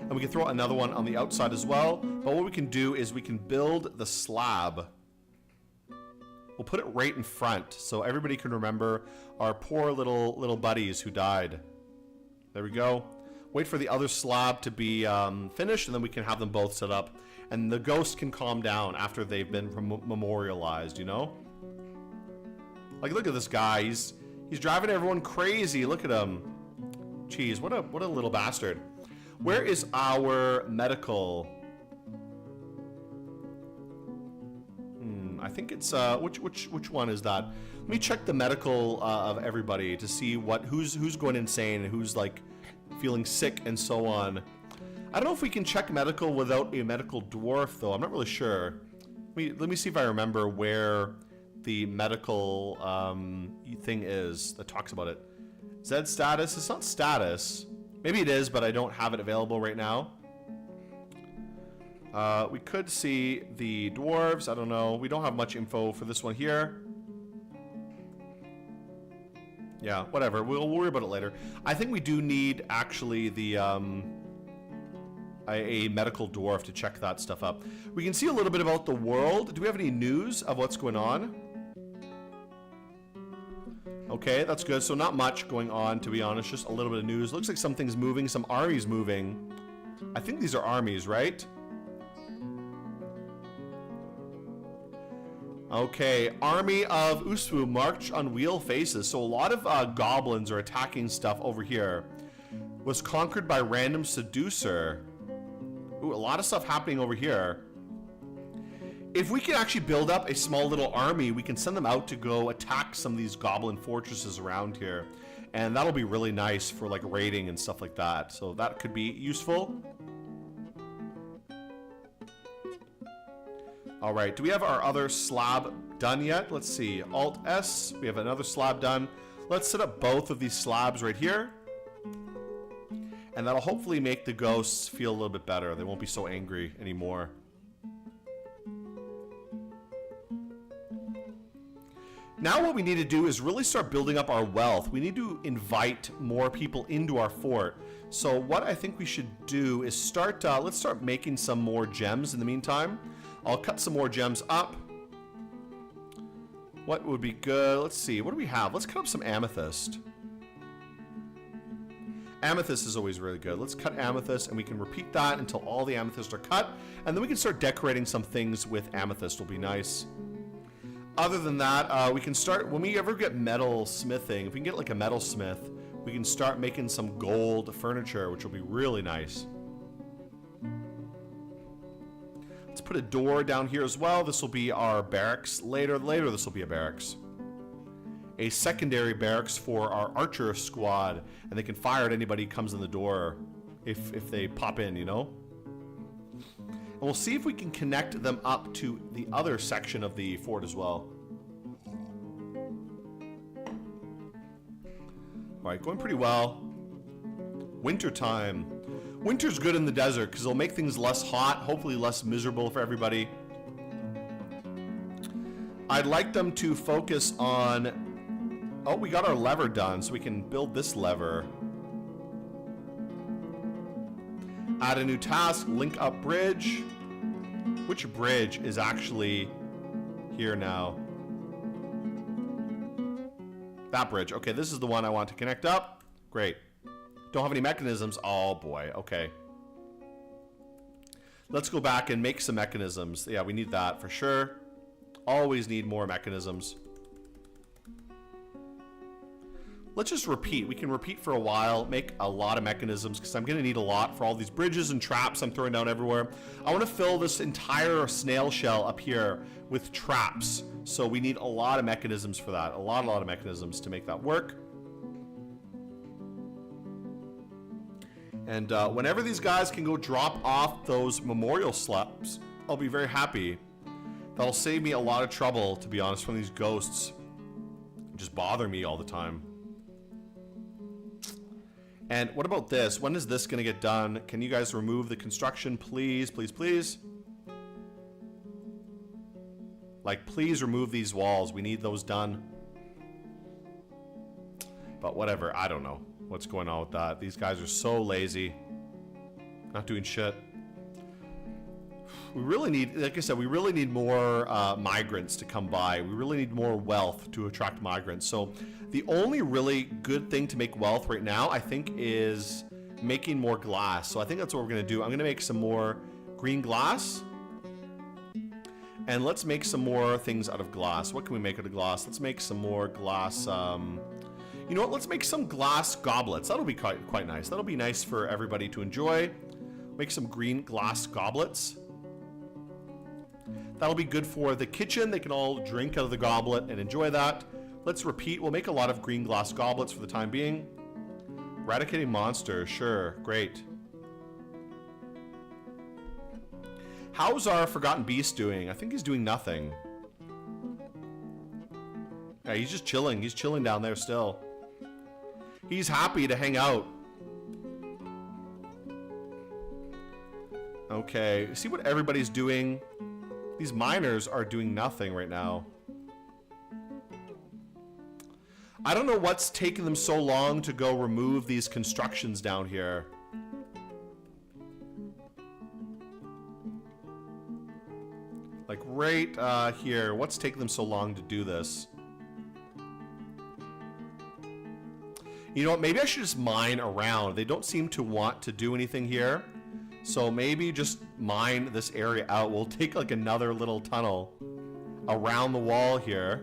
And we can throw another one on the outside as well. But what we can do is we can build the slab. We'll put it right in front so everybody can remember our poor little buddies who died. There we go. Wait for the other slab to be finished, and then we can have them both set up. And the ghost can calm down after they've been memorialized, you know? Like, look at this guy. He's driving everyone crazy. Look at him. Jeez, what a little bastard. Where is our medical? I think it's which one is that? Let me check the medical of everybody to see who's going insane and who's like feeling sick and so on. I don't know if we can check medical without a medical dwarf, though. I'm not really sure. Let me see if I remember where the medical thing is that talks about it. Z status? It's not status. Maybe it is, but I don't have it available right now. We could see the dwarves. I don't know. We don't have much info for this one here. Yeah, whatever. We'll worry about it later. I think we do need, actually, the a medical dwarf to check that stuff up. We can see a little bit about the world. Do we have any news of what's going on? Okay, that's good. So not much going on, to be honest. Just a little bit of news. Looks like something's moving. Some armies moving. I think these are armies, right? Okay, Army of Usfu march on wheel faces. So a lot of goblins are attacking stuff over here. Was conquered by random seducer. Ooh, a lot of stuff happening over here. If we can actually build up a small little army, we can send them out to go attack some of these goblin fortresses around here. And that'll be really nice for like raiding and stuff like that. So that could be useful. All right, do we have our other slab done yet? Let's see, Alt S, we have another slab done. Let's set up both of these slabs right here. And that'll hopefully make the ghosts feel a little bit better. They won't be so angry anymore. Now what we need to do is really start building up our wealth. We need to invite more people into our fort. So what I think we should do is start, let's start making some more gems in the meantime. I'll cut some more gems up. What would be good? Let's see. What do we have? Let's cut up some amethyst. Amethyst is always really good. Let's cut amethyst, and we can repeat that until all the amethyst are cut. And then we can start decorating some things with amethyst. Will be nice. Other than that, we can start, when we ever get metal smithing, if we can get like a metal smith, we can start making some gold furniture, which will be really nice. Let's put a door down here as well. This will be our barracks. Later this will be a barracks. A secondary barracks for our archer squad, and they can fire at anybody who comes in the door if they pop in, you know? And we'll see if we can connect them up to the other section of the fort as well. All right, going pretty well. Winter time. Winter's good in the desert because it'll make things less hot, hopefully less miserable for everybody. I'd like them to focus on... Oh, we got our lever done, so we can build this lever. Add a new task, link up bridge. Which bridge is actually here now? That bridge. Okay, this is the one I want to connect up. Great. Don't have any mechanisms. Oh boy, okay. Let's go back and make some mechanisms. Yeah, we need that for sure. Always need more mechanisms. Let's just repeat. We can repeat for a while, make a lot of mechanisms, because I'm going to need a lot for all these bridges and traps I'm throwing down everywhere. I want to fill this entire snail shell up here with traps. So we need a lot of mechanisms for that. A lot of mechanisms to make that work. And whenever these guys can go drop off those memorial slabs, I'll be very happy. That'll save me a lot of trouble, to be honest, from these ghosts. Just bother me all the time. And what about this? When is this going to get done? Can you guys remove the construction, please, please, please? Like, please remove these walls. We need those done. But whatever, I don't know what's going on with that. These guys are so lazy. Not doing shit. We really need, like I said, we really need more migrants to come by. We really need more wealth to attract migrants. So the only really good thing to make wealth right now, I think, is making more glass. So I think that's what we're going to do. I'm going to make some more green glass. And let's make some more things out of glass. What can we make out of glass? Let's make some more glass. You know what? Let's make some glass goblets. That'll be quite nice. That'll be nice for everybody to enjoy. Make some green glass goblets. That'll be good for the kitchen. They can all drink out of the goblet and enjoy that. Let's repeat. We'll make a lot of green glass goblets for the time being. Eradicating monsters. Sure. Great. How's our Forgotten Beast doing? I think he's doing nothing. Yeah, he's just chilling. He's chilling down there still. He's happy to hang out. Okay, see what everybody's doing? These miners are doing nothing right now. I don't know what's taking them so long to go remove these constructions down here. Like right here. What's taking them so long to do this? You know what? Maybe I should just mine around. They don't seem to want to do anything here. So maybe just mine this area out. We'll take like another little tunnel around the wall here.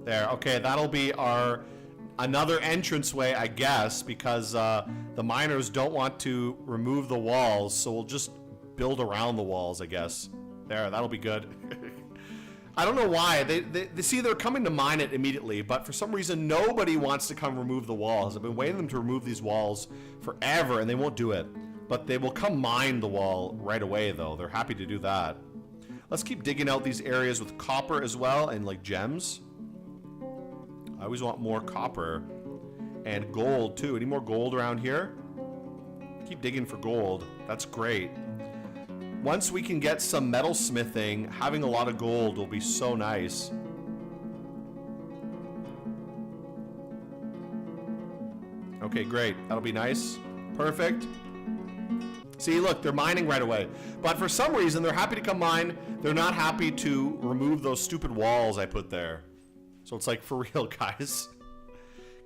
There, okay, that'll be our another entranceway, I guess, because the miners don't want to remove the walls, so we'll just build around the walls, I guess. There, that'll be good. I don't know why. They see they're coming to mine it immediately, but for some reason nobody wants to come remove the walls. I've been waiting them to remove these walls forever, and they won't do it. But they will come mine the wall right away, though. They're happy to do that. Let's keep digging out these areas with copper as well, and like gems. I always want more copper and gold too. Any more gold around here? Keep digging for gold. That's great. Once we can get some metal smithing, having a lot of gold will be so nice. Okay, great. That'll be nice. Perfect. See, look, they're mining right away. But for some reason, they're happy to come mine. They're not happy to remove those stupid walls I put there. So it's like, for real, guys.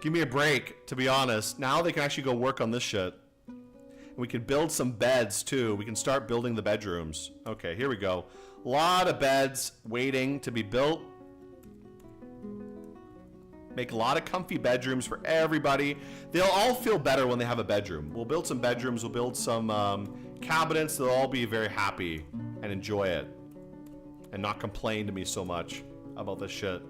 Give me a break, to be honest. Now they can actually go work on this shit. And we can build some beds, too. We can start building the bedrooms. Okay, here we go. A lot of beds waiting to be built. Make a lot of comfy bedrooms for everybody. They'll all feel better when they have a bedroom. We'll build some bedrooms. We'll build some cabinets. They'll all be very happy and enjoy it. And not complain to me so much about this shit.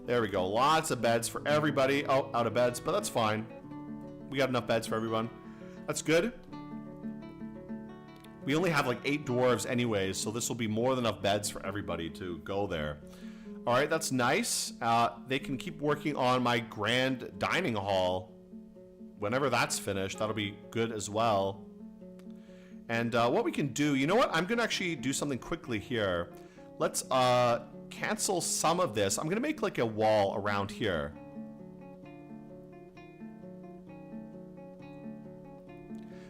There we go. Lots of beds for everybody. Oh, out of beds, but that's fine. We got enough beds for everyone. That's good. We only have like 8 dwarves anyways, so this will be more than enough beds for everybody to go there. All right, that's nice. They can keep working on my grand dining hall. Whenever that's finished, that'll be good as well. And what we can do, you know what? I'm going to actually do something quickly here. Let's cancel some of this. I'm going to make like a wall around here.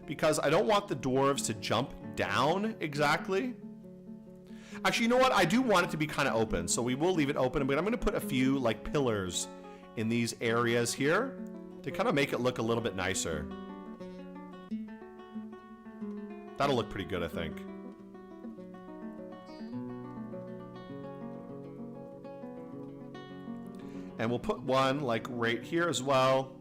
Because I don't want the dwarves to jump down exactly. Actually, you know what? I do want it to be kind of open, so we will leave it open, but I'm going to put a few like pillars in these areas here to kind of make it look a little bit nicer. That'll look pretty good, I think. And we'll put one like right here as well.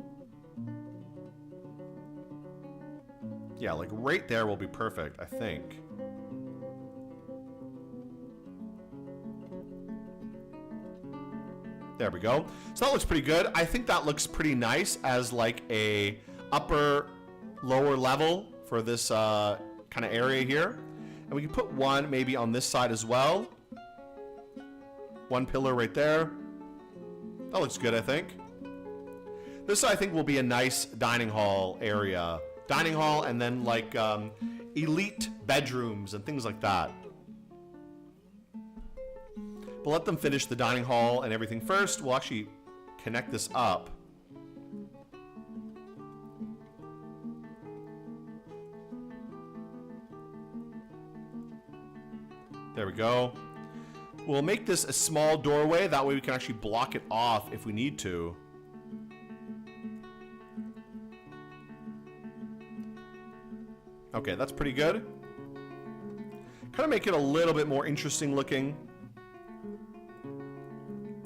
Yeah, like right there will be perfect, I think. There we go. So that looks pretty good. I think that looks pretty nice as like a upper, lower level for this kind of area here. And we can put one maybe on this side as well. One pillar right there. That looks good, I think. This, I think, will be a nice dining hall area. Dining hall and then like elite bedrooms and things like that. But let them finish the dining hall and everything first. We'll actually connect this up. There we go. We'll make this a small doorway. That way we can actually block it off if we need to. Okay, that's pretty good. Kind of make it a little bit more interesting looking.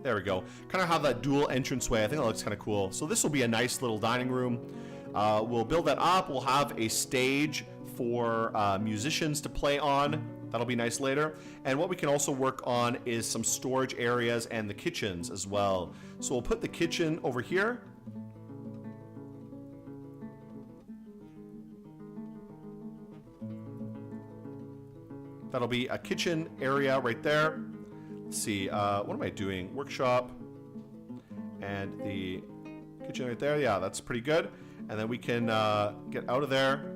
There we go. Kind of have that dual entranceway. I think that looks kind of cool. So this will be a nice little dining room. We'll build that up. We'll have a stage for musicians to play on. That'll be nice later. And what we can also work on is some storage areas and the kitchens as well. So we'll put the kitchen over here. That'll be a kitchen area right there. Let's see, what am I doing? Workshop and the kitchen right there. Yeah, that's pretty good. And then we can get out of there.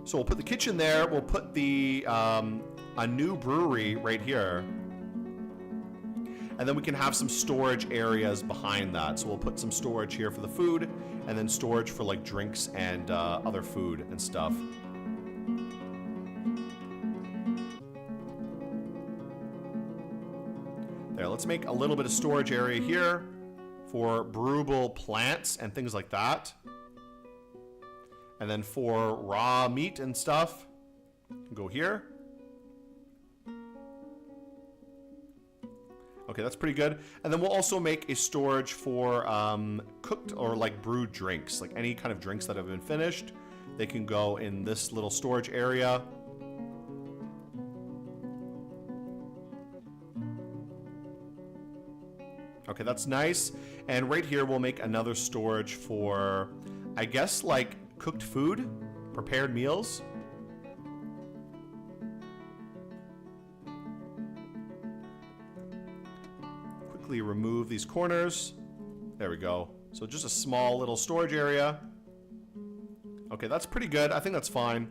So we'll put the kitchen there. We'll put the a new brewery right here. And then we can have some storage areas behind that. So we'll put some storage here for the food, and then storage for like drinks and other food and stuff. There, let's make a little bit of storage area here for brewable plants and things like that. And then for raw meat and stuff, go here. Okay, that's pretty good. And then we'll also make a storage for cooked or like brewed drinks, like any kind of drinks that have been finished. They can go in this little storage area. Okay, that's nice. And right here, we'll make another storage for, I guess, like cooked food, prepared meals. Quickly remove these corners. There we go. So just a small little storage area. Okay, that's pretty good. I think that's fine.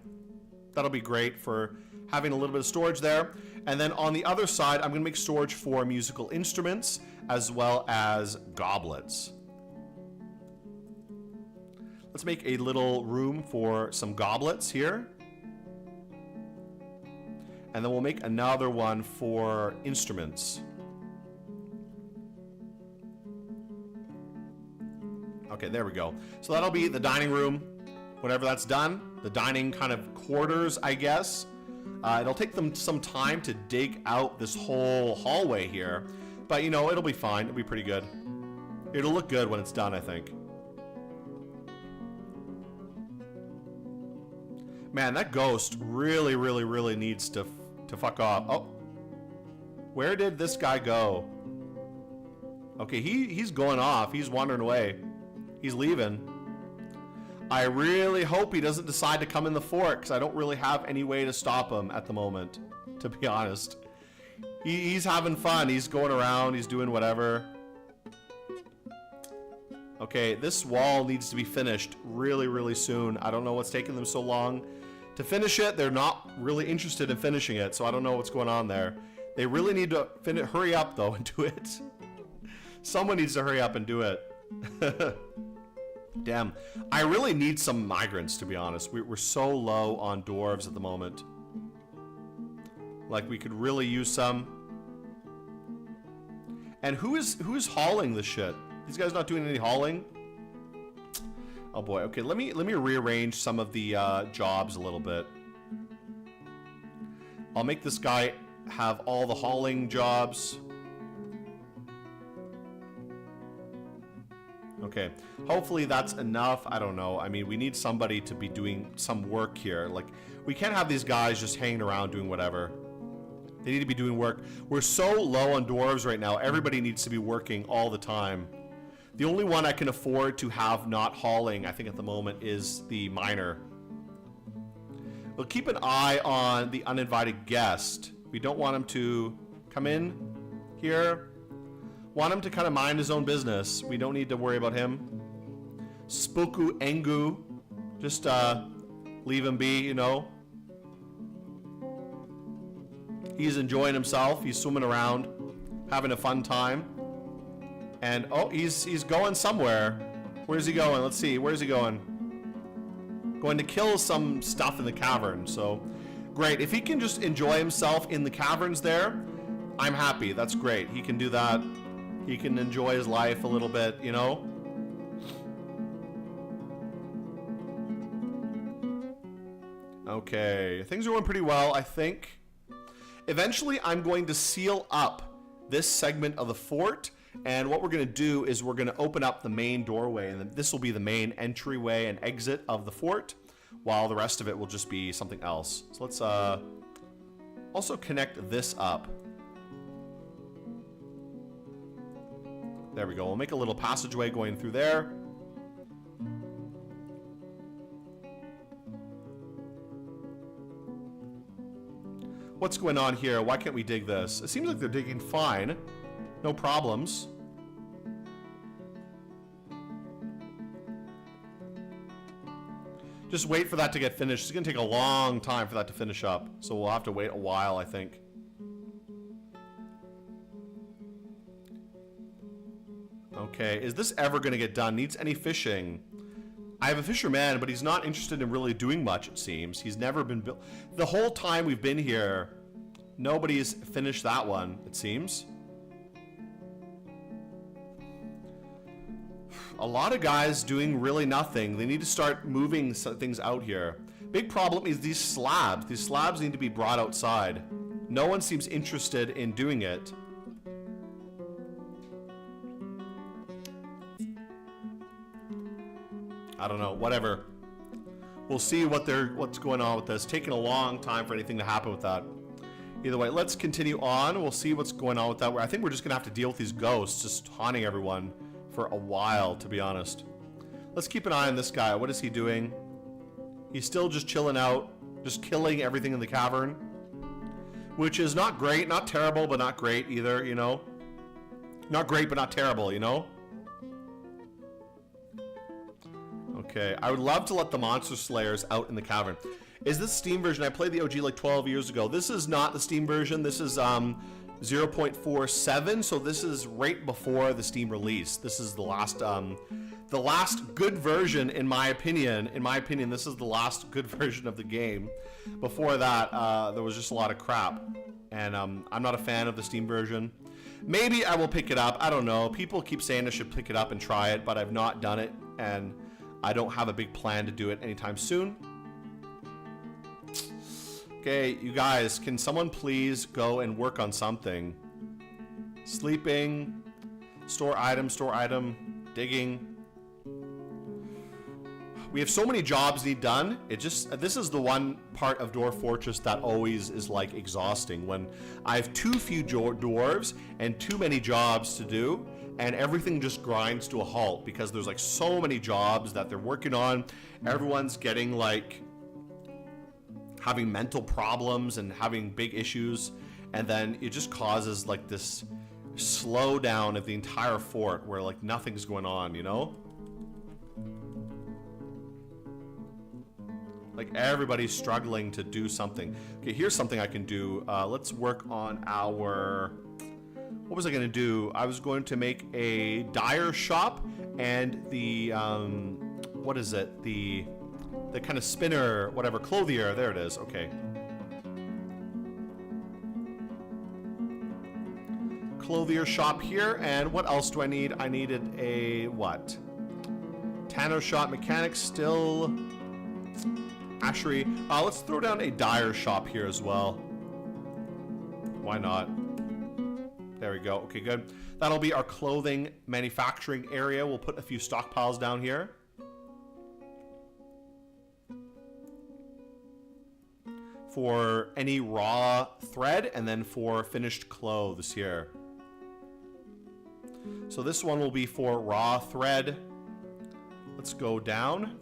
That'll be great for having a little bit of storage there. And then on the other side, I'm going to make storage for musical instruments as well as goblets. Let's make a little room for some goblets here. And then we'll make another one for instruments. Okay, there we go. So that'll be the dining room. Whenever that's done, the dining kind of quarters, I guess. It'll take them some time to dig out this whole hallway here. But, you know, it'll be fine. It'll be pretty good. It'll look good when it's done, I think. Man, that ghost really, really, really needs to fuck off. Oh. Where did this guy go? Okay, he's going off. He's wandering away. He's leaving. I really hope he doesn't decide to come in the fort, because I don't really have any way to stop him at the moment, to be honest. He's having fun. He's going around. He's doing whatever. Okay, this wall needs to be finished really, really soon. I don't know what's taking them so long to finish it. They're not really interested in finishing it, so I don't know what's going on there. They really need to hurry up, though, and do it. Someone needs to hurry up and do it. Damn. I really need some migrants, to be honest. We're so low on dwarves at the moment. Like, we could really use some. And who is hauling this shit? These guys not doing any hauling? Oh boy. Okay, let me rearrange some of the jobs a little bit. I'll make this guy have all the hauling jobs. Okay, hopefully that's enough. I don't know. I mean, we need somebody to be doing some work here. Like, we can't have these guys just hanging around doing whatever. They need to be doing work. We're so low on dwarves right now. Everybody needs to be working all the time. The only one I can afford to have not hauling, I think at the moment, is the miner. We'll keep an eye on the uninvited guest. We don't want him to come in here. Want him to kind of mind his own business. We don't need to worry about him. Spoku Engu. Just leave him be, you know. He's enjoying himself. He's swimming around, having a fun time. And, oh, he's going somewhere. Where's he going? Let's see. Where's he going? Going to kill some stuff in the cavern. So, great. If he can just enjoy himself in the caverns there, I'm happy. That's great. He can do that. He can enjoy his life a little bit, you know? Okay. Things are going pretty well, I think. Eventually, I'm going to seal up this segment of the fort. And what we're going to do is we're going to open up the main doorway. And this will be the main entryway and exit of the fort. while the rest of it will just be something else. So let's also connect this up. There we go. We'll make a little passageway going through there. What's going on here? Why can't we dig this? It seems like they're digging fine. No problems. Just wait for that to get finished. It's going to take a long time for that to finish up. So we'll have to wait a while, I think. Okay, is this ever going to get done? Needs any fishing? I have a fisherman, but he's not interested in really doing much, it seems. He's never been built. The whole time we've been here, nobody's finished that one, it seems. A lot of guys doing really nothing. They need to start moving things out here. Big problem is these slabs. These slabs need to be brought outside. No one seems interested in doing it. I don't know, whatever. We'll see what's going on with this. Taking a long time for anything to happen with that. Either way, let's continue on. We'll see what's going on with that. I think we're just gonna have to deal with these ghosts just haunting everyone for a while, to be honest. Let's keep an eye on this guy. What is he doing? He's still just chilling out, just killing everything in the cavern, which is not great, not terrible, but not great either, you know? Not great, but not terrible, you know? Okay, I would love to let the monster slayers out in the cavern. Is this Steam version? I played the OG like 12 years ago. This is not the Steam version. This is 0.47, so this is right before the Steam release. This is the last good version, in my opinion. In my opinion, this is the last good version of the game. Before that, there was just a lot of crap, and I'm not a fan of the Steam version. Maybe I will pick it up. I don't know. People keep saying I should pick it up and try it, but I've not done it, and I don't have a big plan to do it anytime soon. Okay, you guys, can someone please go and work on something? Sleeping, store item, digging. We have so many jobs need done. This is the one part of Dwarf Fortress that always is like exhausting, when I have too few dwarves and too many jobs to do, and everything just grinds to a halt because there's like so many jobs that they're working on. Everyone's getting like having mental problems and having big issues, and then it just causes like this slowdown of the entire fort where like nothing's going on, you know? Like everybody's struggling to do something. Okay, here's something I can do. Let's work on our... What was I going to do? I was going to make a dyer shop and the... what is it? The kind of spinner, whatever, clothier. There it is. Okay. Clothier shop here. And what else do I need? I needed a what? Tanner shop, mechanic still. Ashery. Let's throw down a dyer shop here as well. Why not? There we go. Okay, good. That'll be our clothing manufacturing area. We'll put a few stockpiles down here. For any raw thread, and then for finished clothes here. So this one will be for raw thread. Let's go down.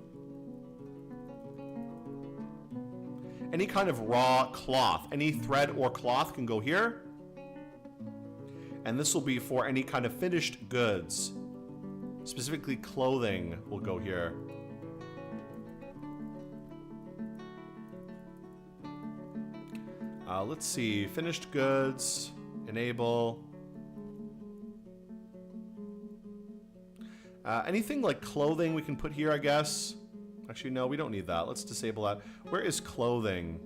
Any kind of raw cloth, any thread or cloth can go here. And this will be for any kind of finished goods. Specifically clothing will go here. Let's see, finished goods, enable. Anything like clothing we can put here, I guess. Actually, no, we don't need that. Let's disable that. Where is clothing?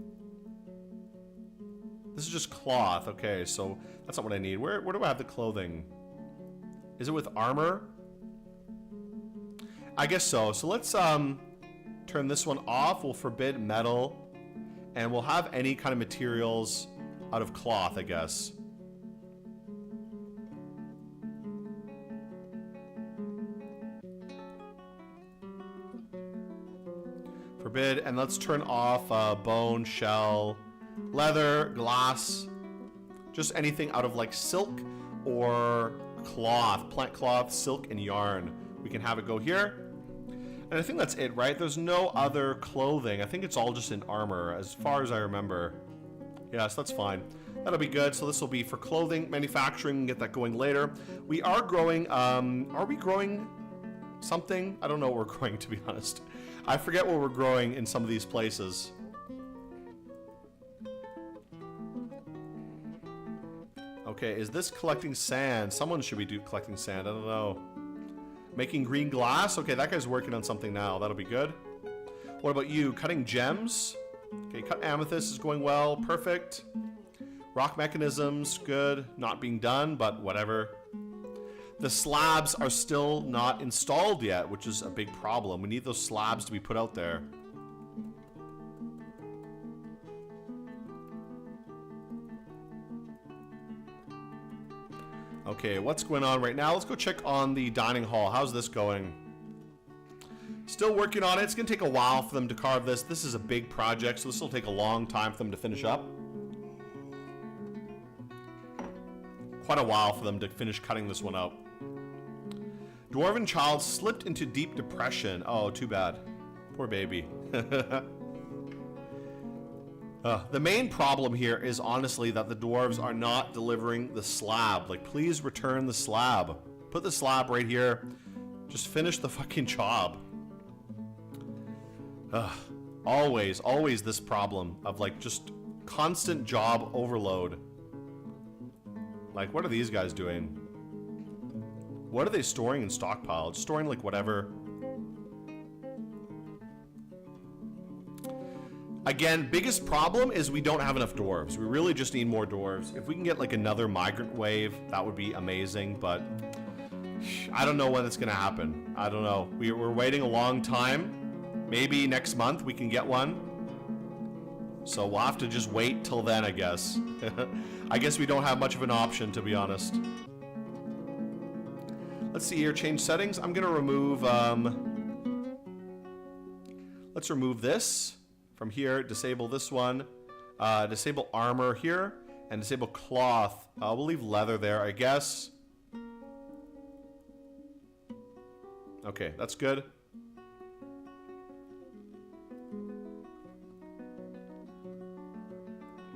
This is just cloth. Okay, so that's not what I need. Where do I have the clothing? Is it with armor? I guess so. So let's turn this one off. We'll forbid metal. And we'll have any kind of materials out of cloth, I guess. Forbid. And let's turn off bone, shell, leather, glass. Just anything out of like silk or cloth, plant cloth, silk, and yarn. We can have it go here. And I think that's it, right? There's no other clothing. I think it's all just in armor, as far as I remember. Yes, that's fine. That'll be good. So this will be for clothing, manufacturing, get that going later. We are growing, are we growing something? I don't know what we're growing, to be honest. I forget what we're growing in some of these places. Okay, is this collecting sand? Someone should be collecting sand, I don't know. Making green glass? Okay, that guy's working on something now. That'll be good. What about you? Cutting gems? Okay, cut amethyst is going well. Perfect. Rock mechanisms, good. Not being done, but whatever. The slabs are still not installed yet, which is a big problem. We need those slabs to be put out there. Okay, what's going on right now? Let's go check on the dining hall. How's this going? Still working on it. It's going to take a while for them to carve this. This is a big project, so this will take a long time for them to finish up. Quite a while for them to finish cutting this one out. Dwarven child slipped into deep depression. Oh, too bad. Poor baby. The main problem here is honestly that the dwarves are not delivering the slab. Like, please return the slab. Put the slab right here. Just finish the fucking job. Always this problem of like just constant job overload. Like, what are these guys doing? What are they storing in stockpile? Just storing like whatever. Again, biggest problem is we don't have enough dwarves. We really just need more dwarves. If we can get like another migrant wave, that would be amazing, but I don't know when it's gonna happen. I don't know. We're waiting a long time. Maybe next month we can get one. So we'll have to just wait till then, I guess. I guess we don't have much of an option, to be honest. Let's see here, change settings. I'm gonna remove, let's remove this. From here, disable this one, disable armor here, and disable cloth. We'll leave leather there, I guess. Okay, that's good.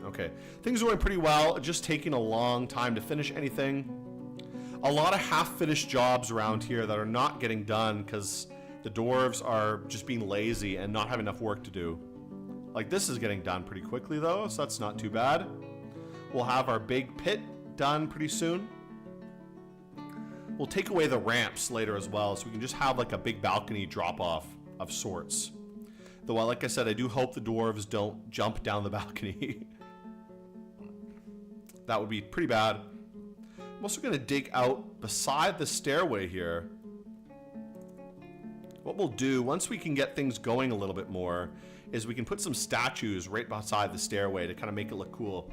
Okay, things are going pretty well, just taking a long time to finish anything. A lot of half-finished jobs around here that are not getting done because the dwarves are just being lazy and not having enough work to do. Like, this is getting done pretty quickly, though, so that's not too bad. We'll have our big pit done pretty soon. We'll take away the ramps later as well, so we can just have, like, a big balcony drop-off of sorts. Though, like I said, I do hope the dwarves don't jump down the balcony. That would be pretty bad. I'm also going to dig out beside the stairway here. What we'll do, once we can get things going a little bit more, is we can put some statues right beside the stairway to kind of make it look cool.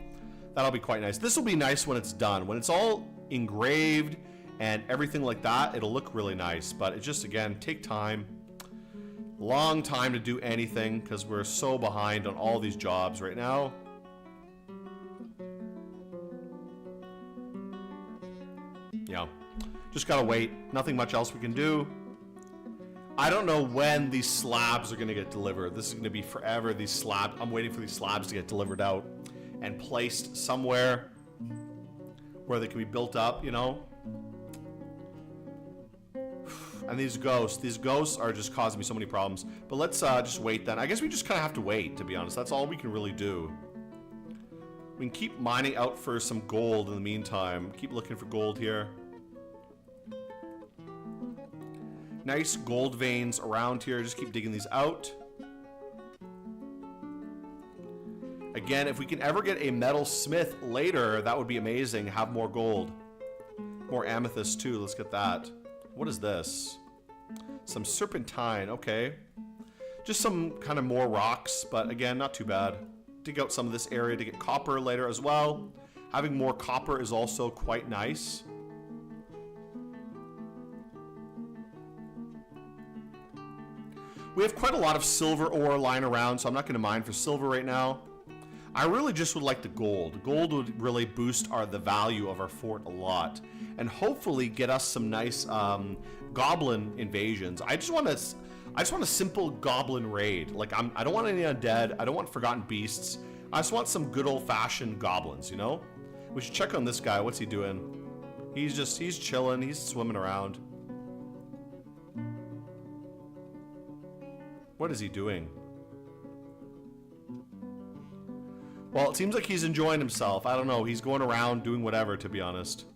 That'll be quite nice. This will be nice when it's done. When it's all engraved and everything like that, it'll look really nice. But it just, again, take time. Long time to do anything because we're so behind on all these jobs right now. Yeah, just gotta wait. Nothing much else we can do. I don't know when these slabs are going to get delivered. This is going to be forever, these slabs. I'm waiting for these slabs to get delivered out and placed somewhere where they can be built up, you know? And these ghosts are just causing me so many problems. But let's just wait then. I guess we just kind of have to wait, to be honest. That's all we can really do. We can keep mining out for some gold in the meantime. Keep looking for gold here. Nice gold veins around here. Just keep digging these out. Again, if we can ever get a metal smith later, that would be amazing. Have more gold. More amethyst too. Let's get that. What is this? Some serpentine. Okay. Just some kind of more rocks, but again, not too bad. Dig out some of this area to get copper later as well. Having more copper is also quite nice. We have quite a lot of silver ore lying around, so I'm not going to mine for silver right now. I really just would like the gold. Gold would really boost the value of our fort a lot, and hopefully get us some nice goblin invasions. I just want a simple goblin raid. Like I don't want any undead. I don't want forgotten beasts. I just want some good old-fashioned goblins. You know, we should check on this guy. What's he doing? He's chilling. He's swimming around. What is he doing? Well, it seems like he's enjoying himself. I don't know. He's going around doing whatever, to be honest.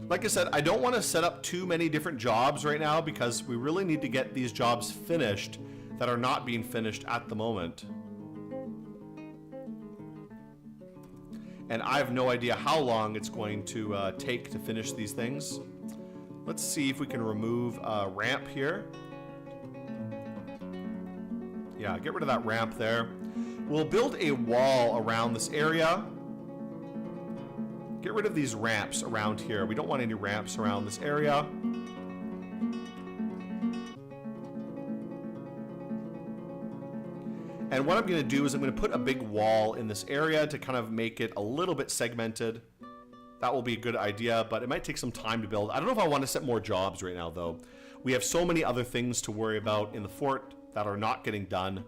Like I said, I don't want to set up too many different jobs right now because we really need to get these jobs finished that are not being finished at the moment. And I have no idea how long it's going to take to finish these things. Let's see if we can remove a ramp here. Yeah, get rid of that ramp there. We'll build a wall around this area. Get rid of these ramps around here. We don't want any ramps around this area. And what I'm going to do is I'm going to put a big wall in this area to kind of make it a little bit segmented. That will be a good idea, but it might take some time to build. I don't know if I want to set more jobs right now, though. We have so many other things to worry about in the fort that are not getting done.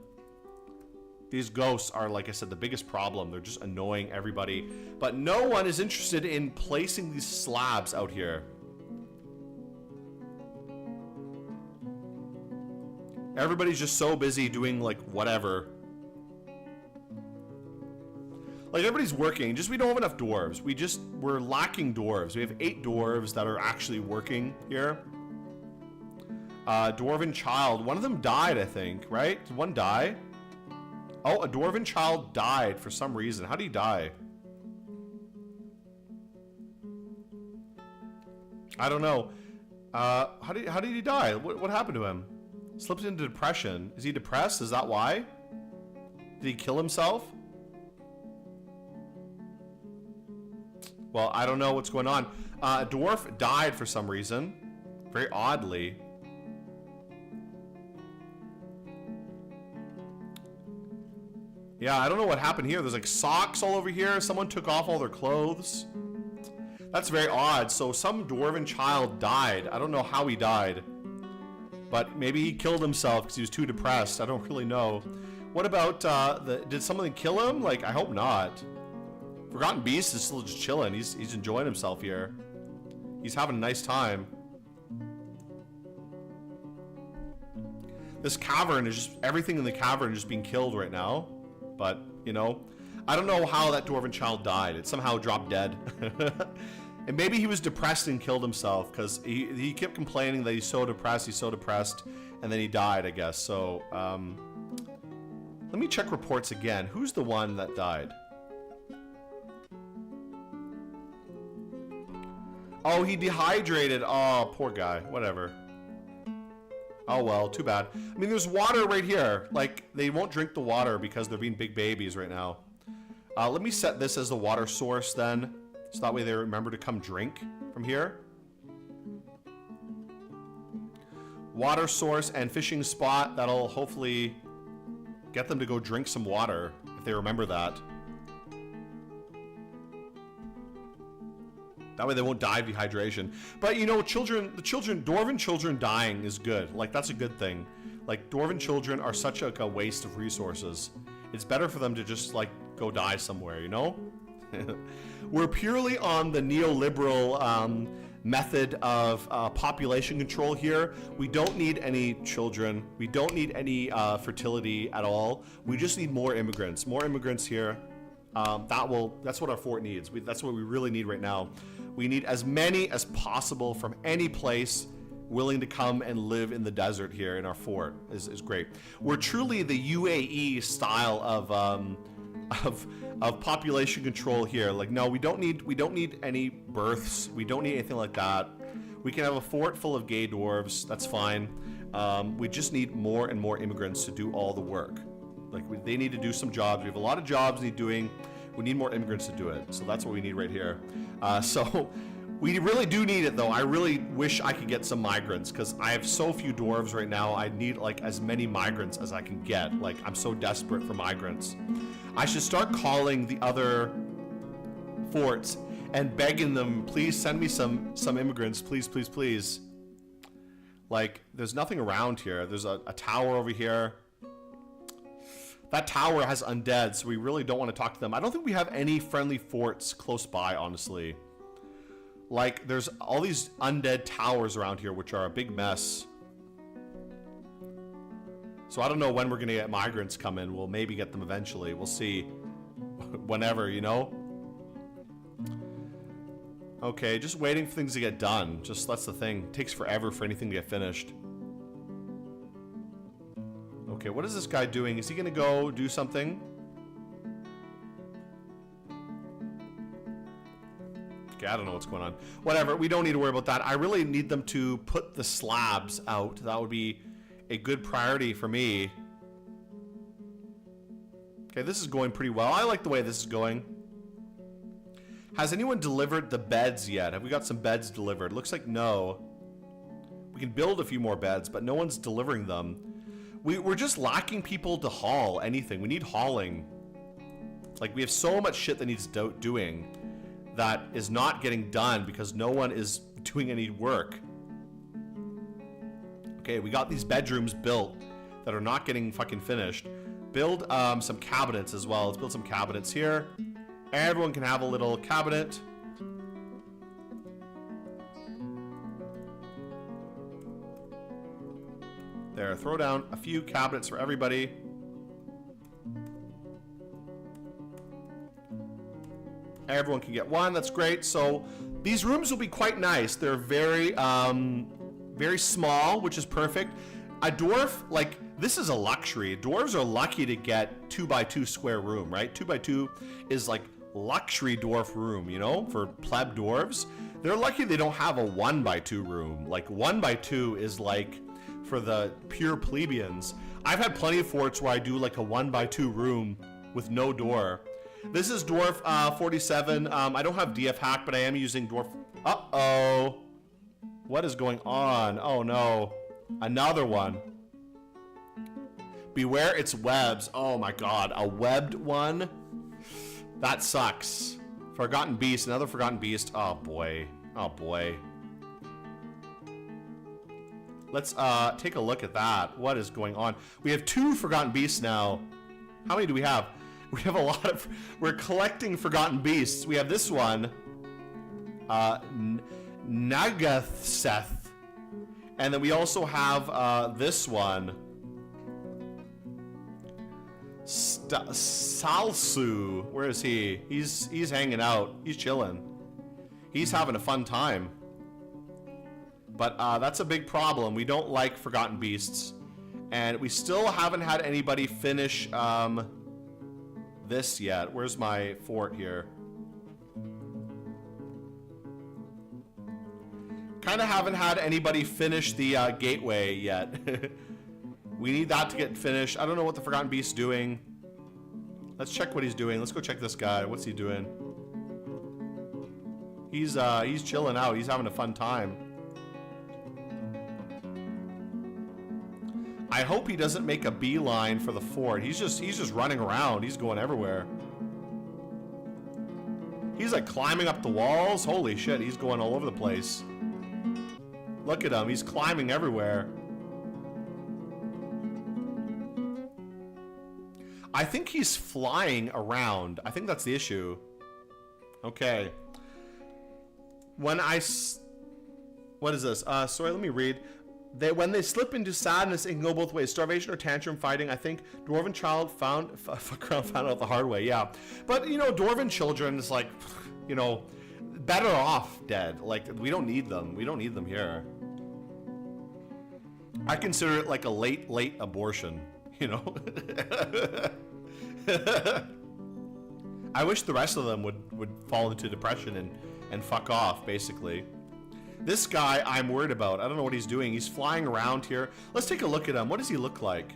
These ghosts are, like I said, the biggest problem. They're just annoying everybody. But no one is interested in placing these slabs out here. Everybody's just so busy doing, like, whatever. Like, everybody's working. Just we don't have enough dwarves. We're lacking dwarves. We have 8 dwarves that are actually working here. Dwarven child. One of them died, I think, right? Did one die? Oh, a dwarven child died for some reason. How did he die? I don't know. How did he die? What happened to him? Slipped into depression. Is he depressed? Is that why? Did he kill himself? Well, I don't know what's going on. A dwarf died for some reason. Very oddly. Yeah, I don't know what happened here. There's like socks all over here. Someone took off all their clothes. That's very odd. So some dwarven child died. I don't know how he died. But maybe he killed himself because he was too depressed. I don't really know. What about, did something kill him? Like, I hope not. Forgotten Beast is still just chilling. He's enjoying himself here. He's having a nice time. This cavern is just, everything in the cavern is just being killed right now. But, you know, I don't know how that dwarven child died. It somehow dropped dead. And maybe he was depressed and killed himself because he kept complaining that he's so depressed, and then he died, I guess. So, let me check reports again. Who's the one that died? Oh, he dehydrated. Oh, poor guy. Whatever. Oh, well, too bad. I mean, there's water right here. Like, they won't drink the water because they're being big babies right now. Let me set this as the water source then. So that way they remember to come drink from here. Water source and fishing spot. That'll hopefully get them to go drink some water if they remember that. That way they won't die of dehydration. But you know, dwarven children dying is good. Like, that's a good thing. Like, dwarven children are such a waste of resources. It's better for them to just, like, go die somewhere, you know? We're purely on the neoliberal method of population control here. We don't need any children. We don't need any fertility at all. We just need more immigrants. More immigrants here. That's what our fort needs. That's what we really need right now. We need as many as possible from any place willing to come and live in the desert here in our fort. Is great. We're truly the UAE style of population control here. Like, no, we don't need any births. We don't need anything like that. We can have a fort full of gay dwarves. That's fine. We just need more and more immigrants to do all the work. Like, they need to do some jobs. We have a lot of jobs they need doing. We need more immigrants to do it. So that's what we need right here. So We really do need it, though. I really wish I could get some migrants, because I have so few dwarves right now. I need, like, as many migrants as I can get. Like, I'm so desperate for migrants. I should start calling the other forts and begging them, please send me some immigrants, please, please, please. Like, there's nothing around here. There's a tower over here. That tower has undead, so we really don't want to talk to them. I don't think we have any friendly forts close by, honestly. Like, there's all these undead towers around here, which are a big mess. So I don't know when we're gonna get migrants come in. We'll maybe get them eventually. We'll see. Whenever, you know? Okay, just waiting for things to get done. Just, that's the thing. It takes forever for anything to get finished. Okay, what is this guy doing? Is he gonna go do something? Okay, I don't know what's going on. Whatever, we don't need to worry about that. I really need them to put the slabs out. That would be a good priority for me. Okay, this is going pretty well. I like the way this is going. Has anyone delivered the beds yet? Have we got some beds delivered? Looks like no. We can build a few more beds, but no one's delivering them. We're just lacking people to haul anything. We need hauling. Like, we have so much shit that needs doing that is not getting done because no one is doing any work. Okay, we got these bedrooms built that are not getting fucking finished. Build some cabinets as well. Let's build some cabinets here. Everyone can have a little cabinet. There, throw down a few cabinets for everybody. Everyone can get one, that's great. So these rooms will be quite nice. They're very, very small, which is perfect. A dwarf, like, this is a luxury. Dwarves are lucky to get 2x2 square room, right? 2x2 is like luxury dwarf room, you know, for pleb dwarves. They're lucky they don't have a 1x2 room. Like, 1x2 is like for the pure plebeians. I've had plenty of forts where I do like a 1x2 room with no door. This is Dwarf 47. I don't have DF hack, but I am using Dwarf. Uh-oh. What is going on? Oh no. Another one. Beware its webs. Oh my god. A webbed one? That sucks. Forgotten Beast. Another Forgotten Beast. Oh boy. Oh boy. Let's take a look at that. What is going on? We have 2 Forgotten Beasts now. How many do we have? We have a lot of... We're collecting Forgotten Beasts. We have this one. Nagathseth. And then we also have this one. Salsu. Where is he? He's hanging out. He's chilling. He's having a fun time. But that's a big problem. We don't like Forgotten Beasts. And we still haven't had anybody finish this yet. Where's my fort here? Kind of haven't had anybody finish the gateway yet. We need that to get finished. I don't know what the Forgotten Beast's doing. Let's check what he's doing. Let's go check this guy. What's he doing? He's chilling out. He's having a fun time. I hope he doesn't make a beeline for the fort. He's just running around. He's going everywhere. He's like climbing up the walls. Holy shit, he's going all over the place. Look at him. He's climbing everywhere. I think he's flying around. I think that's the issue. Okay. When I... What is this? Sorry, let me read. When they slip into sadness, it can go both ways. Starvation or tantrum fighting. I think Dwarven child found out the hard way. Yeah. But, you know, Dwarven children is like, you know, better off dead. Like, we don't need them. We don't need them here. I consider it like a late abortion, you know? I wish the rest of them would fall into depression and fuck off, basically. This guy I'm worried about. I don't know what he's doing. He's flying around here. Let's take a look at him. What does he look like?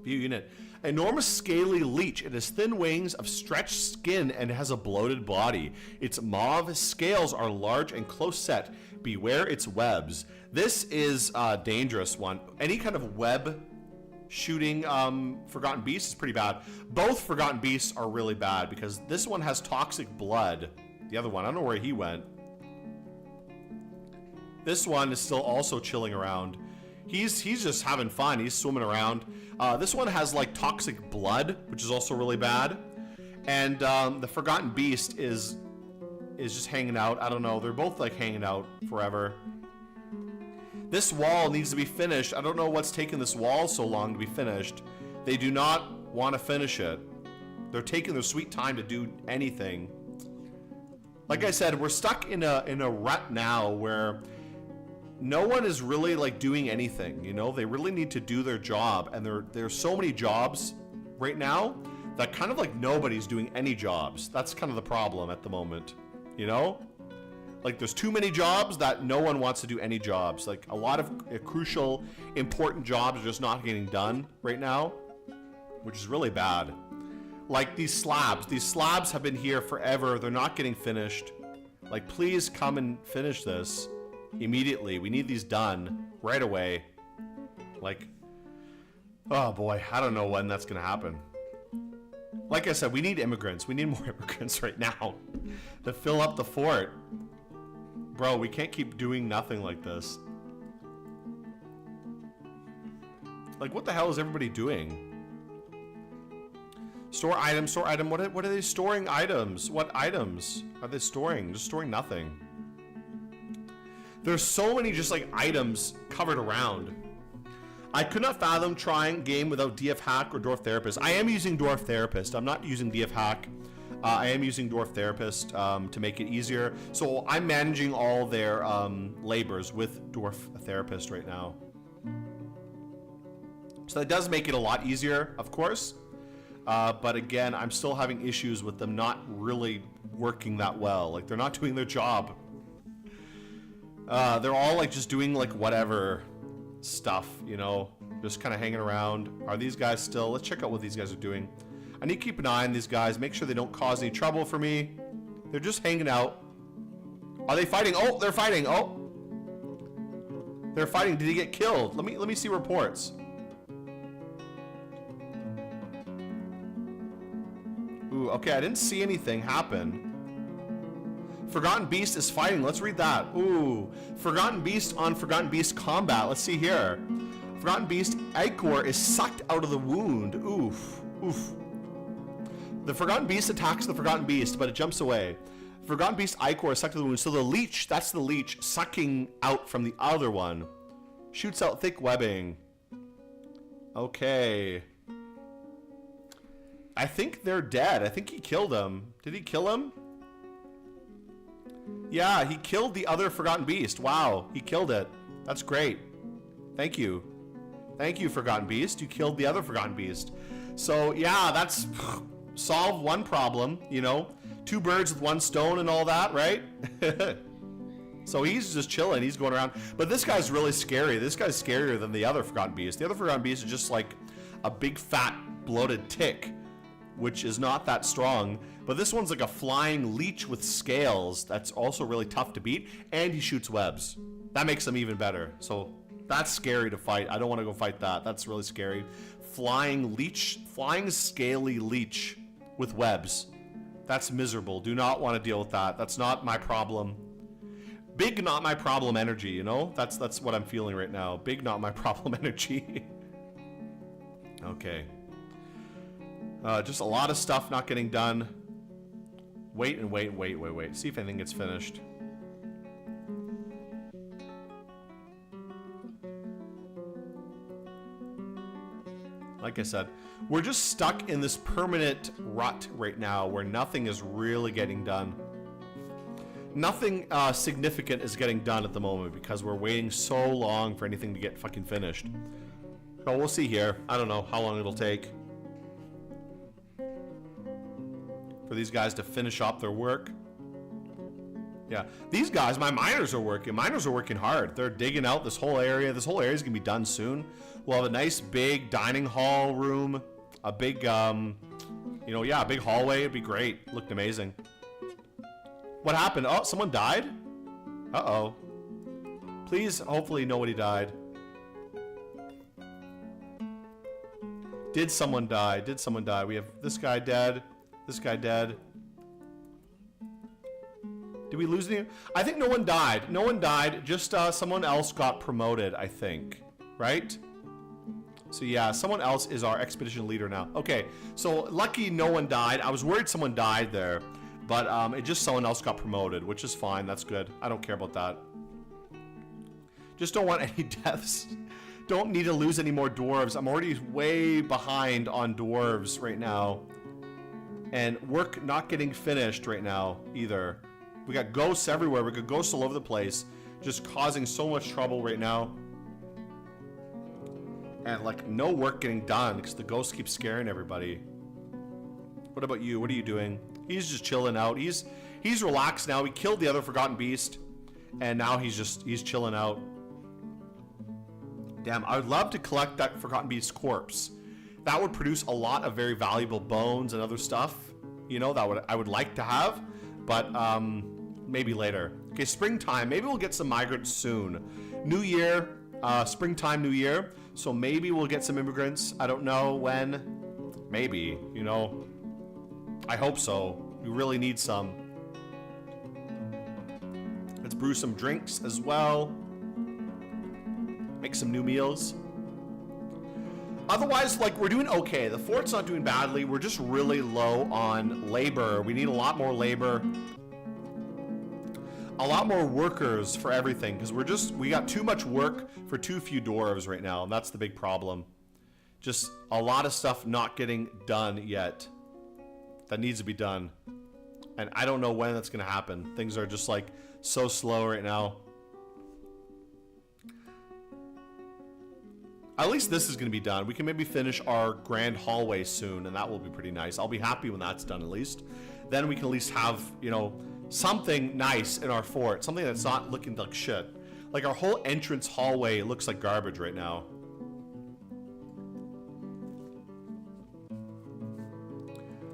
View unit. Enormous scaly leech. It has thin wings of stretched skin and has a bloated body. Its mauve scales are large and close set. Beware its webs. This is a dangerous one. Any kind of web shooting Forgotten Beast is pretty bad. Both Forgotten Beasts are really bad because this one has toxic blood. The other one, I don't know where he went. This one is still also chilling around. He's just having fun. He's swimming around. This one has like toxic blood, which is also really bad. And the Forgotten Beast is just hanging out. I don't know. They're both like hanging out forever. This wall needs to be finished. I don't know what's taking this wall so long to be finished. They do not want to finish it. They're taking their sweet time to do anything. Like I said, we're stuck in a rut now where no one is really like doing anything, you know? They really need to do their job, and there's so many jobs right now that kind of like nobody's doing any jobs. That's kind of the problem at the moment, you know? Like there's too many jobs that no one wants to do any jobs. Like a lot of crucial, important jobs are just not getting done right now, which is really bad. Like these slabs have been here forever. They're not getting finished. Like please come and finish this immediately. We need these done right away. Like, oh boy, I don't know when that's gonna happen. Like I said, we need immigrants. We need more immigrants right now to fill up the fort. Bro, we can't keep doing nothing like this. Like, what the hell is everybody doing? Store items, store item. What are they storing items? What items are they storing? Just storing nothing. There's so many just like items covered around. I could not fathom trying game without DF Hack or Dwarf Therapist. I am using Dwarf Therapist. I'm not using DF Hack. I am using Dwarf Therapist to make it easier. So I'm managing all their labors with Dwarf Therapist right now. So that does make it a lot easier, of course. But again, I'm still having issues with them not really working that well. Like they're not doing their job. They're all like just doing like whatever stuff, you know, just kind of hanging around. Are these guys still? Let's check out what these guys are doing. I need to keep an eye on these guys, make sure they don't cause any trouble for me. They're just hanging out. Are they fighting? Oh, they're fighting. Oh, they're fighting. Did he get killed? Let me see reports. Ooh, okay, I didn't see anything happen. Forgotten Beast is fighting. Let's read that. Ooh, Forgotten Beast on Forgotten Beast combat. Let's see here. Forgotten Beast ichor is sucked out of the wound. Oof, oof. The Forgotten Beast attacks the Forgotten Beast, but it jumps away. Forgotten Beast ichor is sucked out of the wound. So the leech, that's the leech sucking out from the other one. Shoots out thick webbing. Okay. I think they're dead. I think he killed him. Did he kill him? Yeah, he killed the other Forgotten Beast. Wow, he killed it. That's great. Thank you. Thank you, Forgotten Beast. You killed the other Forgotten Beast. So, yeah, that's... solve one problem, you know? 2 birds with 1 stone and all that, right? So he's just chilling. He's going around. But this guy's really scary. This guy's scarier than the other Forgotten Beast. The other Forgotten Beast is just like a big, fat, bloated tick, which is not that strong. But this one's like a flying leech with scales that's also really tough to beat, and he shoots webs. That makes him even better. So that's scary to fight. I don't want to go fight that. That's really scary. Flying leech, flying scaly leech with webs. That's miserable. Do not want to deal with that. That's not my problem. Big not my problem energy, you know? That's what I'm feeling right now. Big not my problem energy. Okay. Just a lot of stuff not getting done. Wait. See if anything gets finished. Like I said, we're just stuck in this permanent rut right now where nothing is really getting done. Nothing significant is getting done at the moment because we're waiting so long for anything to get fucking finished. So we'll see here. I don't know how long it'll take for these guys to finish up their work. Yeah, these guys, my miners are working. Miners are working hard. They're digging out this whole area. This whole area is gonna be done soon. We'll have a nice big dining hall room, a big, you know, yeah, a big hallway. It'd be great. Looked amazing. What happened? Oh, someone died? Uh-oh. Please, hopefully nobody died. Did someone die? Did someone die? We have this guy dead. This guy dead. Did we lose any? I think no one died. No one died. Just someone else got promoted, I think. Right? So yeah, someone else is our expedition leader now. Okay, so lucky no one died. I was worried someone died there. But it just someone else got promoted, which is fine. That's good. I don't care about that. Just don't want any deaths. Don't need to lose any more dwarves. I'm already way behind on dwarves right now. And work not getting finished right now either. We got ghosts everywhere. We got ghosts all over the place. Just causing so much trouble right now. And like no work getting done because the ghosts keep scaring everybody. What about you? What are you doing? He's just chilling out. He's relaxed now. We killed the other forgotten beast. And now he's chilling out. Damn, I would love to collect that forgotten beast's corpse. That would produce a lot of very valuable bones and other stuff. You know, I would like to have. But maybe later. Okay, springtime. Maybe we'll get some migrants soon. New year, springtime, new year. So maybe we'll get some immigrants. I don't know when. Maybe, you know. I hope so. We really need some. Let's brew some drinks as well. Make some new meals. Otherwise, like, we're doing okay. The fort's not doing badly. We're just really low on labor. We need a lot more labor. A lot more workers for everything, because we got too much work for too few dwarves right now, and that's the big problem. Just a lot of stuff not getting done yet that needs to be done. And I don't know when that's going to happen. Things are just like so slow right now. At least this is going to be done. We can maybe finish our grand hallway soon, and that will be pretty nice. I'll be happy when that's done at least. Then we can at least have, you know, something nice in our fort. Something that's not looking like shit. Like our whole entrance hallway looks like garbage right now.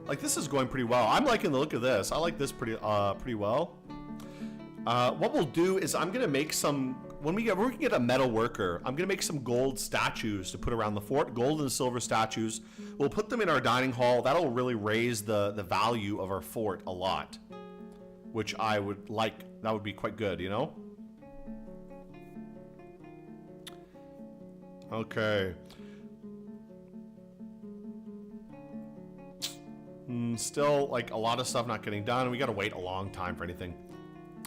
Like this is going pretty well. I'm liking the look of this. I like this pretty well. What we'll do is I'm gonna make some, when we can get a metal worker, I'm gonna make some gold statues to put around the fort, gold and silver statues. We'll put them in our dining hall. That'll really raise the value of our fort a lot, which I would like. That would be quite good, you know? Okay. Still, like, a lot of stuff not getting done. We gotta wait a long time for anything.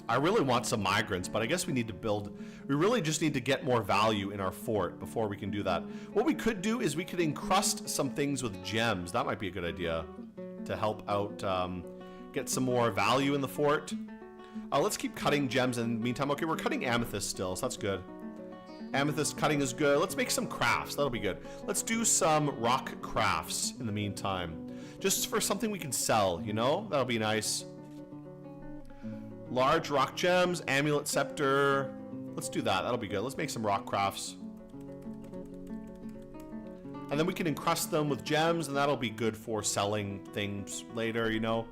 I really want some migrants, but I guess we need to build... We really just need to get more value in our fort before we can do that. What we could do is we could encrust some things with gems. That might be a good idea to help out, get some more value in the fort. Let's keep cutting gems in the meantime. Okay, we're cutting amethyst still, so that's good. Amethyst cutting is good. Let's make some crafts. That'll be good. Let's do some rock crafts in the meantime. Just for something we can sell, you know? That'll be nice. Large rock gems, amulet scepter. Let's do that. That'll be good. Let's make some rock crafts. And then we can encrust them with gems, and that'll be good for selling things later, you know?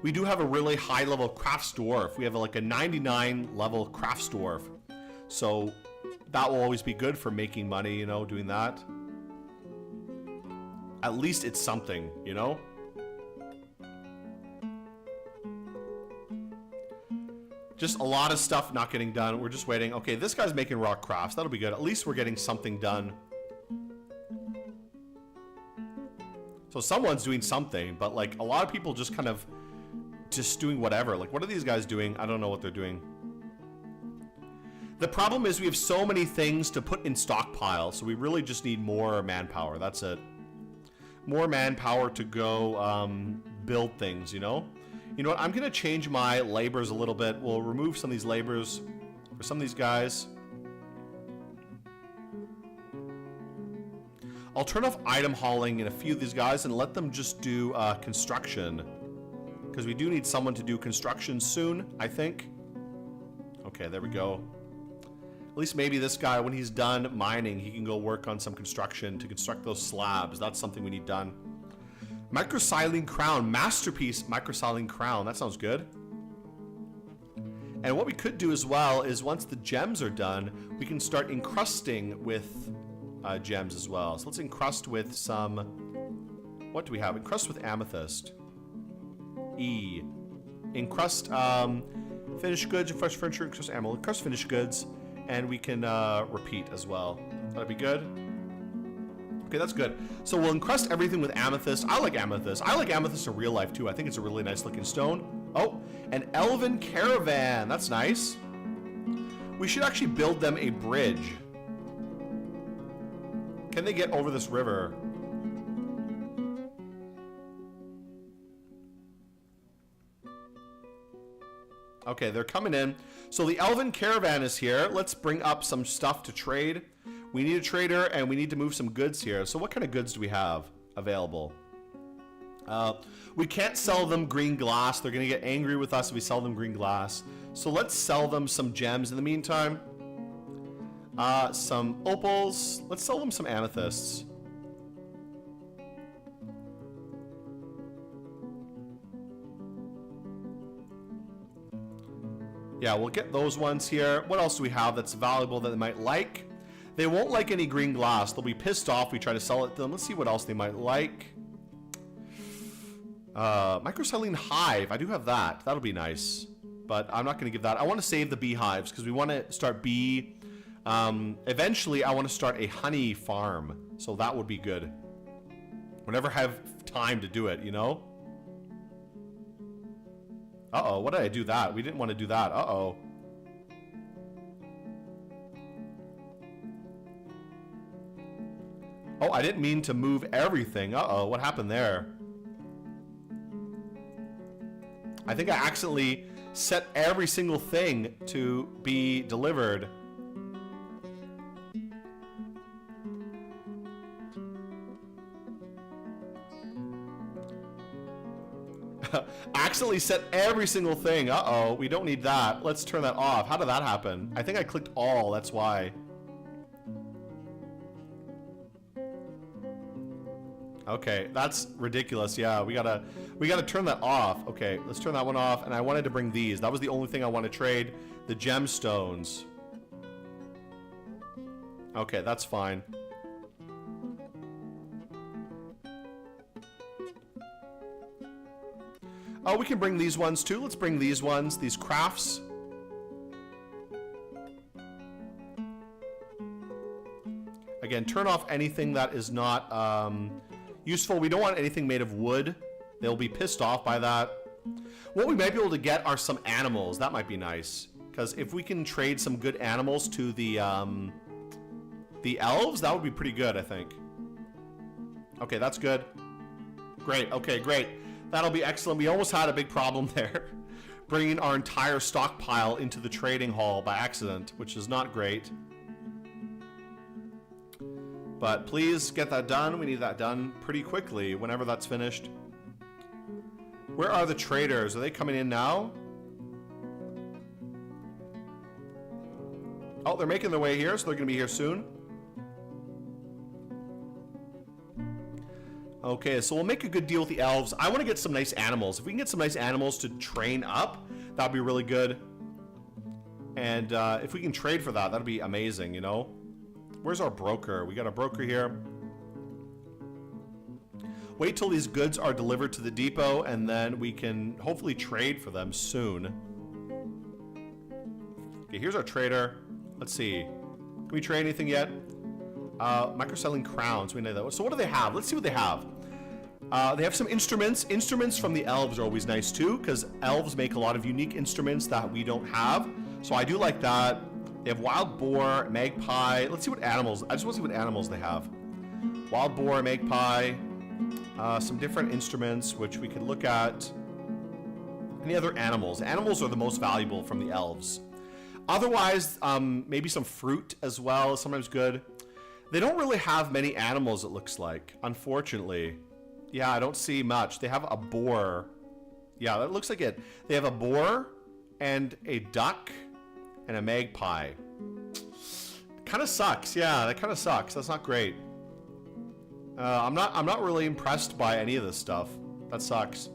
We do have a really high level crafts dwarf. We have like a 99 level crafts dwarf. So that will always be good for making money, you know, doing that. At least it's something, you know? Just a lot of stuff not getting done. We're just waiting. Okay, this guy's making rock crafts. That'll be good. At least we're getting something done. So someone's doing something, but like a lot of people just kind of just doing whatever. Like, what are these guys doing? I don't know what they're doing. The problem is we have so many things to put in stockpile, so we really just need more manpower. That's it. More manpower to go build things, you know? You know what? I'm going to change my labors a little bit. We'll remove some of these labors for some of these guys. I'll turn off item hauling in a few of these guys and let them just do construction. Because we do need someone to do construction soon, I think. Okay, there we go. At least maybe this guy, when he's done mining, he can go work on some construction to construct those slabs. That's something we need done. Microsilene crown, masterpiece microsilene crown. That sounds good. And what we could do as well is once the gems are done, we can start encrusting with gems as well. So let's encrust with some... What do we have? Encrust with amethyst. E. Encrust finished goods, fresh furniture, encrust ammo. Encrust finished goods, and we can repeat as well. That'd be good. Okay, that's good. So we'll encrust everything with amethyst. I like amethyst. I like amethyst in real life too. I think it's a really nice looking stone. Oh, an elven caravan. That's nice. We should actually build them a bridge. Can they get over this river? Okay, they're coming in. So the elven caravan is here. Let's bring up some stuff to trade. We need a trader and we need to move some goods here. So what kind of goods do we have available? We can't sell them green glass. They're going to get angry with us if we sell them green glass. So let's sell them some gems in the meantime. Some opals. Let's sell them some amethysts. Yeah, we'll get those ones here. What else do we have that's valuable that they might like? They won't like any green glass. They'll be pissed off if we try to sell it to them. Let's see what else they might like. Microsilene hive. I do have that. That'll be nice. But I'm not going to give that. I want to save the beehives because we want to start bee... eventually, I want to start a honey farm. So that would be good. Whenever I have time to do it, you know? Uh-oh, what did I do that? We didn't want to do that. Uh-oh. Oh, I didn't mean to move everything. Uh-oh, what happened there? I think I accidentally set every single thing to be delivered. Accidentally set every single thing. Uh-oh, we don't need that. Let's turn that off. How did that happen? I think I clicked all, that's why. Okay, that's ridiculous. Yeah, we gotta turn that off. Okay, let's turn that one off. And I wanted to bring these. That was the only thing I want to trade. The gemstones. Okay, that's fine. Oh, we can bring these ones too. Let's bring these ones, these crafts. Again, turn off anything that is not useful. We don't want anything made of wood. They'll be pissed off by that. What we might be able to get are some animals. That might be nice. Because if we can trade some good animals to the elves, that would be pretty good, I think. Okay, that's good. Great. Okay, great. That'll be excellent. We almost had a big problem there. Bringing our entire stockpile into the trading hall by accident, which is not great. But please get that done. We need that done pretty quickly whenever that's finished. Where are the traders? Are they coming in now? Oh, they're making their way here, so they're going to be here soon. Okay, so we'll make a good deal with the elves. I want to get some nice animals. If we can get some nice animals to train up, that'd be really good. And if we can trade for that, that'd be amazing, you know? Where's our broker? We got a broker here. Wait till these goods are delivered to the depot, and then we can hopefully trade for them soon. Okay, here's our trader. Let's see. Can we trade anything yet? Microselling crowns. We know that. So what do they have? Let's see what they have. They have some instruments. Instruments from the elves are always nice too, because elves make a lot of unique instruments that we don't have. So I do like that. They have wild boar, magpie. Let's see what animals. I just want to see what animals they have. Wild boar, magpie. Some different instruments which we can look at. Any other animals? Animals are the most valuable from the elves. Otherwise, maybe some fruit as well is sometimes good. They don't really have many animals, it looks like, unfortunately. Yeah, I don't see much. They have a boar. Yeah, that looks like it. They have a boar and a duck and a magpie. Kind of sucks. Yeah, that kind of sucks. That's not great. I'm not really impressed by any of this stuff. That sucks.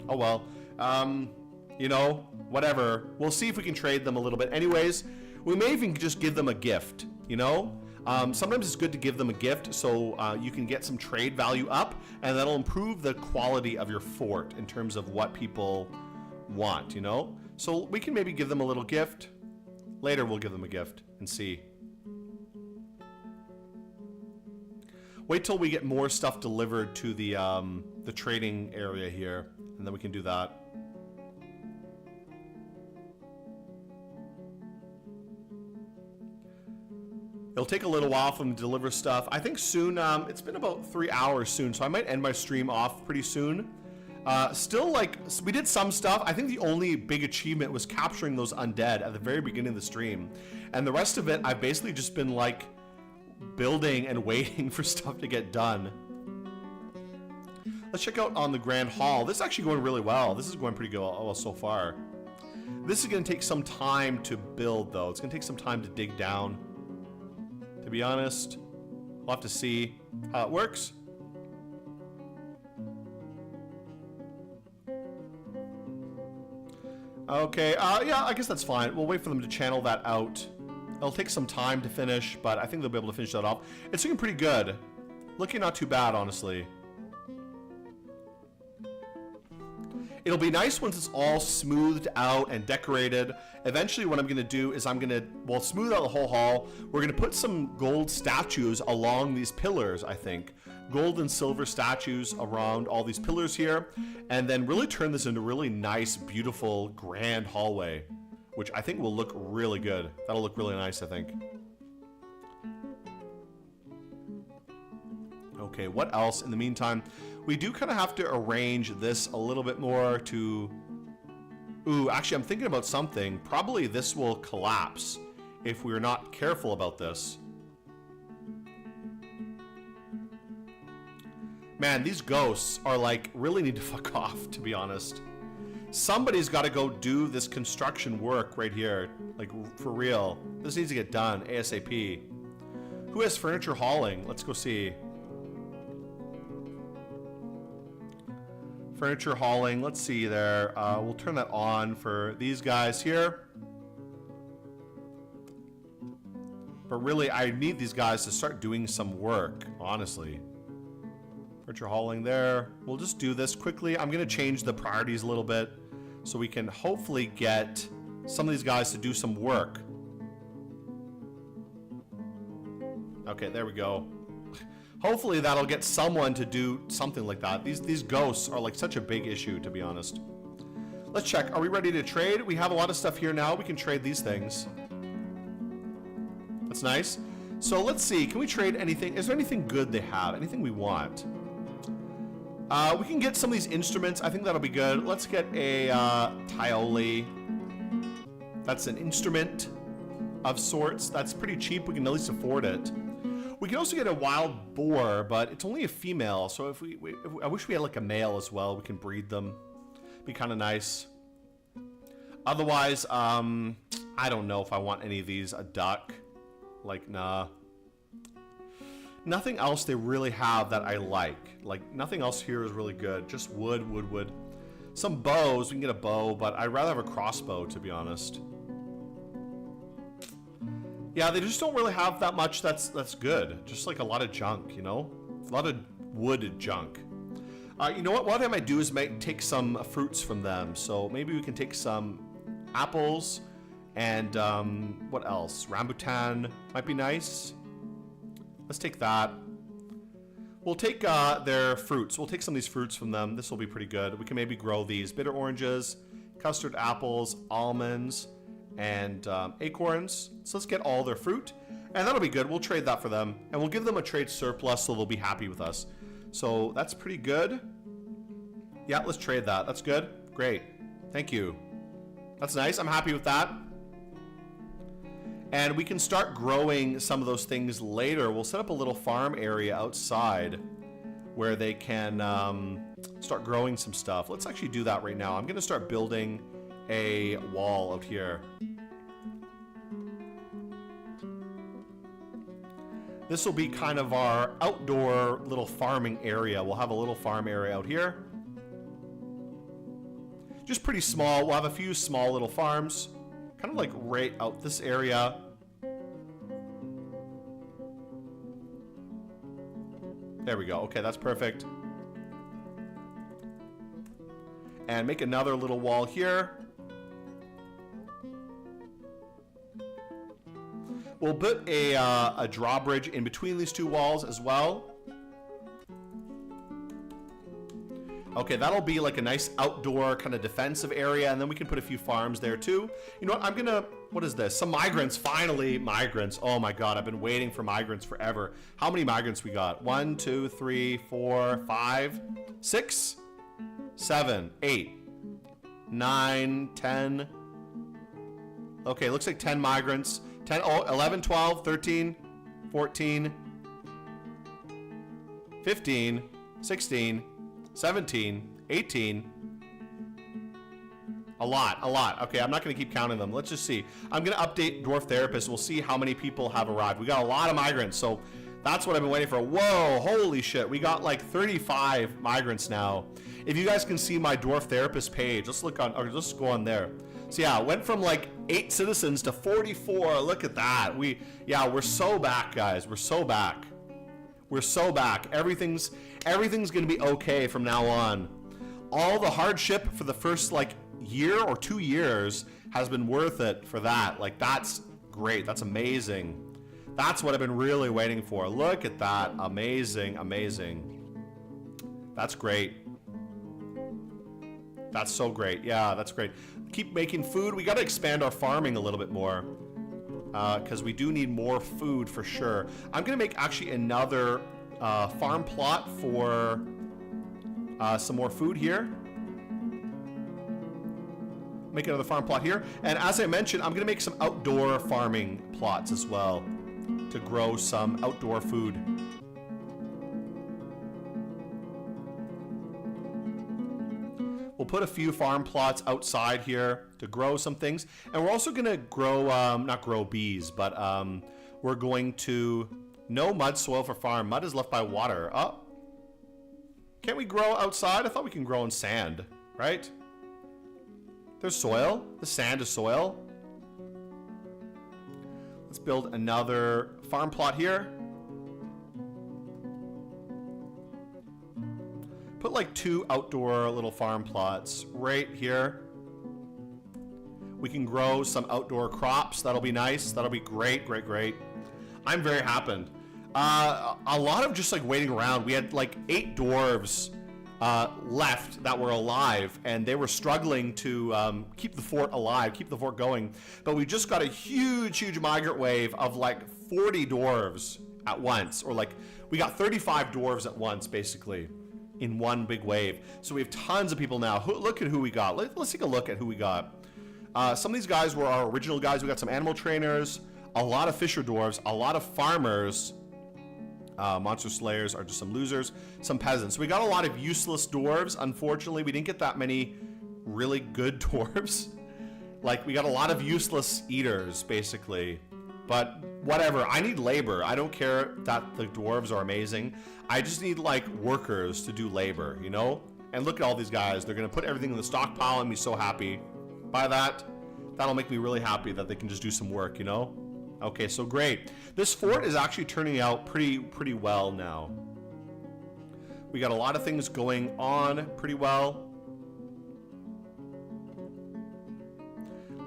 Oh well. You know, whatever. We'll see if we can trade them a little bit. Anyways, we may even just give them a gift, you know? Sometimes it's good to give them a gift so you can get some trade value up, and that'll improve the quality of your fort in terms of what people want, you know? So we can maybe give them a little gift. Later we'll give them a gift and see. Wait till we get more stuff delivered to the trading area here, and then we can do that. It'll take a little while for them to deliver stuff. I think soon, it's been about 3 hours soon, so I might end my stream off pretty soon. Still, like, we did some stuff. I think the only big achievement was capturing those undead at the very beginning of the stream. And the rest of it, I've basically just been, like, building and waiting for stuff to get done. Let's check out on the Grand Hall. This is actually going really well. This is going pretty good so far. This is going to take some time to build, though. It's going to take some time to dig down. To be honest, we'll have to see how it works. Okay, yeah, I guess that's fine. We'll wait for them to channel that out. It'll take some time to finish, but I think they'll be able to finish that off. It's looking pretty good. Looking not too bad, honestly. It'll be nice once it's all smoothed out and decorated. Eventually what I'm going to do is I'm going to, well, smooth out the whole hall. We're going to put some gold statues along these pillars, I think. Gold and silver statues around all these pillars here. And then really turn this into a really nice, beautiful, grand hallway, which I think will look really good. That'll look really nice, I think. Okay, what else in the meantime? We do kind of have to arrange this a little bit more to... Ooh, actually, I'm thinking about something. Probably this will collapse if we're not careful about this. Man, these ghosts are like, really need to fuck off, to be honest. Somebody's got to go do this construction work right here. Like, for real. This needs to get done ASAP. Who has furniture hauling? Let's go see. Furniture hauling, let's see there. We'll turn that on for these guys here. But really, I need these guys to start doing some work, honestly. Furniture hauling there. We'll just do this quickly. I'm going to change the priorities a little bit so we can hopefully get some of these guys to do some work. Okay, there we go. Hopefully that'll get someone to do something like that. These ghosts are like such a big issue, to be honest. Let's check. Are we ready to trade? We have a lot of stuff here now. We can trade these things. That's nice. So let's see. Can we trade anything? Is there anything good they have? Anything we want? We can get some of these instruments. I think that'll be good. Let's get a Tioli. That's an instrument of sorts. That's pretty cheap. We can at least afford it. We can also get a wild boar, but it's only a female. So if I wish we had like a male as well. We can breed them. Be kind of nice. Otherwise, I don't know if I want any of these. A duck. Like, nah. Nothing else they really have that I like. Like, nothing else here is really good. Just wood, wood, wood. Some bows. We can get a bow, but I'd rather have a crossbow, to be honest. Yeah, they just don't really have that much that's good. Just like a lot of junk, you know? A lot of wood junk. You know what? What I might do is take some fruits from them. So maybe we can take some apples and what else? Rambutan might be nice. Let's take that. We'll take their fruits. We'll take some of these fruits from them. This will be pretty good. We can maybe grow these. Bitter oranges, custard apples, almonds, and acorns. So let's get all their fruit, and that'll be good. We'll trade that for them, and we'll give them a trade surplus so they'll be happy with us. So that's pretty good. Yeah, let's trade that. That's good. Great. Thank you. That's nice. I'm happy with that. And we can start growing some of those things later. We'll set up a little farm area outside. where they can start growing some stuff. Let's actually do that right now. I'm going to start building a wall out here. This will be kind of our outdoor little farming area. We'll have a little farm area out here. Just pretty small. We'll have a few small little farms, kind of like right out this area. There we go. Okay, that's perfect. And make another little wall here. We'll put a drawbridge in between these two walls as well. Okay, that'll be like a nice outdoor kind of defensive area, and then we can put a few farms there too. You know what, I'm gonna, what is this? Some migrants, finally, migrants. Oh my God, I've been waiting for migrants forever. How many migrants we got? 1, 2, 3, 4, 5, 6, 7, 8, 9, 10. Okay, looks like 10 migrants. 10, oh, 11, 12, 13, 14, 15, 16, 17, 18. A lot. Okay, I'm not going to keep counting them. Let's just see. I'm going to update Dwarf Therapist. We'll see how many people have arrived. We got a lot of migrants, so that's what I've been waiting for. Whoa, holy shit. We got like 35 migrants now. If you guys can see my Dwarf Therapist page, let's look on, or let's go on there. So yeah, it went from like 8 citizens to 44. Look at that. We're so back, guys. We're so back. We're so back. Everything's gonna be okay from now on. All the hardship for the first like year or 2 years has been worth it for that. Like, that's great. That's amazing. That's what I've been really waiting for. Look at that. Amazing, amazing. That's great. That's so great. Yeah, that's great. Keep making food. We got to expand our farming a little bit more, because we do need more food for sure. I'm going to make actually another farm plot for some more food here. Make another farm plot here. And as I mentioned, I'm going to make some outdoor farming plots as well to grow some outdoor food. We'll put a few farm plots outside here to grow some things. And we're also going to grow, not grow bees, but we're going to, no mud soil for farm. Mud is left by water. Oh, can't we grow outside? I thought we can grow in sand, right? There's soil. The sand is soil. Let's build another farm plot here. Put like 2 outdoor little farm plots right here. We can grow some outdoor crops. That'll be nice. That'll be great, great, great. I'm very happy. A lot of just like waiting around. We had like 8 dwarves left that were alive, and they were struggling to keep the fort alive, keep the fort going. But we just got a huge migrant wave of like 40 dwarves at once, or like we got 35 dwarves at once, basically, in one big wave. So we have tons of people now. Look at who we got. Let's take a look at who we got. Some of these guys were our original guys. We got some animal trainers, a lot of fisher dwarves, a lot of farmers. Monster slayers are just some losers, some peasants. So we got a lot of useless dwarves. Unfortunately, we didn't get that many really good dwarves. Like, we got a lot of useless eaters, basically. But whatever, I need labor. I don't care that the dwarves are amazing. I just need, like, workers to do labor, you know? And look at all these guys. They're going to put everything in the stockpile and be so happy by that. That'll make me really happy that they can just do some work, you know? Okay, so great. This fort is actually turning out pretty well now. We got a lot of things going on pretty well.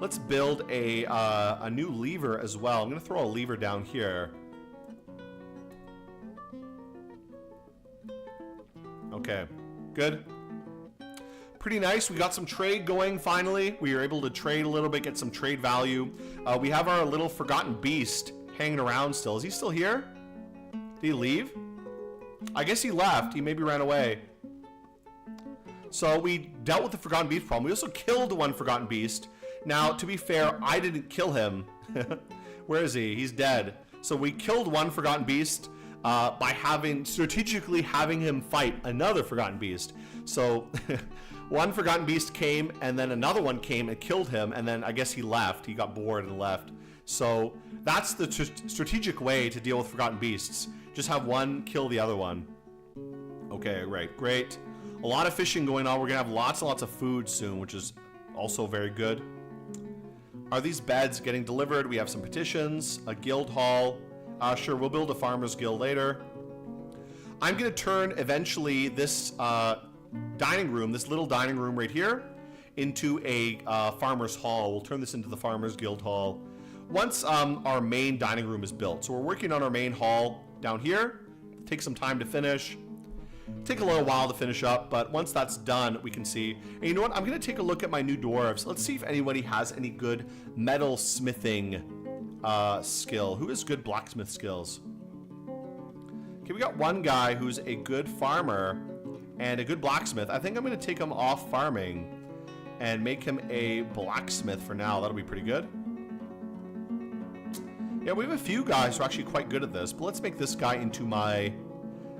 Let's build a new lever as well. I'm going to throw a lever down here. Okay, good. Pretty nice. We got some trade going finally. We were able to trade a little bit, get some trade value. We have our little forgotten beast hanging around still. Is he still here? Did he leave? I guess he left. He maybe ran away. So we dealt with the forgotten beast problem. We also killed one forgotten beast. Now, to be fair, I didn't kill him. Where is he? He's dead. So we killed one forgotten beast. by strategically having him fight another Forgotten Beast. So one Forgotten Beast came, and then another one came and killed him, and then I guess he left. He got bored and left. So that's the strategic way to deal with Forgotten Beasts. Just have one kill the other one. Okay, right, great. A lot of fishing going on. We're gonna have lots and lots of food soon, which is also very good. Are these beds getting delivered? We have some petitions, a guild hall. Sure, we'll build a farmer's guild later. I'm gonna turn eventually this dining room, this little dining room right here, into a farmer's hall. We'll turn this into the farmer's guild hall once our main dining room is built. So we're working on our main hall down here. Take some time to finish. Take a little while to finish up, but once that's done, we can see. And you know what? I'm gonna take a look at my new dwarves. Let's see if anybody has any good metal smithing skill. Who has good blacksmith skills? Okay, we got one guy who's a good farmer and a good blacksmith. I think I'm gonna take him off farming and make him a blacksmith for now. That'll be pretty good. Yeah, we have a few guys who are actually quite good at this, but let's make this guy into my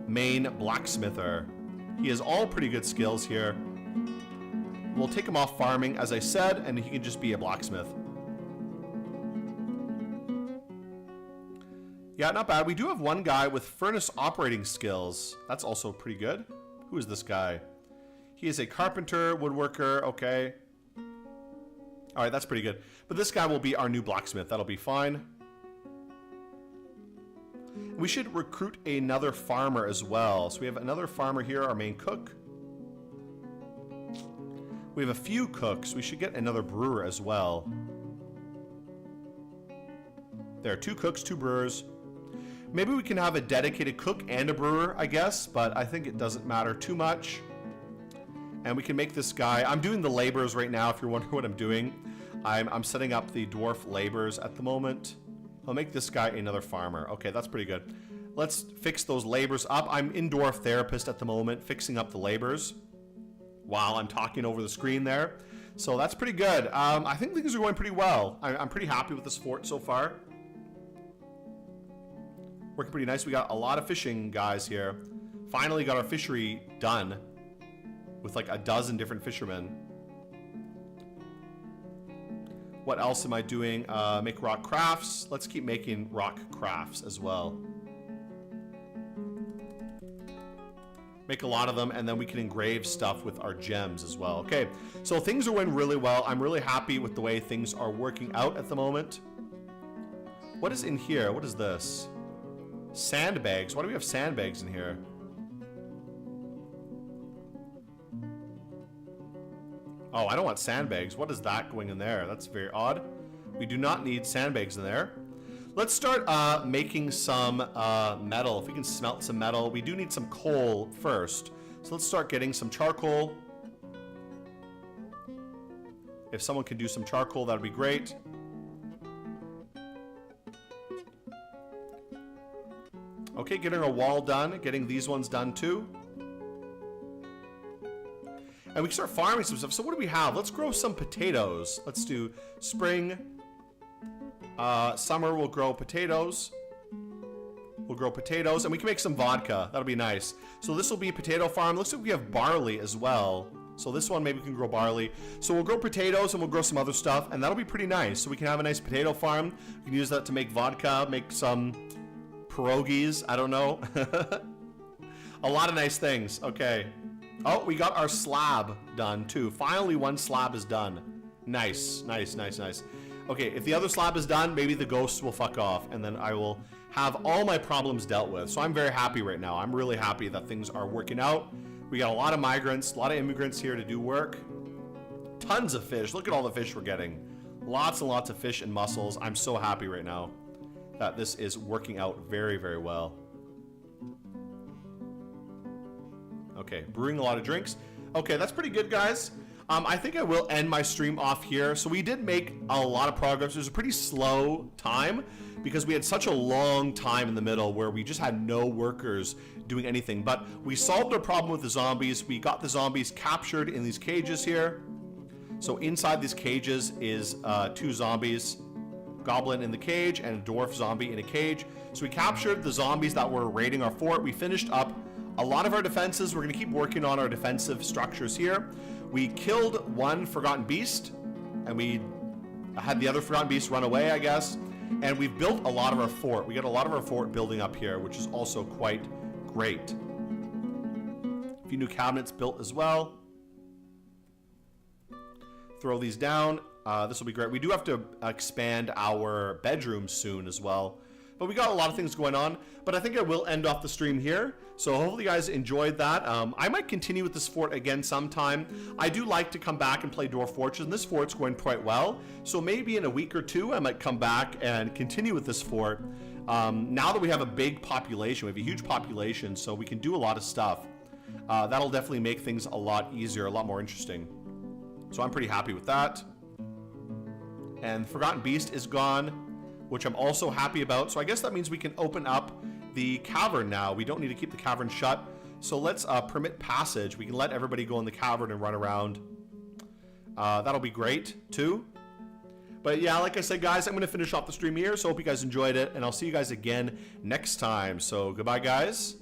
main blacksmither. He has all pretty good skills here. We'll take him off farming, as I said, and he can just be a blacksmith. Yeah, not bad. We do have one guy with furnace operating skills. That's also pretty good. Who is this guy? He is a carpenter, woodworker, okay. Alright, that's pretty good. But this guy will be our new blacksmith. That'll be fine. We should recruit another farmer as well. So we have another farmer here, our main cook. We have a few cooks. We should get another brewer as well. There are 2 cooks, 2 brewers. Maybe we can have a dedicated cook and a brewer, I guess, but I think it doesn't matter too much. And we can make this guy... I'm doing the laborers right now, if you're wondering what I'm doing. I'm setting up the dwarf laborers at the moment. I'll make this guy another farmer. Okay, that's pretty good. Let's fix those laborers up. I'm in dwarf therapist at the moment, fixing up the laborers while I'm talking over the screen there. So that's pretty good. I think things are going pretty well. I'm pretty happy with this fort so far. Working pretty nice. We got a lot of fishing guys here. Finally got our fishery done with like a dozen different fishermen. What else am I doing? Make rock crafts. Let's keep making rock crafts as well. Make a lot of them, and then we can engrave stuff with our gems as well. Okay, so things are going really well. I'm really happy with the way things are working out at the moment. What is in here? What is this? Sandbags. Why do we have sandbags in here? Oh, I don't want sandbags. What is that going in there? That's very odd. We do not need sandbags in there. Let's start making some metal. If we can smelt some metal. We do need some coal first. So let's start getting some charcoal. If someone can do some charcoal, that would be great. Okay, getting a wall done. Getting these ones done too. And we can start farming some stuff. So what do we have? Let's grow some potatoes. Let's do spring. Summer we'll grow potatoes. We'll grow potatoes. And we can make some vodka. That'll be nice. So this will be a potato farm. Looks like we have barley as well. So this one maybe we can grow barley. So we'll grow potatoes and we'll grow some other stuff. And that'll be pretty nice. So we can have a nice potato farm. We can use that to make vodka. Make some pierogies. I don't know. A lot of nice things. Okay. Oh, we got our slab done too. Finally, one slab is done. Nice, nice, nice, nice. Okay, if the other slab is done, maybe the ghosts will fuck off, and then I will have all my problems dealt with. So I'm very happy right now. I'm really happy that things are working out. We got a lot of migrants, a lot of immigrants here to do work. Tons of fish. Look at all the fish we're getting. Lots and lots of fish and mussels. I'm so happy right now that this is working out very, very well. Okay, brewing a lot of drinks. Okay, that's pretty good, guys. I think I will end my stream off here. So we did make a lot of progress. It was a pretty slow time because we had such a long time in the middle where we just had no workers doing anything. But we solved our problem with the zombies. We got the zombies captured in these cages here. So inside these cages is 2 zombies. goblin in the cage and a dwarf zombie in a cage. So we captured the zombies that were raiding our fort. We finished up a lot of our defenses. We're going to keep working on our defensive structures here. We killed one forgotten beast, and we had the other forgotten beast run away, I guess. And we've built a lot of our fort. We got a lot of our fort building up here, which is also quite great. A few new cabinets built as well. Throw these down. This will be great. We do have to expand our bedrooms soon as well. But we got a lot of things going on. But I think I will end off the stream here. So hopefully you guys enjoyed that. I might continue with this fort again sometime. I do like to come back and play Dwarf Fortress, and this fort's going quite well. So maybe in a week or two I might come back and continue with this fort. Now that we have a big population, we have a huge population, so we can do a lot of stuff. That'll definitely make things a lot easier, a lot more interesting. So I'm pretty happy with that. And Forgotten Beast is gone, which I'm also happy about. So I guess that means we can open up the cavern now. We don't need to keep the cavern shut. So let's permit passage. We can let everybody go in the cavern and run around. That'll be great too. But yeah, like I said, guys, I'm going to finish off the stream here. So hope you guys enjoyed it, and I'll see you guys again next time. So goodbye, guys.